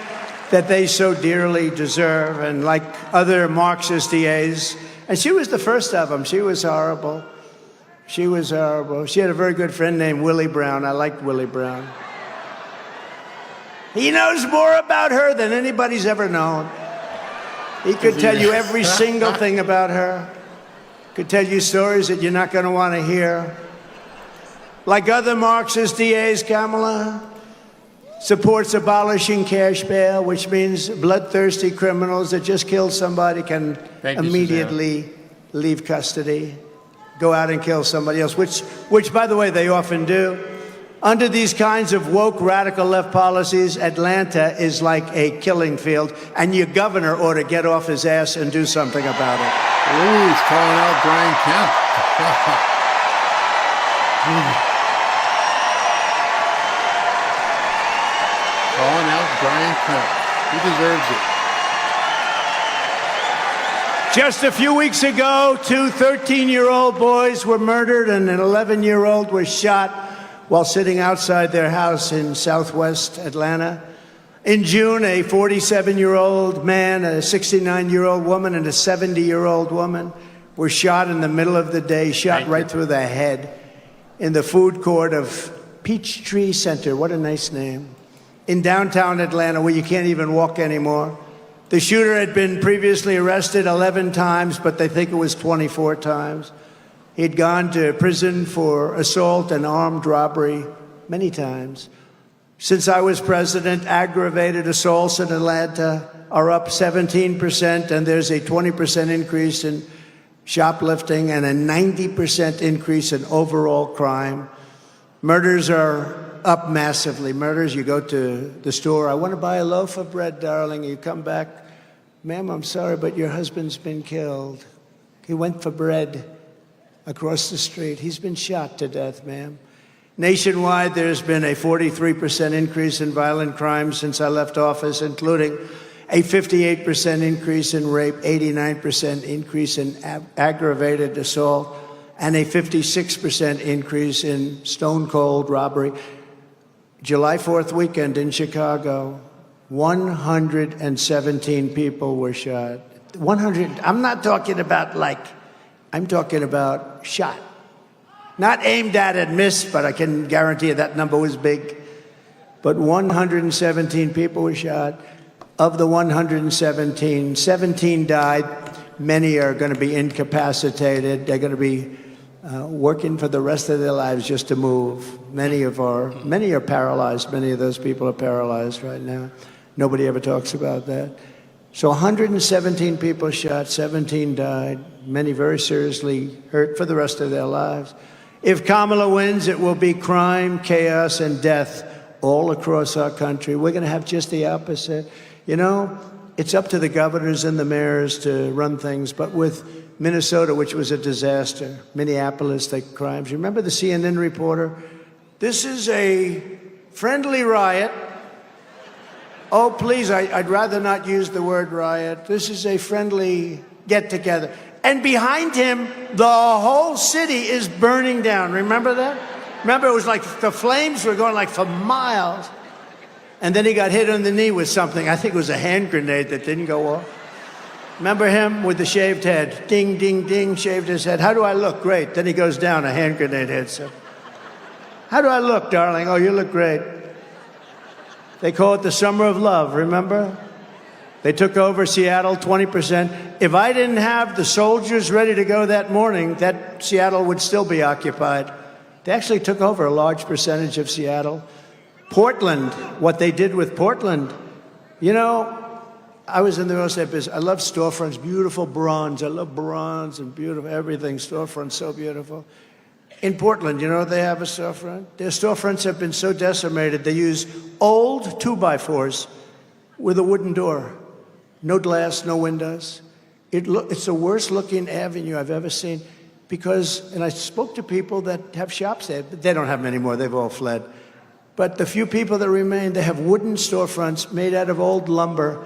that they so dearly deserve. And like other Marxist DAs, and she was the first of them, she was horrible. She was horrible. She had a very good friend named Willie Brown. I liked Willie Brown. He knows more about her than anybody's ever known. He could tell you every single thing about her. Could tell you stories that you're not going to want to hear. Like other Marxist DAs, Kamala supports abolishing cash bail, which means bloodthirsty criminals that just killed somebody can immediately leave custody, go out and kill somebody else, which, by the way, they often do. Under these kinds of woke radical left policies, Atlanta is like a killing field, and your governor ought to get off his ass and do something about it. Ooh, he's calling out Brian Kemp. Calling out Brian Kemp. He deserves it. Just a few weeks ago, 2 13-year-old boys were murdered and an 11-year-old was shot while sitting outside their house in southwest Atlanta. In June, a 47-year-old man, a 69-year-old woman, and a 70-year-old woman were shot in the middle of the day, shot right through the head in the food court of Peachtree Center. What a nice name. In downtown Atlanta, where you can't even walk anymore. The shooter had been previously arrested 11 times, but they think it was 24 times. He'd gone to prison for assault and armed robbery many times. Since I was president, aggravated assaults in Atlanta are up 17%, and there's a 20% increase in shoplifting and a 90% increase in overall crime. Murders are up massively. Murders, you go to the store, I want to buy a loaf of bread, darling. You come back, ma'am, I'm sorry, but your husband's been killed. He went for bread across the street. He's been shot to death, ma'am. Nationwide, there's been a 43% increase in violent crimes since I left office, including a 58% increase in rape, 89% increase in aggravated assault, and a 56% increase in stone-cold robbery. July 4th weekend in Chicago, 117 people were shot. 100, I'm not talking about I'm talking about shot. Not aimed at and missed, but I can guarantee you that number was big. But 117 people were shot. Of the 117, 17 died. Many are going to be incapacitated. They're going to be working for the rest of their lives just to move. Many are paralyzed. Many of those people are paralyzed right now. Nobody ever talks about that. So 117 people shot, 17 died, many very seriously hurt for the rest of their lives. If Kamala wins, it will be crime, chaos, and death all across our country. We're going to have just the opposite. You know, it's up to the governors and the mayors to run things, but with Minnesota, which was a disaster, Minneapolis, the crimes. You remember the CNN reporter? This is a friendly riot. Oh, please, I'd rather not use the word riot. This is a friendly get-together. And behind him, the whole city is burning down. Remember that? Remember, it was like the flames were going like for miles. And then he got hit on the knee with something. I think it was a hand grenade that didn't go off. Remember him with the shaved head? Ding, ding, ding, shaved his head. How do I look? Great. Then he goes down, a hand grenade hits him. How do I look, darling? Oh, you look great. They call it the summer of love, remember? They took over Seattle, 20%. If I didn't have the soldiers ready to go that morning, that Seattle would still be occupied. They actually took over a large percentage of Seattle. Portland, what they did with Portland. You know, I was in the real estate business. I love storefronts, beautiful bronze. I love bronze and beautiful everything. Storefronts, so beautiful. In Portland, you know they have a storefront? Their storefronts have been so decimated, they use old 2x4s with a wooden door. No glass, no windows. It's the worst looking avenue I've ever seen because, and I spoke to people that have shops there. They don't have them anymore, they've all fled. But the few people that remain, they have wooden storefronts made out of old lumber.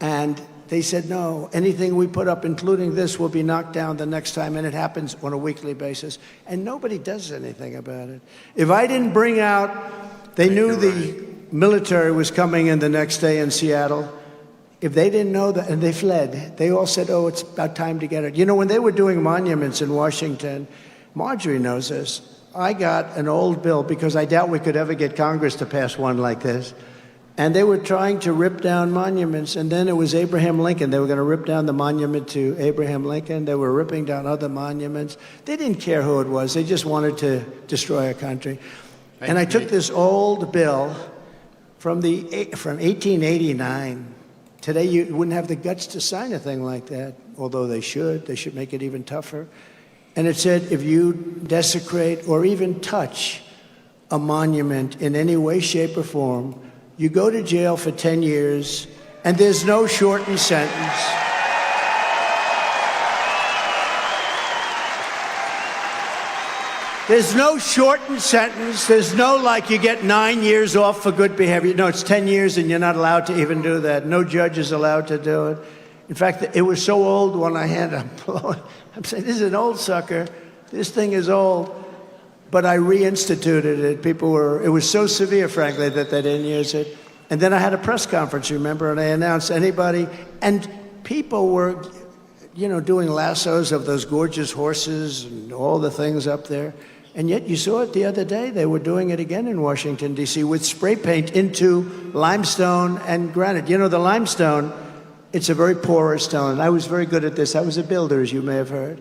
And they said, no, anything we put up, including this, will be knocked down the next time. And it happens on a weekly basis. And nobody does anything about it. If I didn't bring out, they knew the military was coming in the next day in Seattle. If they didn't know that, and they fled, they all said, oh, it's about time to get it. You know, when they were doing monuments in Washington, Marjorie knows this. I got an old bill because I doubt we could ever get Congress to pass one like this. And they were trying to rip down monuments. And then it was Abraham Lincoln. They were going to rip down the monument to Abraham Lincoln. They were ripping down other monuments. They didn't care who it was. They just wanted to destroy our country. And I took this old bill from 1889. Today, you wouldn't have the guts to sign a thing like that, although they should. They should make it even tougher. And it said, if you desecrate or even touch a monument in any way, shape, or form, you go to jail for 10 years, and there's no shortened sentence. There's no shortened sentence. There's no, like, you get 9 years off for good behavior. No, it's 10 years, and you're not allowed to even do that. No judge is allowed to do it. In fact, it was so old when I had it, I'm saying, this is an old sucker. This thing is old. But I reinstituted it. It was so severe, frankly, that they didn't use it. And then I had a press conference, remember, and I announced anybody, and people were, doing lassos of those gorgeous horses and all the things up there. And yet you saw it the other day. They were doing it again in Washington, D.C. with spray paint into limestone and granite. The limestone, it's a very porous stone. I was very good at this. I was a builder, as you may have heard.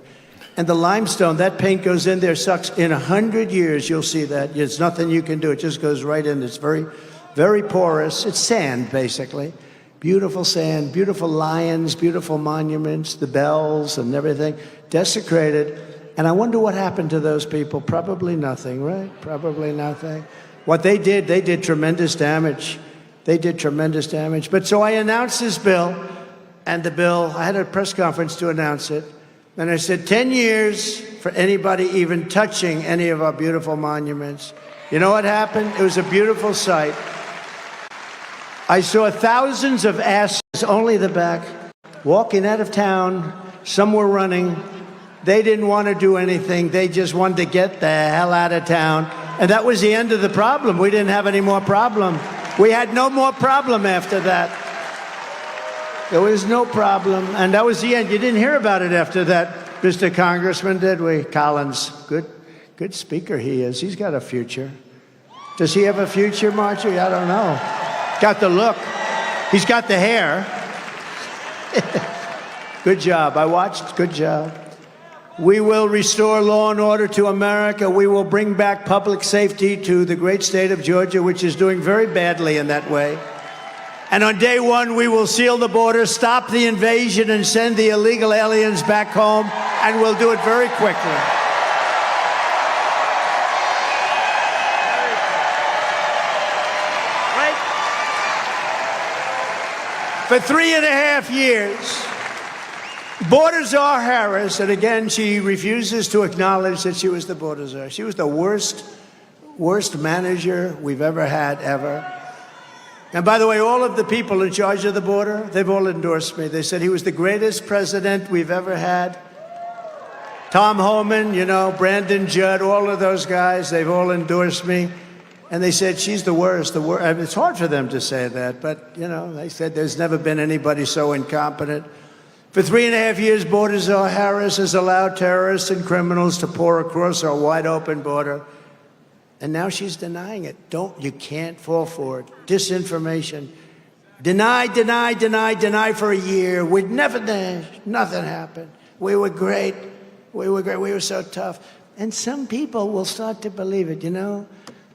And the limestone, that paint goes in there, sucks. In 100 years, you'll see that. There's nothing you can do. It just goes right in. It's very, very porous. It's sand, basically. Beautiful sand, beautiful lions, beautiful monuments, the bells and everything, desecrated. And I wonder what happened to those people. Probably nothing, right? Probably nothing. What they did tremendous damage. They did tremendous damage. But so I announced this bill, and the bill, I had a press conference to announce it. And I said, 10 years for anybody even touching any of our beautiful monuments. You know what happened? It was a beautiful sight. I saw thousands of asses, only the back, walking out of town. Some were running. They didn't want to do anything. They just wanted to get the hell out of town. And that was the end of the problem. We didn't have any more problem. We had no more problem after that. There was no problem, and that was the end. You didn't hear about it after that, Mr. Congressman, did we? Collins, good speaker he is. He's got a future. Does he have a future, Marjorie? I don't know. Got the look. He's got the hair. Good job. I watched. Good job. We will restore law and order to America. We will bring back public safety to the great state of Georgia, which is doing very badly in that way. And on day one, we will seal the border, stop the invasion, and send the illegal aliens back home, and we'll do it very quickly. Right? For 3.5 years, Border Czar Harris, and again, she refuses to acknowledge that she was the border czar. She was the worst manager we've ever had, ever. And by the way, all of the people in charge of the border, they've all endorsed me. They said he was the greatest president we've ever had. Tom Homan, Brandon Judd, all of those guys, they've all endorsed me. And they said, she's the worst. I mean, it's hard for them to say that, but, they said there's never been anybody so incompetent. For 3.5 years, Border Czar Harris has allowed terrorists and criminals to pour across our wide-open border. And now she's denying it. You can't fall for it. Disinformation. Deny for a year. We'd never done. Nothing happened. We were great. We were so tough. And some people will start to believe it,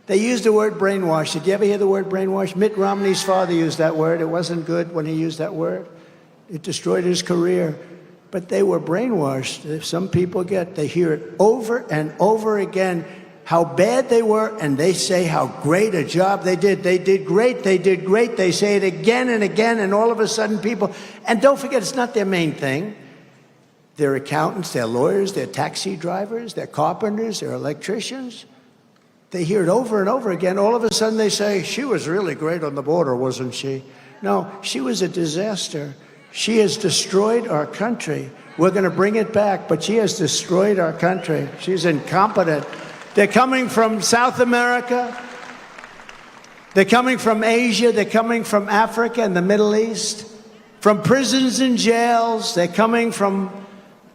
They used the word brainwash. Did you ever hear the word brainwash? Mitt Romney's father used that word. It wasn't good when he used that word. It destroyed his career. But they were brainwashed. Some people they hear it over and over again. How bad they were, and they say how great a job they did. They did great, they did great. They say it again and again, and all of a sudden people, and don't forget, it's not their main thing. They're accountants, they're lawyers, they're taxi drivers, they're carpenters, they're electricians. They hear it over and over again. All of a sudden they say, she was really great on the border, wasn't she? No, she was a disaster. She has destroyed our country. We're going to bring it back, but she has destroyed our country. She's incompetent. They're coming from South America. They're coming from Asia. They're coming from Africa and the Middle East, from prisons and jails. They're coming from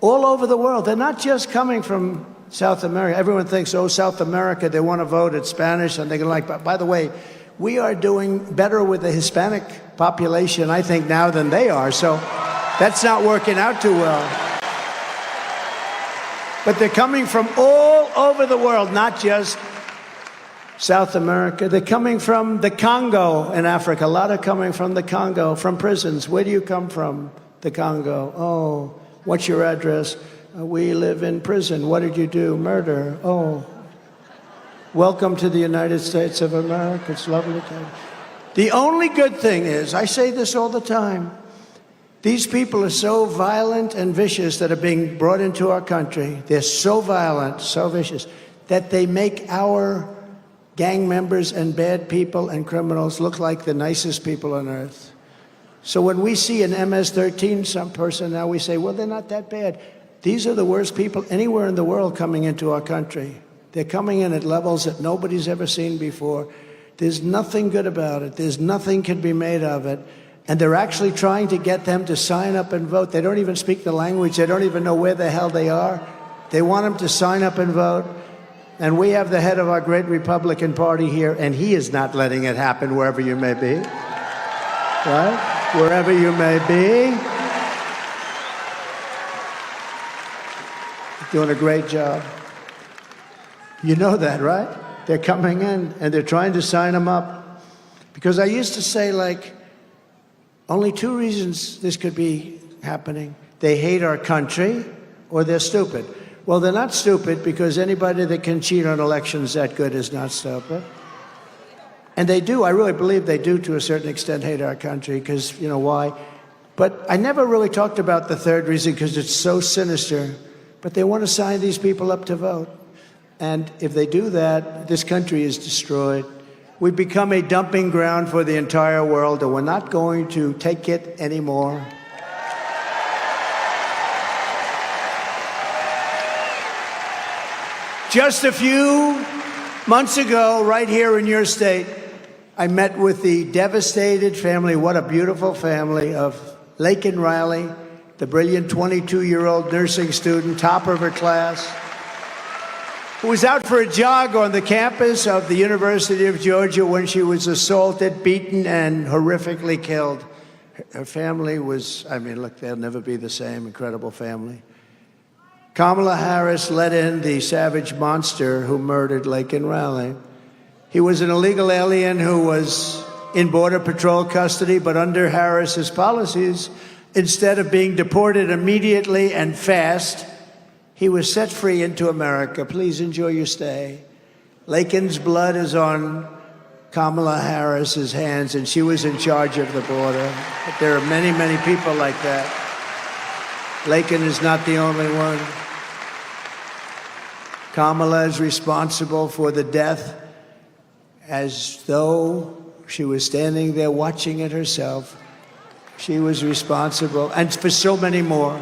all over the world. They're not just coming from South America. Everyone thinks, oh, South America, they want to vote in Spanish, and they're going to like, by the way, we are doing better with the Hispanic population, I think, now than they are. So that's not working out too well. But they're coming from all over the world, not just South America. They're coming from the Congo in Africa. A lot are coming from the Congo, from prisons. Where do you come from? The Congo. Oh, what's your address? We live in prison. What did you do? Murder. Oh. Welcome to the United States of America. It's lovely to have you. The only good thing is, I say this all the time, these people are so violent and vicious that are being brought into our country. They're so violent, so vicious, that they make our gang members and bad people and criminals look like the nicest people on earth. So when we see an MS-13 some person now, we say, well, they're not that bad. These are the worst people anywhere in the world coming into our country. They're coming in at levels that nobody's ever seen before. There's nothing good about it. There's nothing can be made of it. And they're actually trying to get them to sign up and vote. They don't even speak the language. They don't even know where the hell they are. They want them to sign up and vote. And we have the head of our great Republican Party here, and he is not letting it happen wherever you may be. Right? Wherever you may be. Doing a great job. You know that, right? They're coming in, and they're trying to sign them up. Because I used to say, like, only two reasons this could be happening. They hate our country, or they're stupid. Well, they're not stupid, because anybody that can cheat on elections that good is not stupid. And they do, I really believe they do to a certain extent hate our country, because, you know, why? But I never really talked about the third reason, because it's so sinister. But they want to sign these people up to vote. And if they do that, this country is destroyed. We've become a dumping ground for the entire world, and we're not going to take it anymore. Just a few months ago, right here in your state, I met with the devastated family, what a beautiful family, of Laken Riley, the brilliant 22-year-old nursing student, topper of her class, who was out for a jog on the campus of the University of Georgia when she was assaulted, beaten, and horrifically killed. Her family was, I mean, look, they'll never be the same. Incredible family. Kamala Harris let in the savage monster who murdered Laken Riley. He was an illegal alien who was in Border Patrol custody, but under Harris's policies, instead of being deported immediately and fast, he was set free into America. Please enjoy your stay. Laken's blood is on Kamala Harris's hands, and she was in charge of the border. But there are many, many people like that. Laken is not the only one. Kamala is responsible for the death as though she was standing there watching it herself. She was responsible, and for so many more.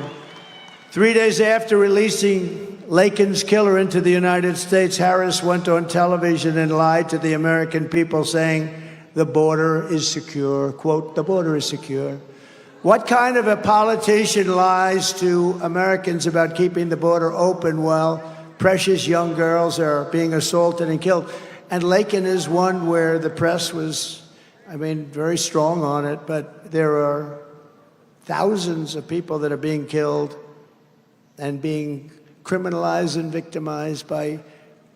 3 days after releasing Laken's killer into the United States, Harris went on television and lied to the American people, saying the border is secure. Quote, the border is secure. What kind of a politician lies to Americans about keeping the border open while precious young girls are being assaulted and killed? And Laken is one where the press was, I mean, very strong on it, but there are thousands of people that are being killed and being criminalized and victimized by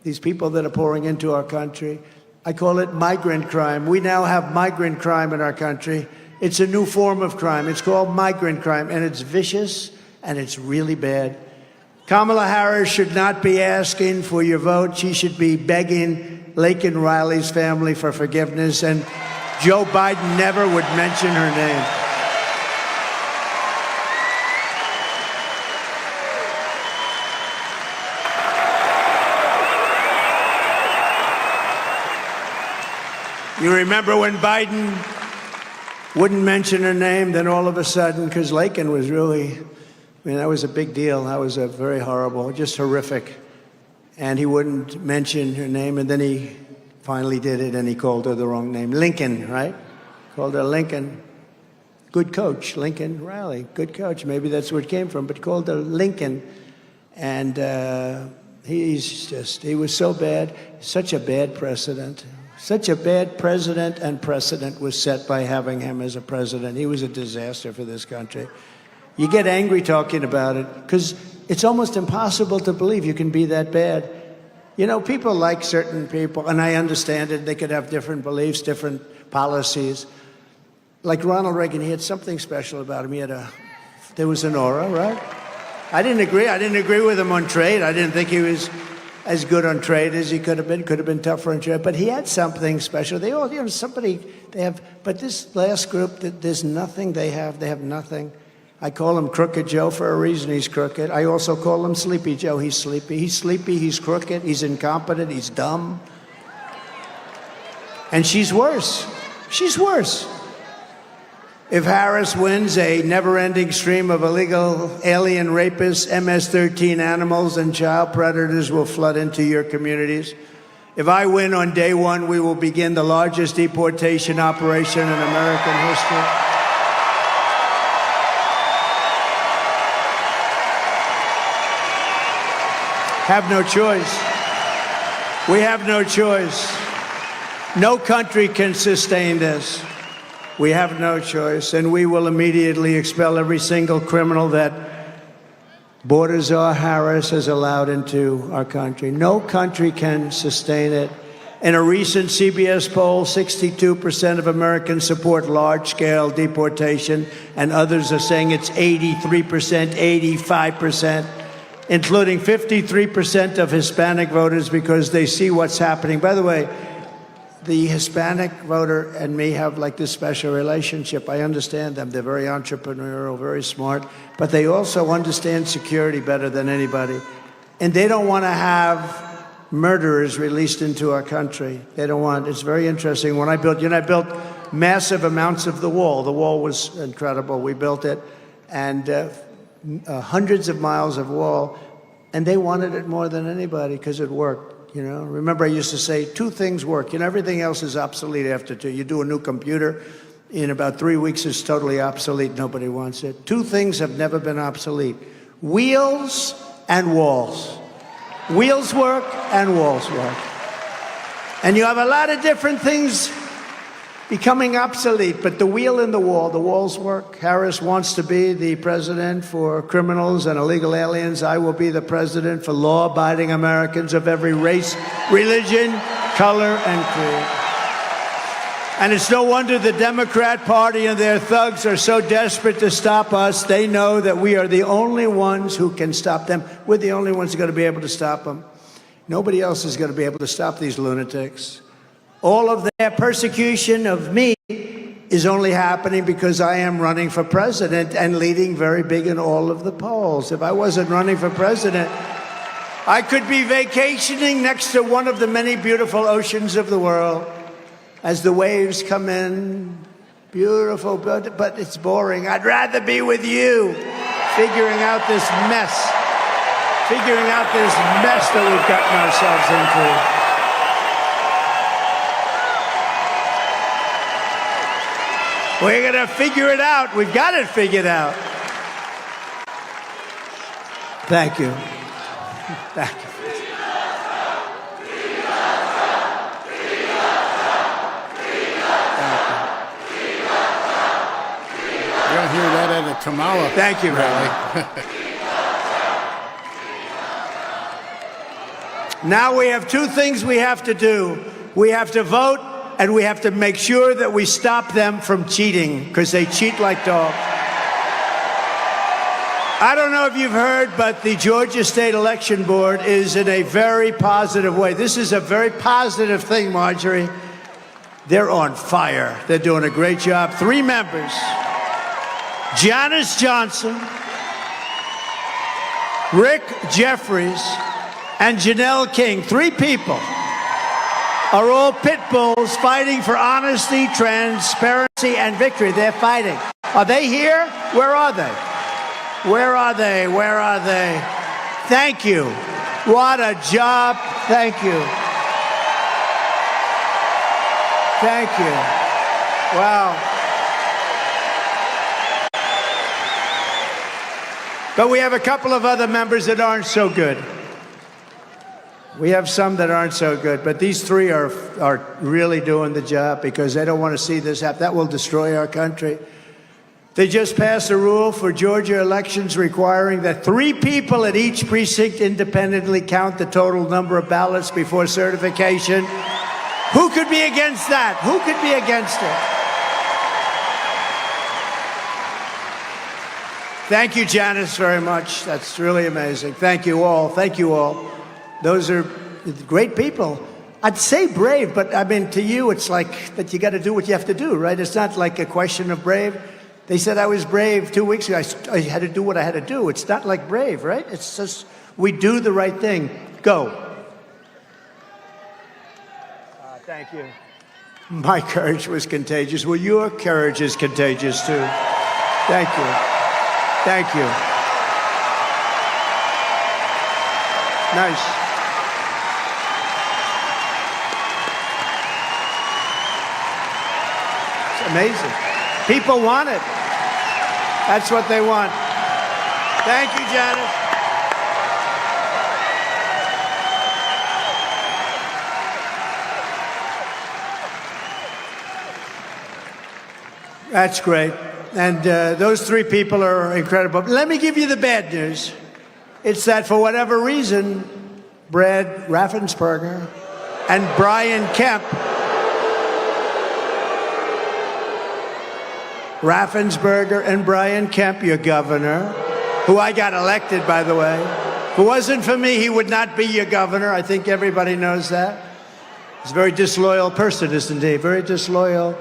these people that are pouring into our country. I call it migrant crime. We now have migrant crime in our country. It's a new form of crime. It's called migrant crime, and it's vicious, and it's really bad. Kamala Harris should not be asking for your vote. She should be begging Laken Riley's family for forgiveness, and Joe Biden never would mention her name. You remember when Biden wouldn't mention her name, then all of a sudden, because Laken was really, I mean, that was a big deal. That was a very horrible, just horrific. And he wouldn't mention her name, and then he finally did it, and he called her the wrong name. Lincoln, right? Called her Lincoln. Good coach, Lincoln Riley. Good coach. Maybe that's where it came from, but called her Lincoln. And He was so bad, such a bad precedent. Such a bad president, and precedent was set by having him as a president. He was a disaster for this country. You get angry talking about it because it's almost impossible to believe you can be that bad. You know, people like certain people, and I understand it. They could have different beliefs, different policies. Like Ronald Reagan, he had something special about him. There was an aura, right? I didn't agree with him on trade. I didn't think he was as good on trade as he could have been tougher on trade. But he had something special. They all, but this last group, there's nothing they have nothing. I call him Crooked Joe for a reason. He's crooked. I also call him Sleepy Joe. He's sleepy. He's crooked. He's incompetent. He's dumb. And she's worse. She's worse. If Harris wins, a never-ending stream of illegal alien rapists, MS-13 animals, and child predators will flood into your communities. If I win on day one, we will begin the largest deportation operation in American history. Have no choice. We have no choice. No country can sustain this. We have no choice, and we will immediately expel every single criminal that Border Czar Harris has allowed into our country. No country can sustain it. In a recent CBS poll, 62% of Americans support large-scale deportation, and others are saying it's 83%, 85%, including 53% of Hispanic voters because they see what's happening. By the way, the Hispanic voter and me have like this special relationship. I understand them. They're very entrepreneurial, very smart, but they also understand security better than anybody. And they don't want to have murderers released into our country. They don't want, it's very interesting. When I built, I built massive amounts of the wall. The wall was incredible. We built it, and hundreds of miles of wall, and they wanted it more than anybody because it worked. You know, remember I used to say two things work. Everything else is obsolete after two. You do a new computer, in about 3 weeks it's totally obsolete. Nobody wants it. Two things have never been obsolete: wheels and walls. Wheels work and walls work. And you have a lot of different things becoming obsolete, but the wheel and the walls work. Harris wants to be the president for criminals and illegal aliens. I will be the president for law-abiding Americans of every race, religion, color, and creed. And it's no wonder the Democrat Party and their thugs are so desperate to stop us. They know that we are the only ones who can stop them. We're the only ones who are going to be able to stop them. Nobody else is going to be able to stop these lunatics. All of their persecution of me is only happening because I am running for president and leading very big in all of the polls. If I wasn't running for president, I could be vacationing next to one of the many beautiful oceans of the world as the waves come in. Beautiful, but it's boring. I'd rather be with you, figuring out this mess that we've gotten ourselves into. We're going to figure it out. We've got it figured out. Thank you. Thank you. You don't hear that at a Kamala Thank you, rally. Now we have two things we have to do. We have to vote, and we have to make sure that we stop them from cheating, because they cheat like dogs. I don't know if you've heard, but the Georgia State Election Board is in a very positive way. This is a very positive thing, Marjorie. They're on fire. They're doing a great job. 3 members: Janice Johnson, Rick Jeffries, and Janelle King. 3 people are all pit bulls fighting for honesty, transparency, and victory. They're fighting. Are they here? Where are they? Where are they? Where are they? Thank you. What a job. Thank you. Thank you. Wow. But we have a couple of other members that aren't so good. We have some that aren't so good, but these three are really doing the job because they don't want to see this happen. That will destroy our country. They just passed a rule for Georgia elections requiring that 3 people at each precinct independently count the total number of ballots before certification. Who could be against that? Who could be against it? Thank you, Janice, very much. That's really amazing. Thank you all. Thank you all. Those are great people. I'd say brave, but I mean, to you, it's like that you got to do what you have to do, right? It's not like a question of brave. They said I was brave 2 weeks ago. I had to do what I had to do. It's not like brave, right? It's just we do the right thing. Go. Thank you. My courage was contagious. Well, your courage is contagious, too. Thank you. Thank you. Nice. It's amazing. People want it. That's what they want. Thank you, Janice. That's great. And those 3 people are incredible. Let me give you the bad news. It's that for whatever reason, Brad Raffensperger and Brian Kemp, Raffensperger and Brian Kemp, your governor, who I got elected, by the way. If it wasn't for me, he would not be your governor. I think everybody knows that. He's a very disloyal person, isn't he? Very disloyal.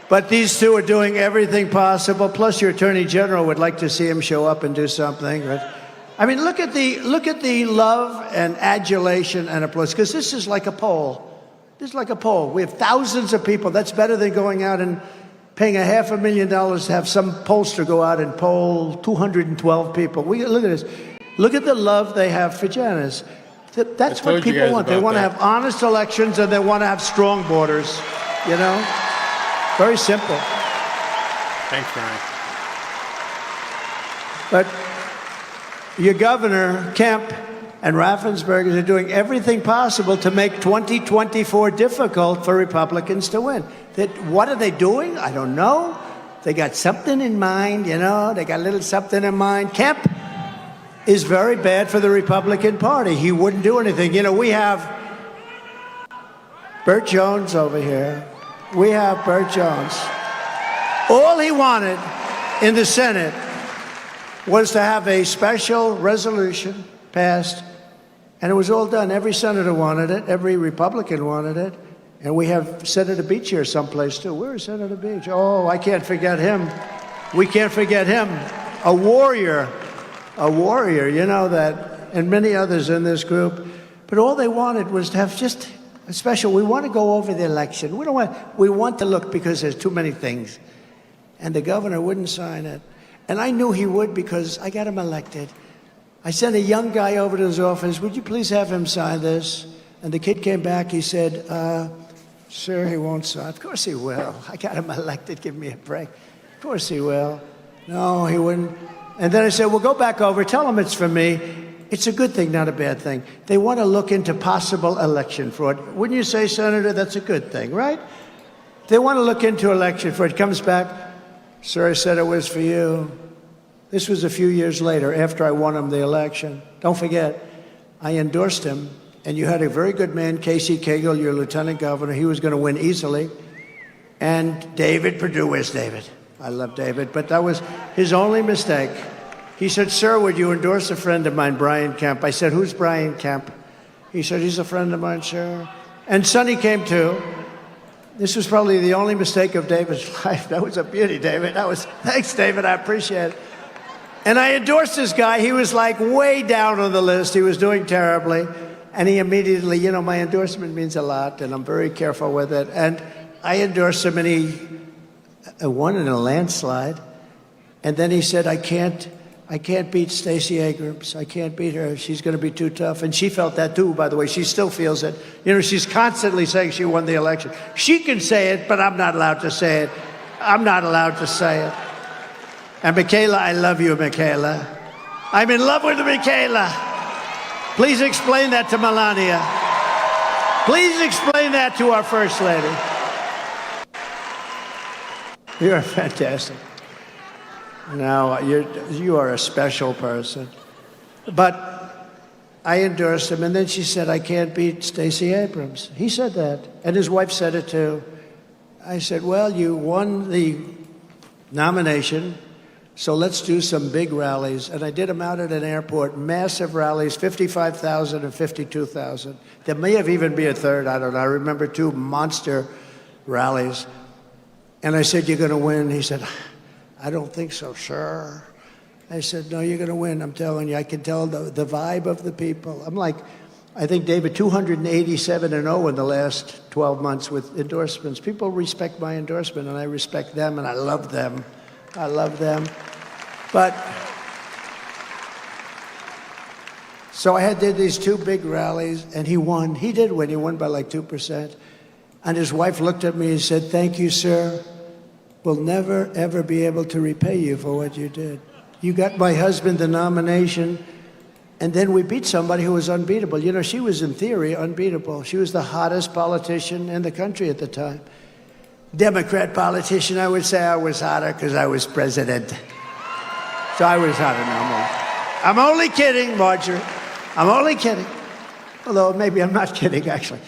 But these 2 are doing everything possible. Plus, your attorney general would like to see him show up and do something. But, I mean, look at the love and adulation and applause. Because this is like a poll. This is like a poll. We have thousands of people. That's better than going out and paying $500,000 to have some pollster go out and poll 212 people. Look at this. Look at the love they have for Janice. That's what people want. They want to have honest elections and they want to have strong borders. You know? Very simple. Thanks, Brian. But your governor, Kemp, and Raffensperger are doing everything possible to make 2024 difficult for Republicans to win. What are they doing? I don't know. They got something in mind, you know. They got a little something in mind. Kemp is very bad for the Republican Party. He wouldn't do anything. You know, we have Burt Jones over here. We have Burt Jones. All he wanted in the Senate was to have a special resolution passed, and it was all done. Every senator wanted it. Every Republican wanted it. And we have Senator Beach here someplace, too. Where is Senator Beach? Oh, I can't forget him. We can't forget him. A warrior, you know that, and many others in this group. But all they wanted was to have just a special. We want to go over the election. We want to look because there's too many things. And the governor wouldn't sign it. And I knew he would because I got him elected. I sent a young guy over to his office. Would you please have him sign this? And the kid came back. He said, sir, he won't sign. Of course he will. I got him elected. Give me a break. Of course he will. No, he wouldn't. And then I said, well, go back over. Tell him it's for me. It's a good thing, not a bad thing. They want to look into possible election fraud. Wouldn't you say, Senator, that's a good thing, right? They want to look into election fraud. It comes back, sir, I said it was for you. This was a few years later, after I won him the election. Don't forget, I endorsed him, and you had a very good man, Casey Cagle, your lieutenant governor. He was going to win easily. And David Perdue, where's David? I love David, but that was his only mistake. He said, sir, would you endorse a friend of mine, Brian Kemp? I said, who's Brian Kemp? He said, he's a friend of mine, sir. And Sonny came too. This was probably the only mistake of David's life. That was a beauty, David. Thanks, David, I appreciate it. And I endorsed this guy. He was like way down on the list. He was doing terribly. And he immediately, you know, my endorsement means a lot, and I'm very careful with it. And I endorsed him, and he won in a landslide. And then he said, I can't beat Stacey Abrams. I can't beat her. She's going to be too tough. And she felt that too, by the way. She still feels it. You know, she's constantly saying she won the election. She can say it, but I'm not allowed to say it. I'm not allowed to say it. And Michaela, I love you, Michaela. I'm in love with Michaela. Please explain that to Melania. Please explain that to our First Lady. You're fantastic. Now, you are a special person. But I endorsed him, and then she said, I can't beat Stacey Abrams. He said that, and his wife said it too. I said, well, you won the nomination, so let's do some big rallies. And I did them out at an airport, massive rallies, 55,000 and 52,000. There may have even been a third, I don't know. I remember 2 monster rallies. And I said, you're going to win? He said, I don't think so, sir. I said, no, you're going to win. I'm telling you. I can tell the vibe of the people. I'm like, I think, David, 287-0 in the last 12 months with endorsements. People respect my endorsement, and I respect them, and I love them. I love them. But so I did these 2 big rallies, and he won. He did win. He won by like 2%. And his wife looked at me and said, thank you, sir. We'll never, ever be able to repay you for what you did. You got my husband the nomination, and then we beat somebody who was unbeatable. You know, she was, in theory, unbeatable. She was the hottest politician in the country at the time. Democrat politician, I would say I was hotter because I was president. So I was hotter now. I'm only kidding, Marjorie. I'm only kidding. Although maybe I'm not kidding, actually.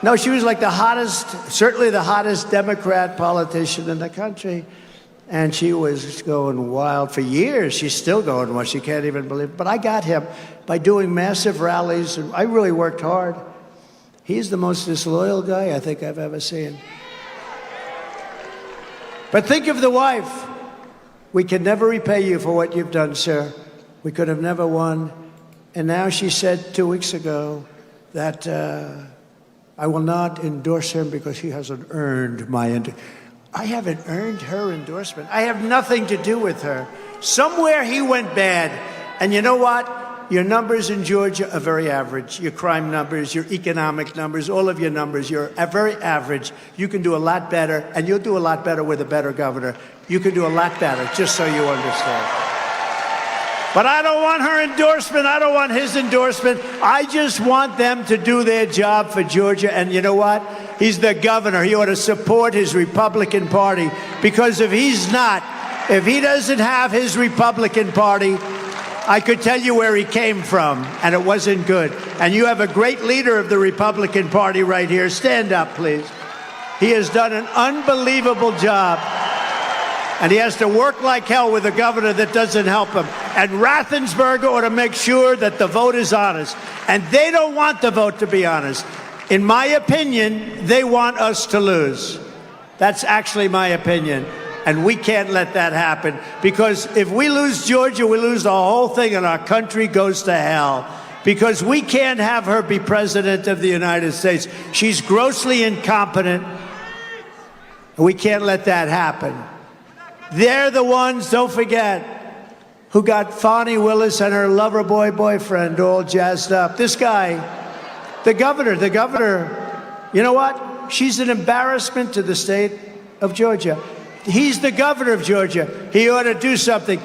No, she was like the hottest, certainly the hottest Democrat politician in the country. And she was going wild for years. She's still going wild. She can't even believe it. But I got him by doing massive rallies. And I really worked hard. He's the most disloyal guy I think I've ever seen. But think of the wife. We can never repay you for what you've done, sir. We could have never won. And now she said 2 weeks ago that I will not endorse him because he hasn't earned my endorsement. I haven't earned her endorsement. I have nothing to do with her. Somewhere he went bad. And you know what? Your numbers in Georgia are very average. Your crime numbers, your economic numbers, all of your numbers, you're very average. You can do a lot better, and you'll do a lot better with a better governor. You can do a lot better, just so you understand. But I don't want her endorsement. I don't want his endorsement. I just want them to do their job for Georgia. And you know what? He's the governor. He ought to support his Republican Party, because if he doesn't have his Republican Party, I could tell you where he came from, and it wasn't good. And you have a great leader of the Republican Party right here. Stand up, please. He has done an unbelievable job. And he has to work like hell with a governor that doesn't help him. And Raffensperger ought to make sure that the vote is honest. And they don't want the vote to be honest. In my opinion, they want us to lose. That's actually my opinion. And we can't let that happen. Because if we lose Georgia, we lose the whole thing and our country goes to hell. Because we can't have her be president of the United States. She's grossly incompetent. We can't let that happen. They're the ones, don't forget, who got Fonnie Willis and her lover boy boyfriend all jazzed up. This guy, the governor, you know what? She's an embarrassment to the state of Georgia. He's the governor of Georgia. He ought to do something.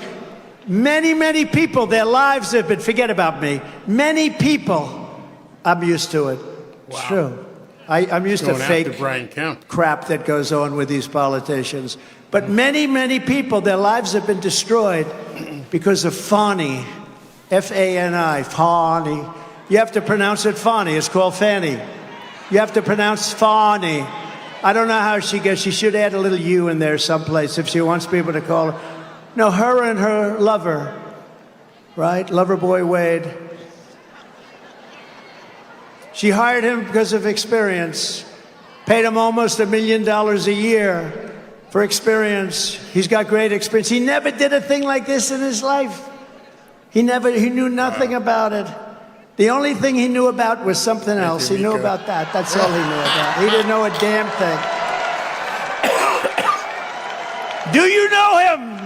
Many, many people, their lives have been, forget about me, many people, I'm used to it. Wow. It's true. I'm used to fake Brian Kemp crap that goes on with these politicians. But many, many people, their lives have been destroyed because of Fonnie, F-A-N-I, Fonnie. You have to pronounce it Fonnie. It's called Fanny. You have to pronounce Fonnie. I don't know how she gets. She should add a little U in there someplace if she wants people to call her. No, her and her lover, right? Lover boy Wade. She hired him because of experience. Paid him almost $1 million a year for experience. He's got great experience. He never did a thing like this in his life. He knew nothing about it. The only thing he knew about was something else. He knew about that. That's all he knew about. He didn't know a damn thing. Do you know him?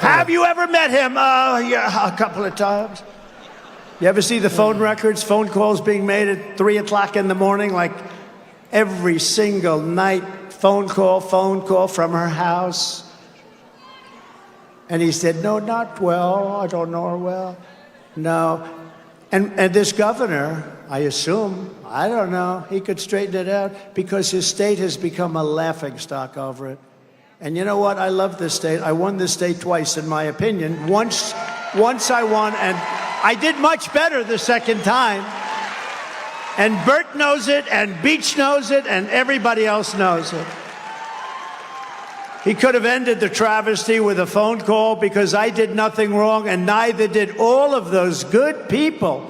Have you ever met him? Yeah, a couple of times. You ever see the phone records, phone calls being made at 3 o'clock in the morning, like every single night, phone call from her house? And he said, no, not well. I don't know her well. No. And this governor, I assume, I don't know, he could straighten it out because his state has become a laughingstock over it. And you know what? I love this state. I won this state twice, in my opinion. Once I won, and I did much better the second time. And Bert knows it, and Beach knows it, and everybody else knows it. He could have ended the travesty with a phone call because I did nothing wrong, and neither did all of those good people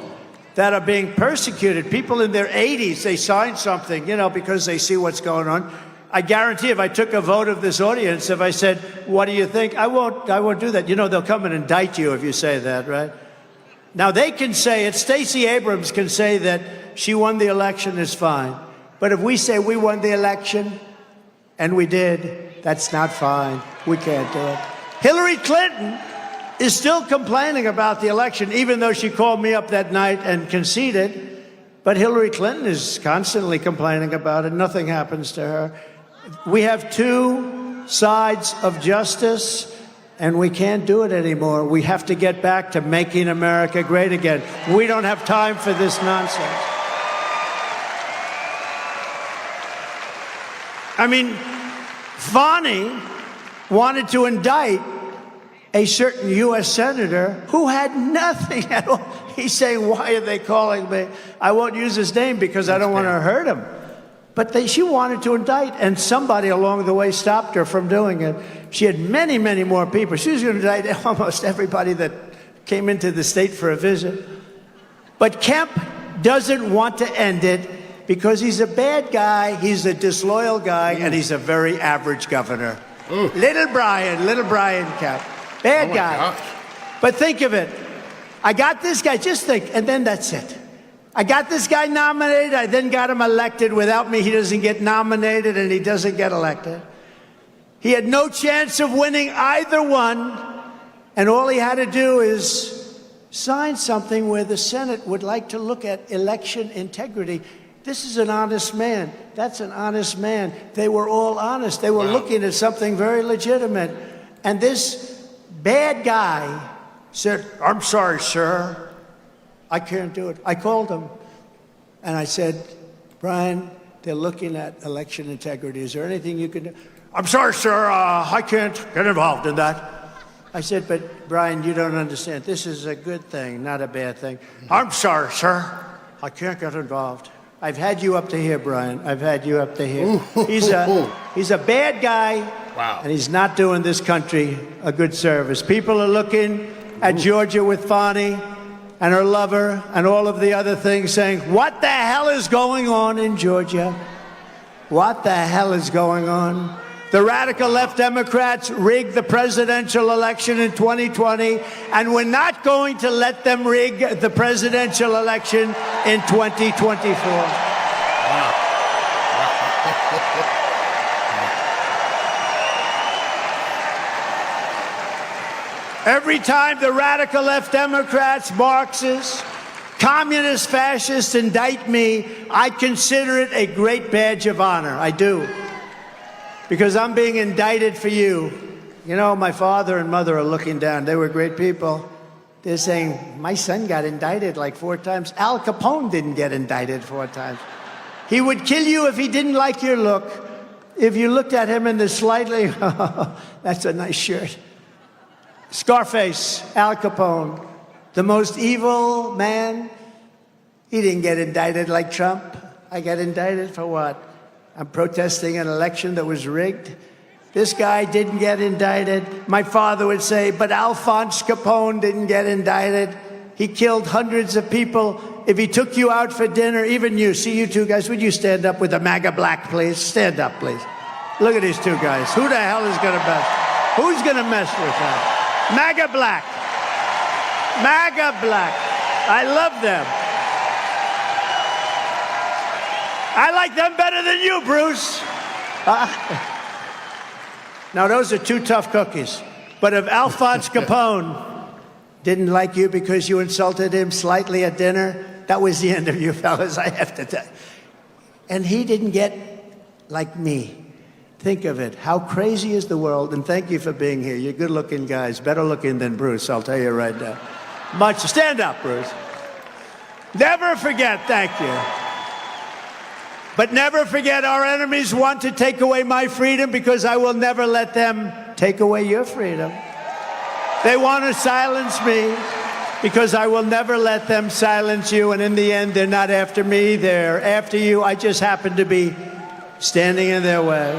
that are being persecuted. People in their 80s, they signed something, you know, because they see what's going on. I guarantee if I took a vote of this audience, if I said, what do you think? I won't do that. You know, they'll come and indict you if you say that, right? Now, they can say it. Stacey Abrams can say that she won the election is fine. But if we say we won the election, and we did, that's not fine. We can't do it. Hillary Clinton is still complaining about the election, even though she called me up that night and conceded. But Hillary Clinton is constantly complaining about it. Nothing happens to her. We have two sides of justice, and we can't do it anymore. We have to get back to making America great again. We don't have time for this nonsense. I mean, Fani wanted to indict a certain U.S. senator who had nothing at all. He's saying, why are they calling me? I won't use his name because I don't want to hurt him. But she wanted to indict, and somebody along the way stopped her from doing it. She had many, many more people. She was going to indict almost everybody that came into the state for a visit. But Kemp doesn't want to end it because he's a bad guy, he's a disloyal guy, and he's a very average governor. Little Brian Kemp. Bad guy. Gosh. But think of it. I got this guy, just think, and then that's it. I got this guy nominated, I then got him elected. Without me, he doesn't get nominated and he doesn't get elected. He had no chance of winning either one, and all he had to do is sign something where the Senate would like to look at election integrity. This is an honest man. That's an honest man. They were all honest. They were looking at something very legitimate. And this bad guy said, I'm sorry, sir. I can't do it. I called him. And I said, Brian, they're looking at election integrity. Is there anything you can do? I'm sorry, sir. I can't get involved in that. I said, but Brian, you don't understand. This is a good thing, not a bad thing. I'm sorry, sir. I can't get involved. I've had you up to here, Brian. I've had you up to here. He's a bad guy, and he's not doing this country a good service. People are looking at Georgia with Fani and her lover and all of the other things, saying, what the hell is going on in Georgia? What the hell is going on? The radical left Democrats rigged the presidential election in 2020, and we're not going to let them rig the presidential election in 2024. Every time the radical left Democrats, Marxists, communist fascists indict me, I consider it a great badge of honor. I do. Because I'm being indicted for you. You know, my father and mother are looking down. They were great people. They're saying, my son got indicted like 4 times. Al Capone didn't get indicted 4 times. He would kill you if he didn't like your look. If you looked at him in the slightly, that's a nice shirt. Scarface, Al Capone, the most evil man. He didn't get indicted like Trump. I got indicted for what? I'm protesting an election that was rigged. This guy didn't get indicted. My father would say, but Alphonse Capone didn't get indicted. He killed hundreds of people. If he took you out for dinner, even you, see you two guys, would you stand up with a MAGA black, please? Stand up, please. Look at these two guys. Who the hell is going to mess? Who's going to mess with that? MAGA black. MAGA black. I love them. I like them better than you, Bruce. Now, those are 2 tough cookies. But if Alphonse Capone didn't like you because you insulted him slightly at dinner, that was the end of you fellas, I have to tell you. And he didn't get like me. Think of it. How crazy is the world? And thank you for being here. You're good-looking guys. Better looking than Bruce, I'll tell you right now. Much. Stand up, Bruce. Never forget, thank you. But never forget, our enemies want to take away my freedom because I will never let them take away your freedom. They want to silence me because I will never let them silence you. And in the end, they're not after me, they're after you. I just happen to be standing in their way.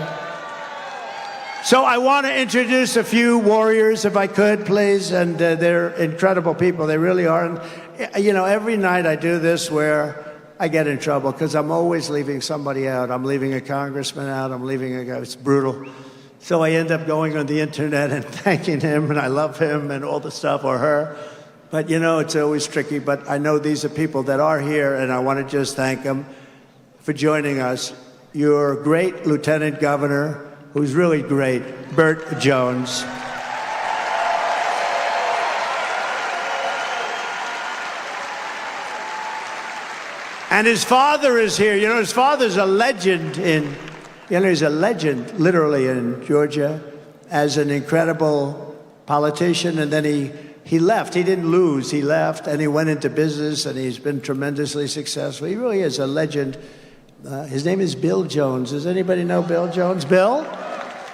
So I want to introduce a few warriors, if I could, please. And they're incredible people. They really are. And, you know, every night I do this where I get in trouble because I'm always leaving somebody out. I'm leaving a congressman out. I'm leaving a guy. It's brutal. So I end up going on the internet and thanking him, and I love him and all the stuff, or her. But, you know, it's always tricky. But I know these are people that are here, and I want to just thank them for joining us. Your great Lieutenant Governor, who's really great, Burt Jones. And his father is here. You know, his father's a legend he's a legend, literally, in Georgia, as an incredible politician. And then he left. He didn't lose. He left, and he went into business, and he's been tremendously successful. He really is a legend. His name is Bill Jones. Does anybody know Bill Jones? Bill?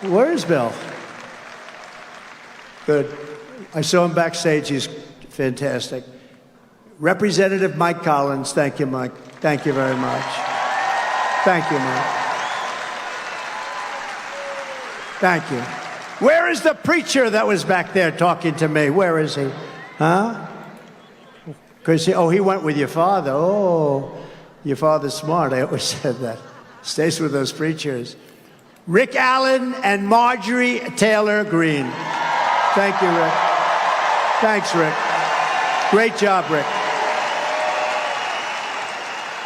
Where is Bill? Good. I saw him backstage. He's fantastic. Representative Mike Collins. Thank you, Mike. Thank you very much. Thank you, Mike. Thank you. Where is the preacher that was back there talking to me? Where is he? Huh? Because he went with your father. Oh, your father's smart. I always said that. Stays with those preachers. Rick Allen and Marjorie Taylor Greene. Thank you, Rick. Thanks, Rick. Great job, Rick.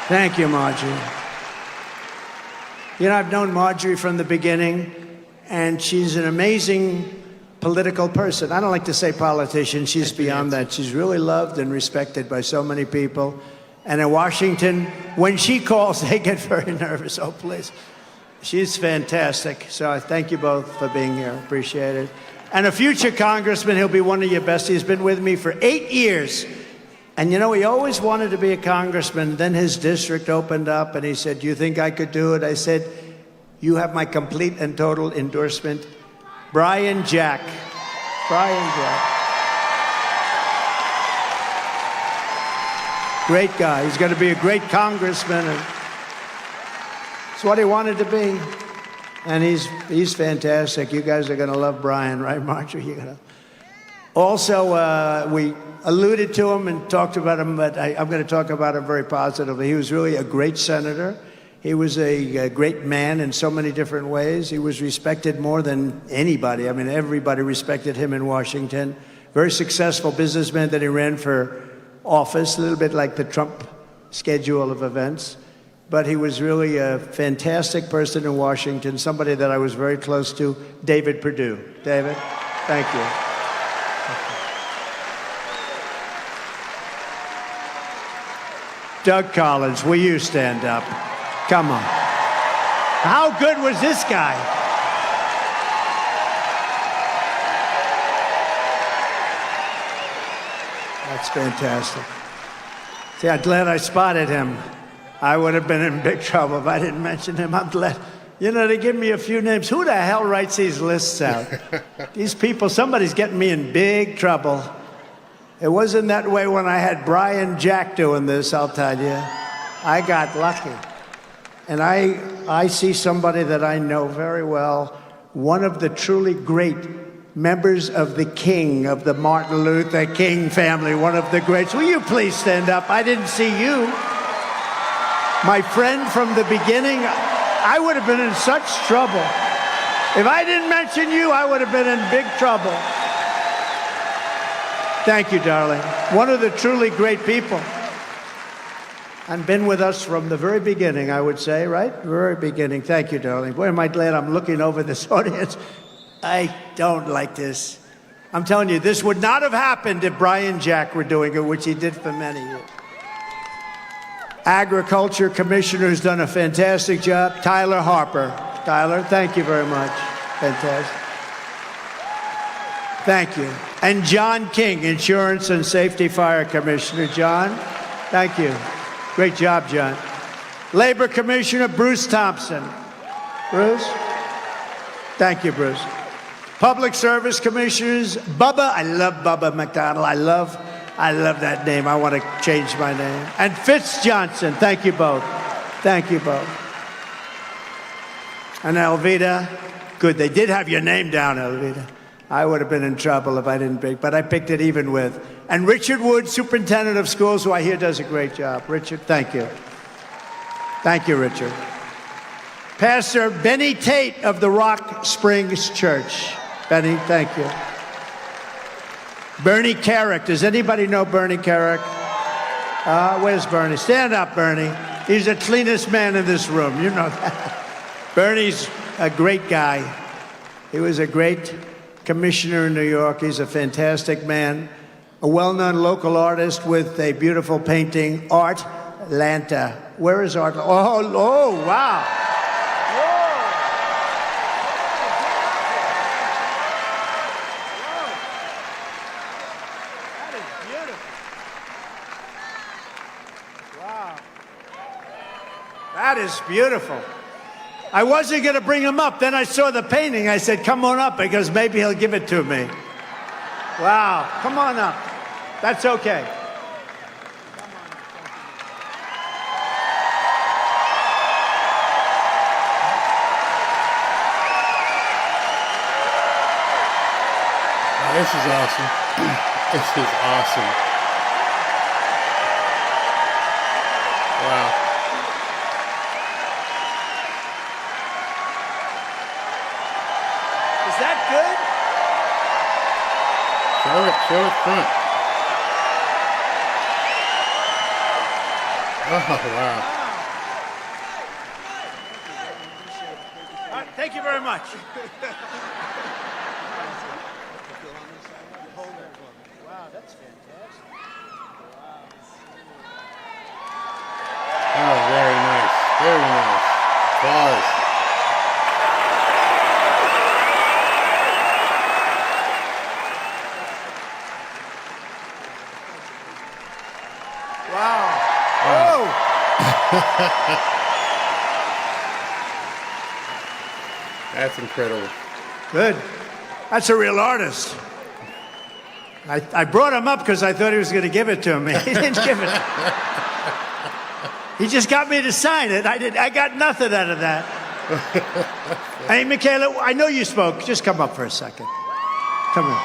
Thank you, Marjorie. You know, I've known Marjorie from the beginning, and she's an amazing political person. I don't like to say politician. She's beyond that. She's really loved and respected by so many people. And in Washington, when she calls, they get very nervous. Oh, please. She's fantastic. So I thank you both for being here. Appreciate it. And a future congressman, he'll be one of your best. He's been with me for 8 years. And, you know, he always wanted to be a congressman. Then his district opened up, and he said, "Do you think I could do it?" I said, "You have my complete and total endorsement." Brian Jack. Brian Jack. Great guy. He's going to be a great congressman. And it's what he wanted to be. And he's fantastic. You guys are going to love Brian, right, Marjorie? You're gonna. Also, we alluded to him and talked about him, but I'm going to talk about him very positively. He was really a great senator. He was a great man in so many different ways. He was respected more than anybody. I mean, everybody respected him in Washington. Very successful businessman that he ran for office, a little bit like the Trump schedule of events. But he was really a fantastic person in Washington, somebody that I was very close to, David Perdue. David, thank you. Doug Collins, will you stand up? Come on. How good was this guy? That's fantastic. See, I'm glad I spotted him. I would have been in big trouble if I didn't mention him. I'm glad. You know, they give me a few names. Who the hell writes these lists out? These people, somebody's getting me in big trouble. It wasn't that way when I had Brian Jack doing this, I'll tell you. I got lucky. And I see somebody that I know very well, one of the truly great members of the King, of the Martin Luther King family, one of the greats. Will you please stand up? I didn't see you. My friend from the beginning, I would have been in such trouble. If I didn't mention you, I would have been in big trouble. Thank you, darling. One of the truly great people. And been with us from the very beginning, I would say, right? Very beginning. Thank you, darling. Boy, am I glad I'm looking over this audience. I don't like this. I'm telling you, this would not have happened if Brian Jack were doing it, which he did for many years. Agriculture Commissioner who's done a fantastic job, Tyler Harper. Tyler, thank you very much. Fantastic. Thank you. And John King, Insurance and Safety Fire Commissioner. John, Thank you. Great job, John. Labor Commissioner Bruce Thompson. Bruce? Thank you, Bruce. Public Service Commissioners Bubba. I love Bubba McDonald. I love that name. I want to change my name. And Fitz Johnson. Thank you both. Thank you both. And Elvita. Good. They did have your name down, Elvita. I would have been in trouble if I didn't pick, but I picked it even with. And Richard Wood, Superintendent of Schools, who I hear does a great job. Richard, thank you. Thank you, Richard. Pastor Benny Tate of the Rock Springs Church. Benny, thank you. Bernie Carrick. Does anybody know Bernie Carrick? Where's Bernie? Stand up, Bernie. He's the cleanest man in this room. You know that. Bernie's a great guy. He was a great commissioner in New York. He's a fantastic man. A well-known local artist with a beautiful painting, Art Lanta. Where is Art? Oh, wow. That is beautiful. I wasn't going to bring him up. Then I saw the painting. I said, come on up, because maybe he'll give it to me. Wow. Come on up. That's okay. Oh, this is awesome. This is awesome. Wow. Is that good? Show it front. Oh, wow. Thank you very much. Wow, that's fantastic. Oh, very nice. Very nice. Applause. Wow. Oh! That's incredible. Good. That's a real artist. I brought him up because I thought he was going to give it to me. He didn't give it. He just got me to sign it. I got nothing out of that. Hey, Michaela, I know you spoke. Just come up for a second. Come on.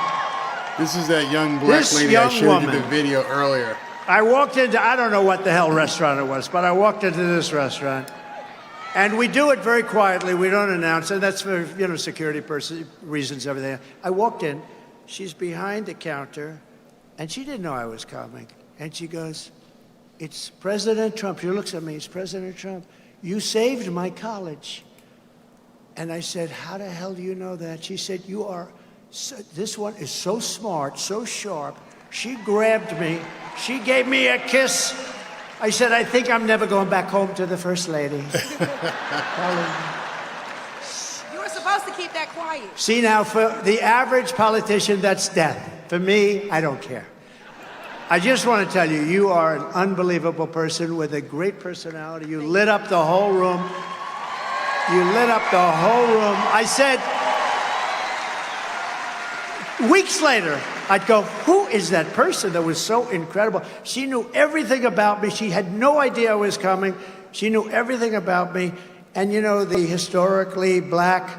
This is that young black lady I showed you the video earlier. I walked into, I don't know what the hell restaurant it was, but I walked into this restaurant. And we do it very quietly. We don't announce it. That's for, security reasons, everything. I walked in. She's behind the counter, and she didn't know I was coming. And she goes, it's President Trump. She looks at me. It's President Trump. You saved my college. And I said, how the hell do you know that? She said, this one is so smart, so sharp. She grabbed me. She gave me a kiss. I said, I think I'm never going back home to the First Lady. You were supposed to keep that quiet. See, now, for the average politician, that's death. For me, I don't care. I just want to tell you, you are an unbelievable person with a great personality. You lit up the whole room. You lit up the whole room. I said, weeks later, I'd go, who is that person that was so incredible? She knew everything about me. She had no idea I was coming. She knew everything about me. And the historically black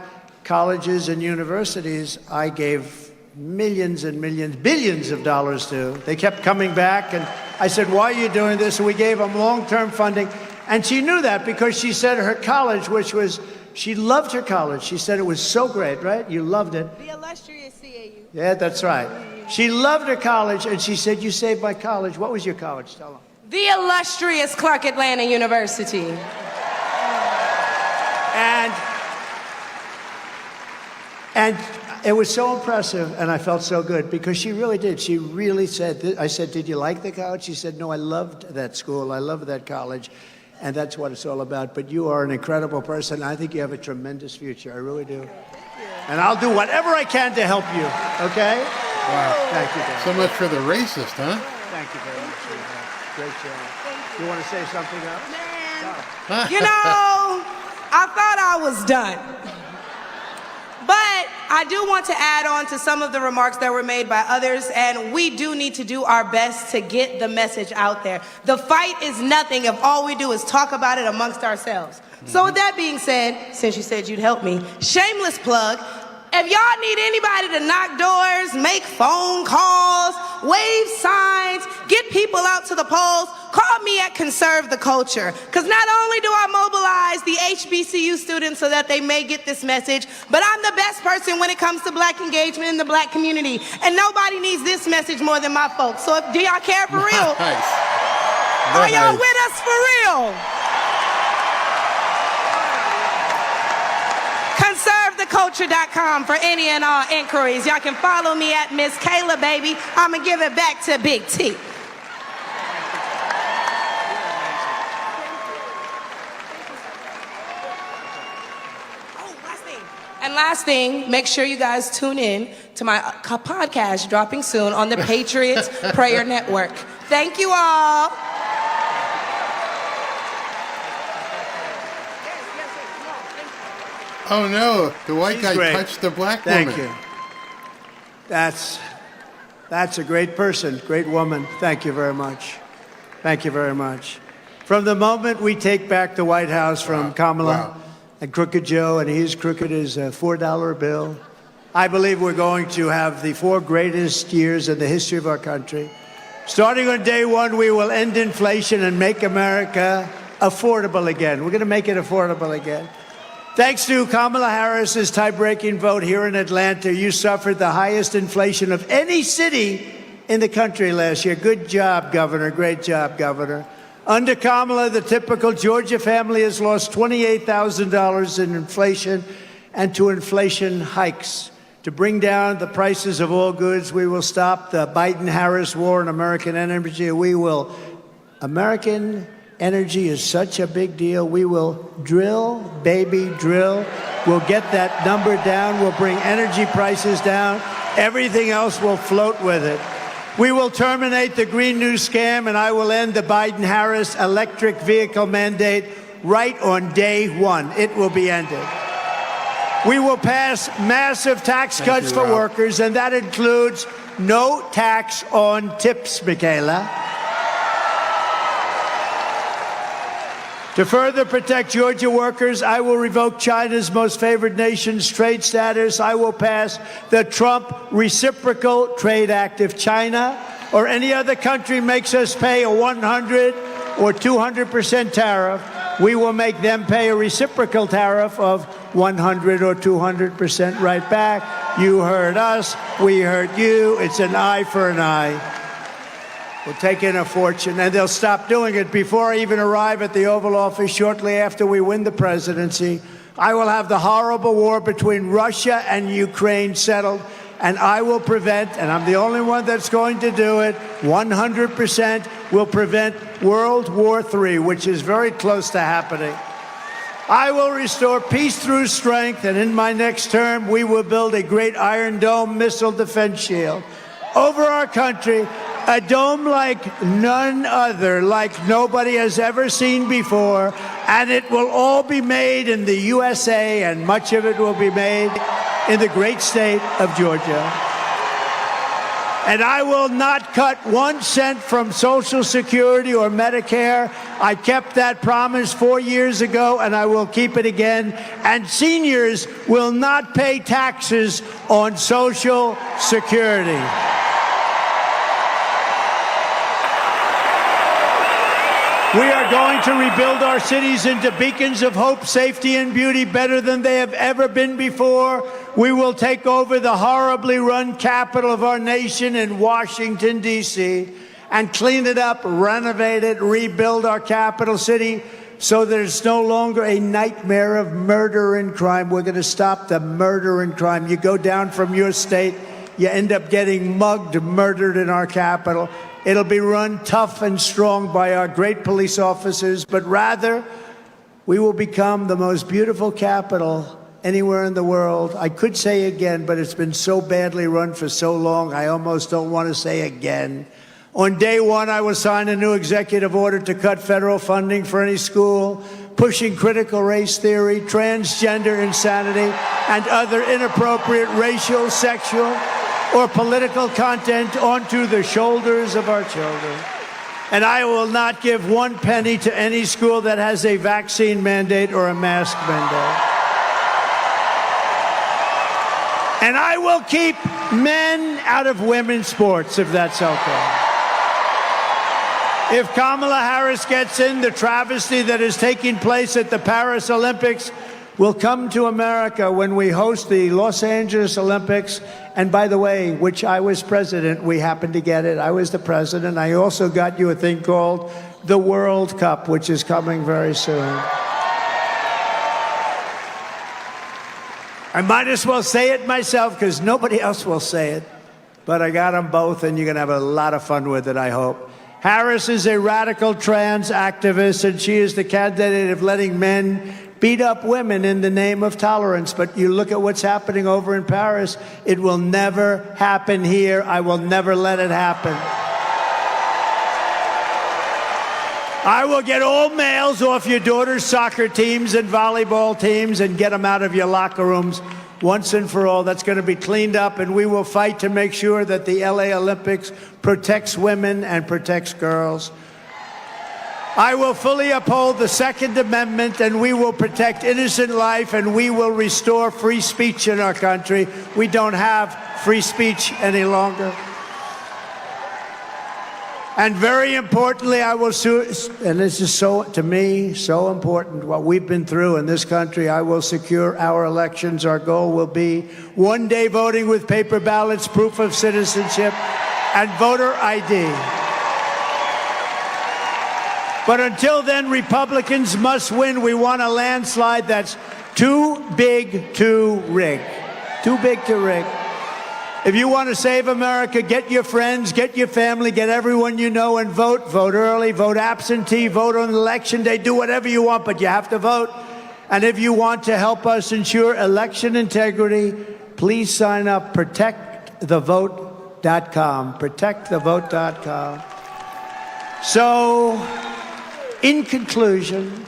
colleges and universities, I gave millions and millions, billions of dollars to. They kept coming back, and I said, why are you doing this? And we gave them long-term funding. And she knew that because she said her college, she loved her college. She said it was so great, right? You loved it. The illustrious CAU. Yeah, that's right. She loved her college, and she said, you saved my college. What was your college? Tell them. The illustrious Clark Atlanta University. And it was so impressive, and I felt so good, because she really did. She really said, I said, did you like the college? She said, no, I loved that school. I loved that college, and that's what it's all about. But you are an incredible person. I think you have a tremendous future. I really do. And I'll do whatever I can to help you, okay? Wow. Thank you, Dan. So much for the racist, huh? Thank you very much. Great job. You want to say something else? Man, you know, I thought I was done. But I do want to add on to some of the remarks that were made by others, and we do need to do our best to get the message out there. The fight is nothing if all we do is talk about it amongst ourselves. So with that being said, since you said you'd help me, shameless plug, if y'all need anybody to knock doors, make phone calls, wave signs, get people out to the polls, call me at Conserve the Culture. Because not only do I mobilize the HBCU students so that they may get this message, but I'm the best person when it comes to black engagement in the black community. And nobody needs this message more than my folks. So do y'all care for real? Nice. Are y'all with us for real? ConserveTheCulture.com for any and all inquiries. Y'all can follow me at Miss Kayla, baby. I'm going to give it back to Big T. And last thing, make sure you guys tune in to my podcast dropping soon on the Patriots Prayer Network. Thank you all. Oh no, the white She's guy great. touched the black Thank woman. you. That's a great person, great woman. Thank you very much. Thank you very much. From the moment we take back the White House from Kamala and Crooked Joe, and he's crooked as a $4 bill, I believe we're going to have the 4 greatest years in the history of our country. Starting on day one, we will end inflation and make America affordable again. We're going to make it affordable again. Thanks to Kamala Harris's tie-breaking vote here in Atlanta, you suffered the highest inflation of any city in the country last year. Good job, Governor. Great job, Governor. Under Kamala, the typical Georgia family has lost $28,000 in inflation and to inflation hikes. To bring down the prices of all goods, we will stop the Biden-Harris war on American energy. American energy is such a big deal. We will drill, baby, drill. We'll get that number down. We'll bring energy prices down. Everything else will float with it. We will terminate the Green New Scam, and I will end the Biden-Harris electric vehicle mandate right on day one. It will be ended. We will pass massive tax cuts for workers, and that includes no tax on tips, Michaela. To further protect Georgia workers, I will revoke China's most favored nation's trade status. I will pass the Trump Reciprocal Trade Act. If China or any other country makes us pay a 100 or 200% tariff, we will make them pay a reciprocal tariff of 100 or 200% right back. You heard us, we heard you. It's an eye for an eye. We'll take in a fortune, and they'll stop doing it before I even arrive at the Oval Office shortly after we win the presidency. I will have the horrible war between Russia and Ukraine settled, and I will prevent, and I'm the only one that's going to do it, 100% will prevent World War III, which is very close to happening. I will restore peace through strength, and in my next term, we will build a great Iron Dome missile defense shield over our country, a dome like none other, like nobody has ever seen before, and it will all be made in the USA, and much of it will be made in the great state of Georgia. And I will not cut 1 cent from Social Security or Medicare. I kept that promise 4 years ago, and I will keep it again. And seniors will not pay taxes on Social Security. We are going to rebuild our cities into beacons of hope, safety, and beauty better than they have ever been before. We will take over the horribly run capital of our nation in Washington, D.C., and clean it up, renovate it, rebuild our capital city so there's no longer a nightmare of murder and crime. We're going to stop the murder and crime. You go down from your state, you end up getting mugged, murdered in our capital. It'll be run tough and strong by our great police officers, but rather, we will become the most beautiful capital anywhere in the world. I could say again, but it's been so badly run for so long, I almost don't want to say again. On day one, I will sign a new executive order to cut federal funding for any school pushing critical race theory, transgender insanity, and other inappropriate racial, sexual, or political content onto the shoulders of our children. And I will not give 1 penny to any school that has a vaccine mandate or a mask mandate. And I will keep men out of women's sports, if that's okay. If Kamala Harris gets in, the travesty that is taking place at the Paris Olympics will come to America when we host the Los Angeles Olympics. And by the way, which I was president, we happened to get it. I was the president. I also got you a thing called the World Cup, which is coming very soon. I might as well say it myself because nobody else will say it. But I got them both, and you're going to have a lot of fun with it, I hope. Harris is a radical trans activist, and she is the candidate of letting men beat up women in the name of tolerance. But you look at what's happening over in Paris, it will never happen here. I will never let it happen. I will get all males off your daughter's soccer teams and volleyball teams and get them out of your locker rooms once and for all. That's going to be cleaned up, and we will fight to make sure that the LA Olympics protects women and protects girls. I will fully uphold the Second Amendment, and we will protect innocent life, and we will restore free speech in our country. We don't have free speech any longer. And very importantly, I will and this is so, to me, so important, what we've been through in this country, I will secure our elections. Our goal will be one-day voting with paper ballots, proof of citizenship, and voter ID. But until then, Republicans must win. We want a landslide that's too big to rig. Too big to rig. If you want to save America, get your friends, get your family, get everyone you know and vote. Vote early, vote absentee, vote on election day, do whatever you want, but you have to vote. And if you want to help us ensure election integrity, please sign up, protectthevote.com, protectthevote.com. So, in conclusion,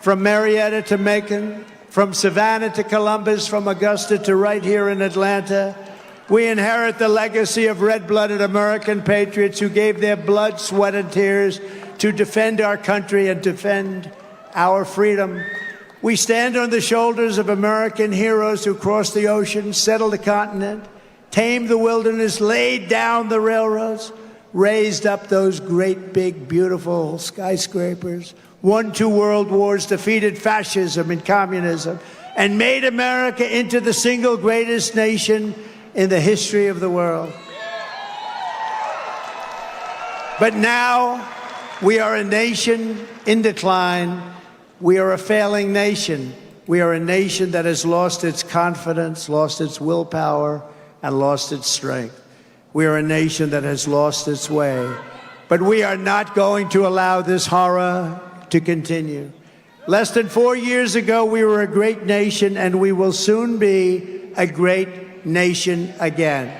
from Marietta to Macon, from Savannah to Columbus, from Augusta to right here in Atlanta, we inherit the legacy of red-blooded American patriots who gave their blood, sweat, and tears to defend our country and defend our freedom. We stand on the shoulders of American heroes who crossed the ocean, settled the continent, tamed the wilderness, laid down the railroads, raised up those great, big, beautiful skyscrapers, won 2 world wars, defeated fascism and communism, and made America into the single greatest nation in the history of the world. But now we are a nation in decline. We are a failing nation. We are a nation that has lost its confidence, lost its willpower, and lost its strength. We are a nation that has lost its way. But we are not going to allow this horror to continue. Less than 4 years ago, we were a great nation, and we will soon be a great nation again.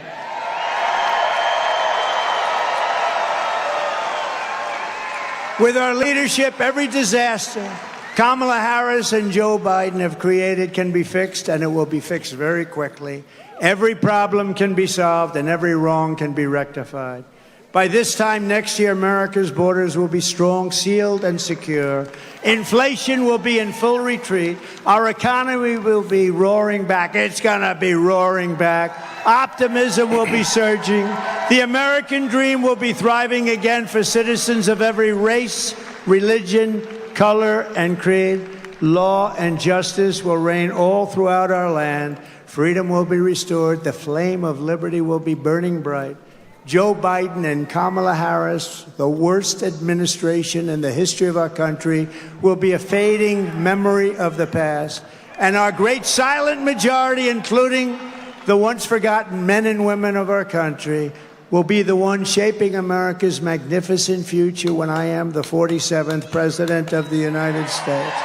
With our leadership, every disaster Kamala Harris and Joe Biden have created can be fixed, and it will be fixed very quickly. Every problem can be solved, and every wrong can be rectified. By this time next year, America's borders will be strong, sealed, and secure. Inflation will be in full retreat. Our economy will be roaring back. It's going to be roaring back. Optimism will be surging. The American dream will be thriving again for citizens of every race, religion, color, and creed. Law and justice will reign all throughout our land. Freedom will be restored. The flame of liberty will be burning bright. Joe Biden and Kamala Harris, the worst administration in the history of our country, will be a fading memory of the past. And our great silent majority, including the once forgotten men and women of our country, will be the one shaping America's magnificent future when I am the 47th President of the United States.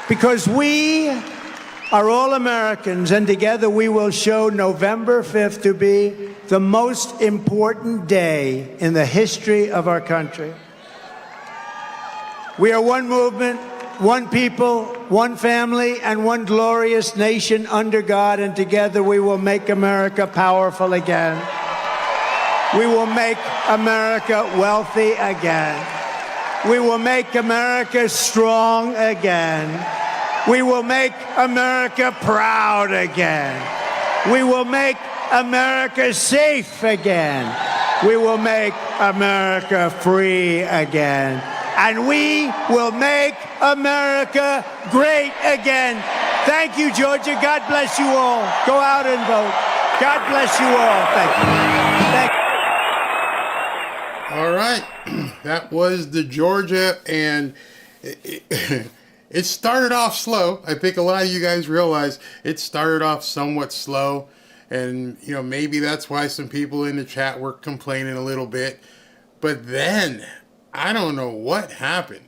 Because we are all Americans, and together we will show November 5th to be the most important day in the history of our country. We are one movement, one people, one family, and one glorious nation under God, and together we will make America powerful again. We will make America wealthy again. We will make America strong again. We will make America proud again. We will make America safe again. We will make America free again. And we will make America great again. Thank you, Georgia. God bless you all. Go out and vote. God bless you all. Thank you. Thank you. All right, that was the Georgia, and it started off slow. I think a lot of you guys realize it started off somewhat slow, and maybe that's why some people in the chat were complaining a little bit. But then I don't know what happened,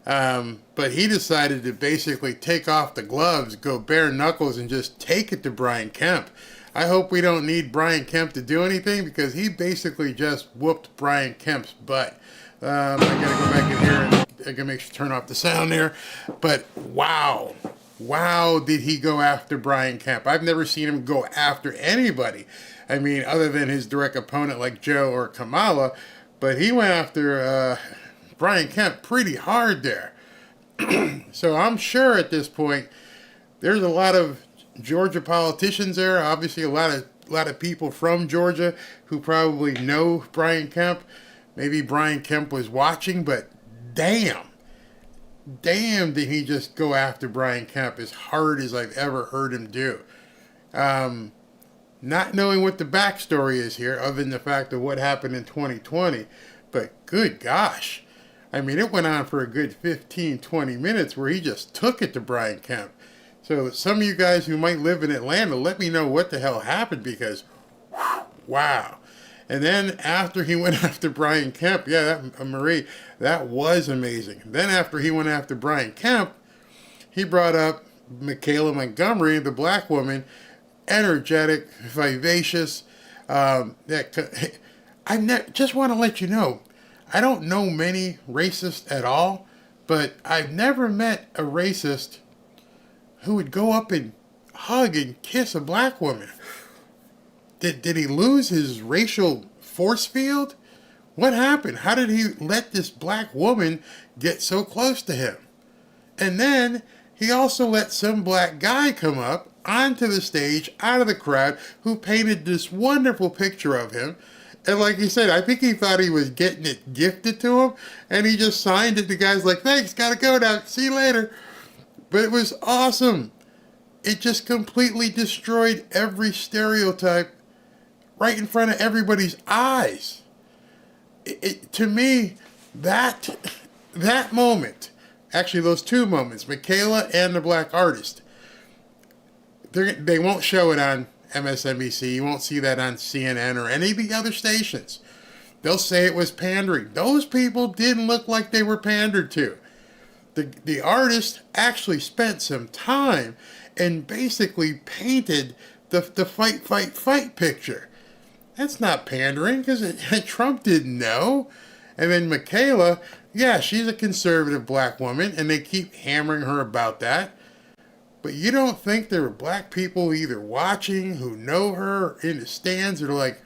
but he decided to basically take off the gloves, go bare knuckles, and just take it to Brian Kemp. I hope we don't need Brian Kemp to do anything, because he basically just whooped Brian Kemp's butt. I gotta go back in here and I gotta make sure to turn off the sound there. But wow, did he go after Brian Kemp? I've never seen him go after anybody. I mean, other than his direct opponent like Joe or Kamala, but he went after Brian Kemp pretty hard there. So I'm sure at this point there's a lot of Georgia politicians there, obviously a lot of people from Georgia who probably know Brian Kemp. Maybe Brian Kemp was watching, but damn did he just go after Brian Kemp as hard as I've ever heard him do. Not knowing what the backstory is here, other than the fact of what happened in 2020, but good gosh. I mean, it went on for a good 15-20 minutes where he just took it to Brian Kemp. So some of you guys who might live in Atlanta, let me know what the hell happened, because wow. And then after he went after Brian Kemp, Marie, that was amazing. Then after he went after Brian Kemp, he brought up Michaela Montgomery, the black woman, energetic, vivacious. Just want to let you know, I don't know many racists at all, but I've never met a racist who would go up and hug and kiss a black woman. Did he lose his racial force field? What happened? How did he let this black woman get so close to him? And then he also let some black guy come up onto the stage, out of the crowd, who painted this wonderful picture of him. And like he said, I think he thought he was getting it gifted to him, and he just signed it. The guy's like, thanks, gotta go now, see you later. But it was awesome. It just completely destroyed every stereotype right in front of everybody's eyes. To me, that moment, actually those two moments, Michaela and the black artist, they won't show it on MSNBC. You won't see that on CNN or any of the other stations. They'll say it was pandering. Those people didn't look like they were pandered to. The artist actually spent some time and basically painted the fight picture. That's not pandering, because Trump didn't know. And then Michaela, she's a conservative black woman, and they keep hammering her about that. But you don't think there were black people either watching who know her or in the stands that are like,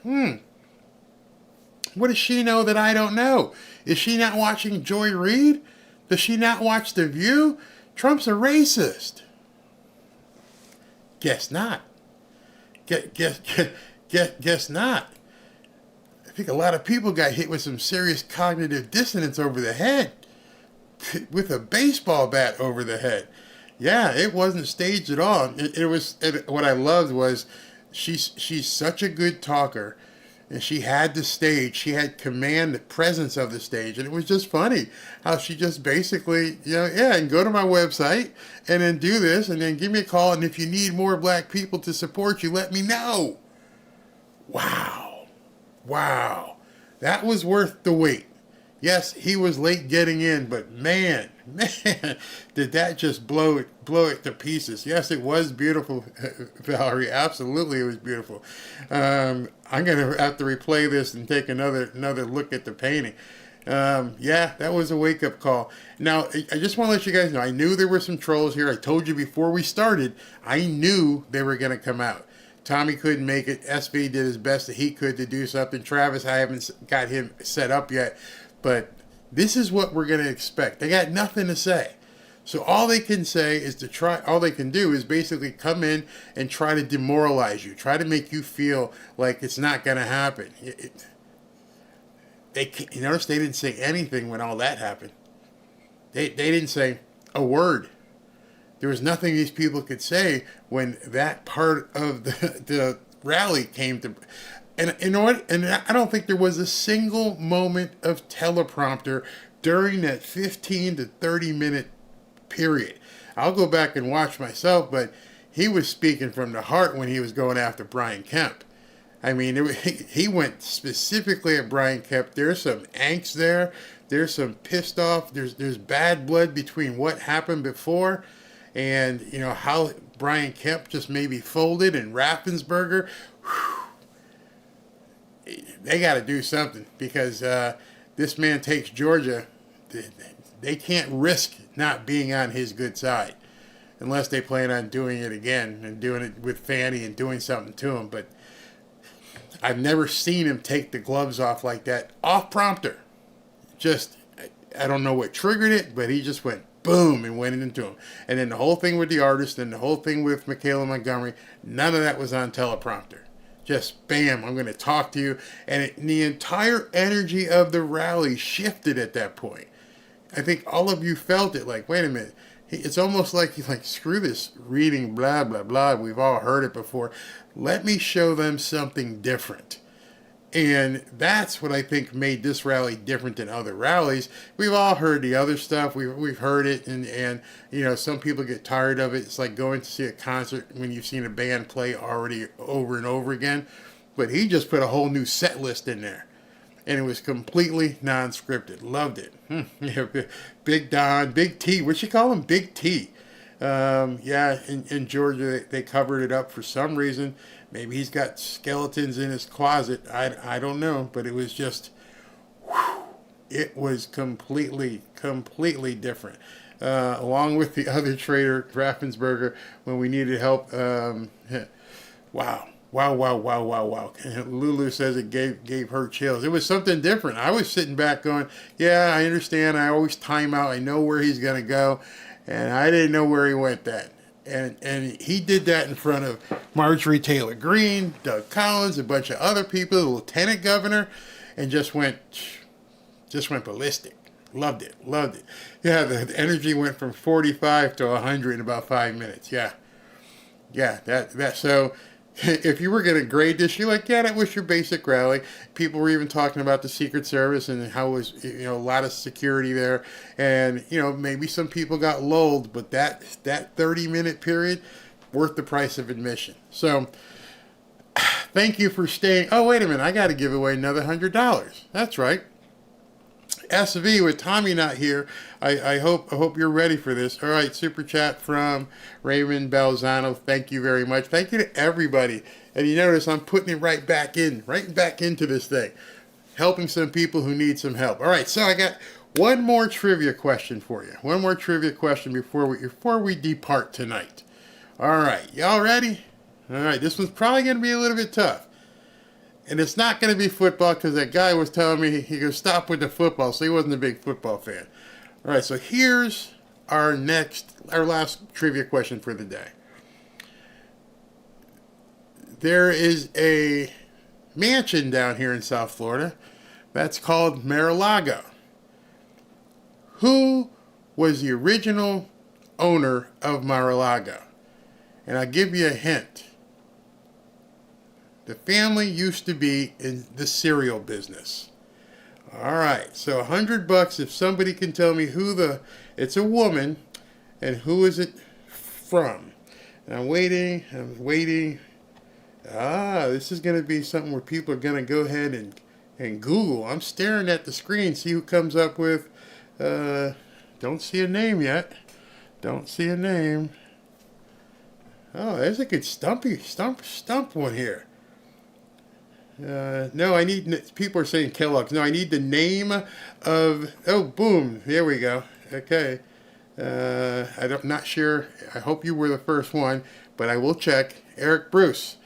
what does she know that I don't know? Is she not watching Joy Reid? Does she not watch The View? Trump's a racist. Guess not. Guess not. I think a lot of people got hit with some serious cognitive dissonance over the head. With a baseball bat over the head. Yeah, it wasn't staged at all. What I loved was she's such a good talker. And she had the stage. She had command, the presence of the stage. And it was just funny how she just basically, and go to my website and then do this and then give me a call. And if you need more black people to support you, let me know. Wow. That was worth the wait. Yes, he was late getting in, but man, man, did that just blow it to pieces. Yes, it was beautiful, Valerie. Absolutely, it was beautiful. I'm gonna have to replay this and take another look at the painting. Yeah, that was a wake-up call. Now, I just want to let you guys know, I knew there were some trolls here. I told you before we started, I knew they were going to come out. Tommy couldn't make it. SV did his best that he could to do something. Travis, I haven't got him set up yet. But this is what we're going to expect. They got nothing to say. So all they can say is all they can do is basically come in and try to demoralize you. Try to make you feel like it's not going to happen. You notice they didn't say anything when all that happened. They didn't say a word. There was nothing these people could say when that part of the rally came to. And you know what? And I don't think there was a single moment of teleprompter during that 15 to 30 minute period. I'll go back and watch myself, but he was speaking from the heart when he was going after Brian Kemp. I mean, he went specifically at Brian Kemp. There's some angst there. There's some pissed off. There's bad blood between what happened before and, you know, how Brian Kemp just maybe folded and Raffensperger. They got to do something because this man takes Georgia. They can't risk not being on his good side unless they plan on doing it again and doing it with Fannie and doing something to him. But I've never seen him take the gloves off like that, off prompter. Just, I don't know what triggered it, but he just went boom and went into him. And then the whole thing with the artist and the whole thing with Michaela Montgomery, none of that was on teleprompter. Just bam, I'm going to talk to you. And the entire energy of the rally shifted at that point. I think all of you felt it like, wait a minute. It's almost like he's like, screw this reading, blah, blah, blah. We've all heard it before. Let me show them something different. And that's what I think made this rally different than other rallies. We've all heard the other stuff. We've heard it, and you know, some people get tired of it. It's like going to see a concert when you've seen a band play already over and over again. But he just put a whole new set list in there. And it was completely non-scripted. Loved it. Big Don, Big T. What you call him? Big T. Yeah, in Georgia, they covered it up for some reason. Maybe he's got skeletons in his closet. I don't know. But it was just, it was completely different. Along with the other trader, Raffensperger, when we needed help. Wow. And Lulu says it gave her chills. It was something different. I was sitting back going, yeah, I understand. I always time out. I know where he's going to go. And I didn't know where he went that. And he did that in front of Marjorie Taylor Greene, Doug Collins, a bunch of other people, the lieutenant governor, and just went ballistic. Loved it. Yeah, the energy went from 45 to 100 in about 5 minutes. Yeah, that so. If you were going to grade this, you're like, yeah, that was your basic rally. People were even talking about the Secret Service and how it was, you know, a lot of security there. And, you know, maybe some people got lulled, but that 30-minute period, worth the price of admission. So, thank you for staying. Oh, wait a minute. I got to give away another $100. That's right. SV with Tommy not here. I hope you're ready for this. All right, super chat from Raymond Balzano. Thank you very much. Thank you to everybody. And you notice I'm putting it right back into this thing, helping some people who need some help. All right, so I got one more trivia question for you. One more trivia question before we depart tonight. All right, y'all ready? All right, this one's probably going to be a little bit tough. And it's not going to be football because that guy was telling me he could stop with the football, so he wasn't a big football fan. All right, so here's our last trivia question for the day. There is a mansion down here in South Florida that's called Mar-a-Lago. Who was the original owner of Mar-a-Lago? And I'll give you a hint. The family used to be in the cereal business. All right, so $100 if somebody can tell me it's a woman, and who is it from? And I'm waiting. This is going to be something where people are going to go ahead and Google. I'm staring at the screen, see who comes up with Don't see a name yet. Don't see a name. Oh, there's a good stump one here. No, I need, people are saying Kellogg's. No, I need the name of, oh, boom, there we go. Okay. I'm not sure. I hope you were the first one, but I will check. Eric Bruce.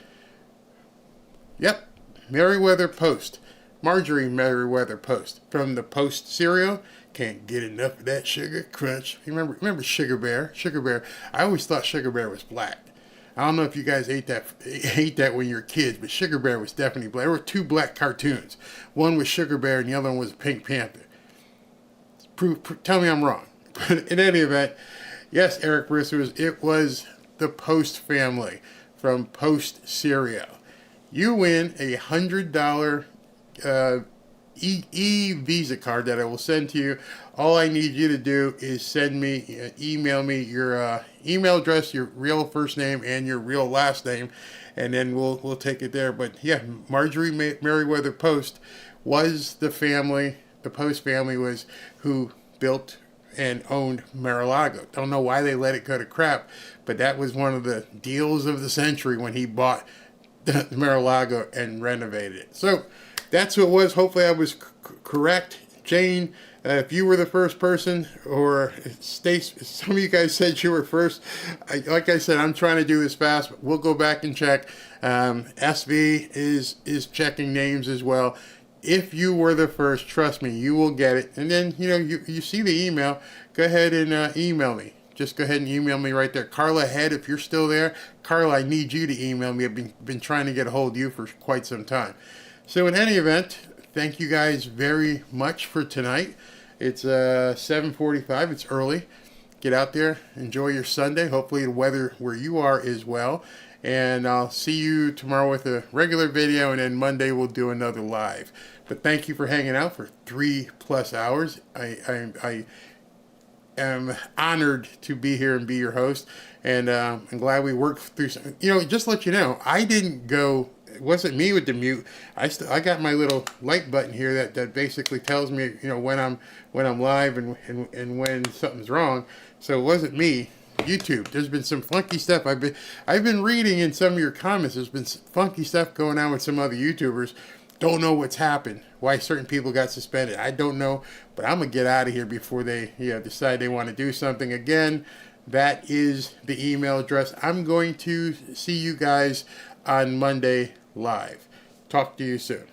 Yep. Merriweather Post. Marjorie Merriweather Post. From the Post cereal. Can't get enough of that sugar crunch. Remember Sugar Bear? Sugar Bear. I always thought Sugar Bear was black. I don't know if you guys ate that when you were kids, but Sugar Bear was definitely black. There were two black cartoons. One was Sugar Bear and the other one was Pink Panther. Tell me I'm wrong. But in any event, yes, Eric Bruce, it was the Post family from Post Cereal. You win a $100 e-Visa card that I will send to you. All I need you to do is email me your email address, your real first name, and your real last name, and then we'll take it there. But yeah, Marjorie Merriweather Post was the family. The Post family was who built and owned Mar-a-Lago. Don't know why they let it go to crap, but that was one of the deals of the century when he bought the Mar-a-Lago and renovated it. So that's what it was. Hopefully I was correct. Jane, if you were the first person, or Stace, some of you guys said you were first. Like I said, I'm trying to do this fast, but we'll go back and check. SV is checking names as well. If you were the first, trust me, you will get it. And then, you see the email, go ahead and email me. Just go ahead and email me right there. Carla Head, if you're still there. Carla, I need you to email me. I've been trying to get a hold of you for quite some time. So in any event, thank you guys very much for tonight. It's 7:45. It's early. Get out there. Enjoy your Sunday. Hopefully the weather where you are is well. And I'll see you tomorrow with a regular video, and then Monday we'll do another live. But thank you for hanging out for 3+ hours. I am honored to be here and be your host, and I'm glad we worked through some. Just to let you know, I didn't go. It wasn't me with the mute. I got my little light button here that basically tells me when I'm live and when something's wrong. So it wasn't me. YouTube. There's been some funky stuff. I've been reading in some of your comments. There's been some funky stuff going on with some other YouTubers. Don't know what's happened. Why certain people got suspended. I don't know. But I'm gonna get out of here before they decide they want to do something again. That is the email address. I'm going to see you guys on Monday live. Talk to you soon.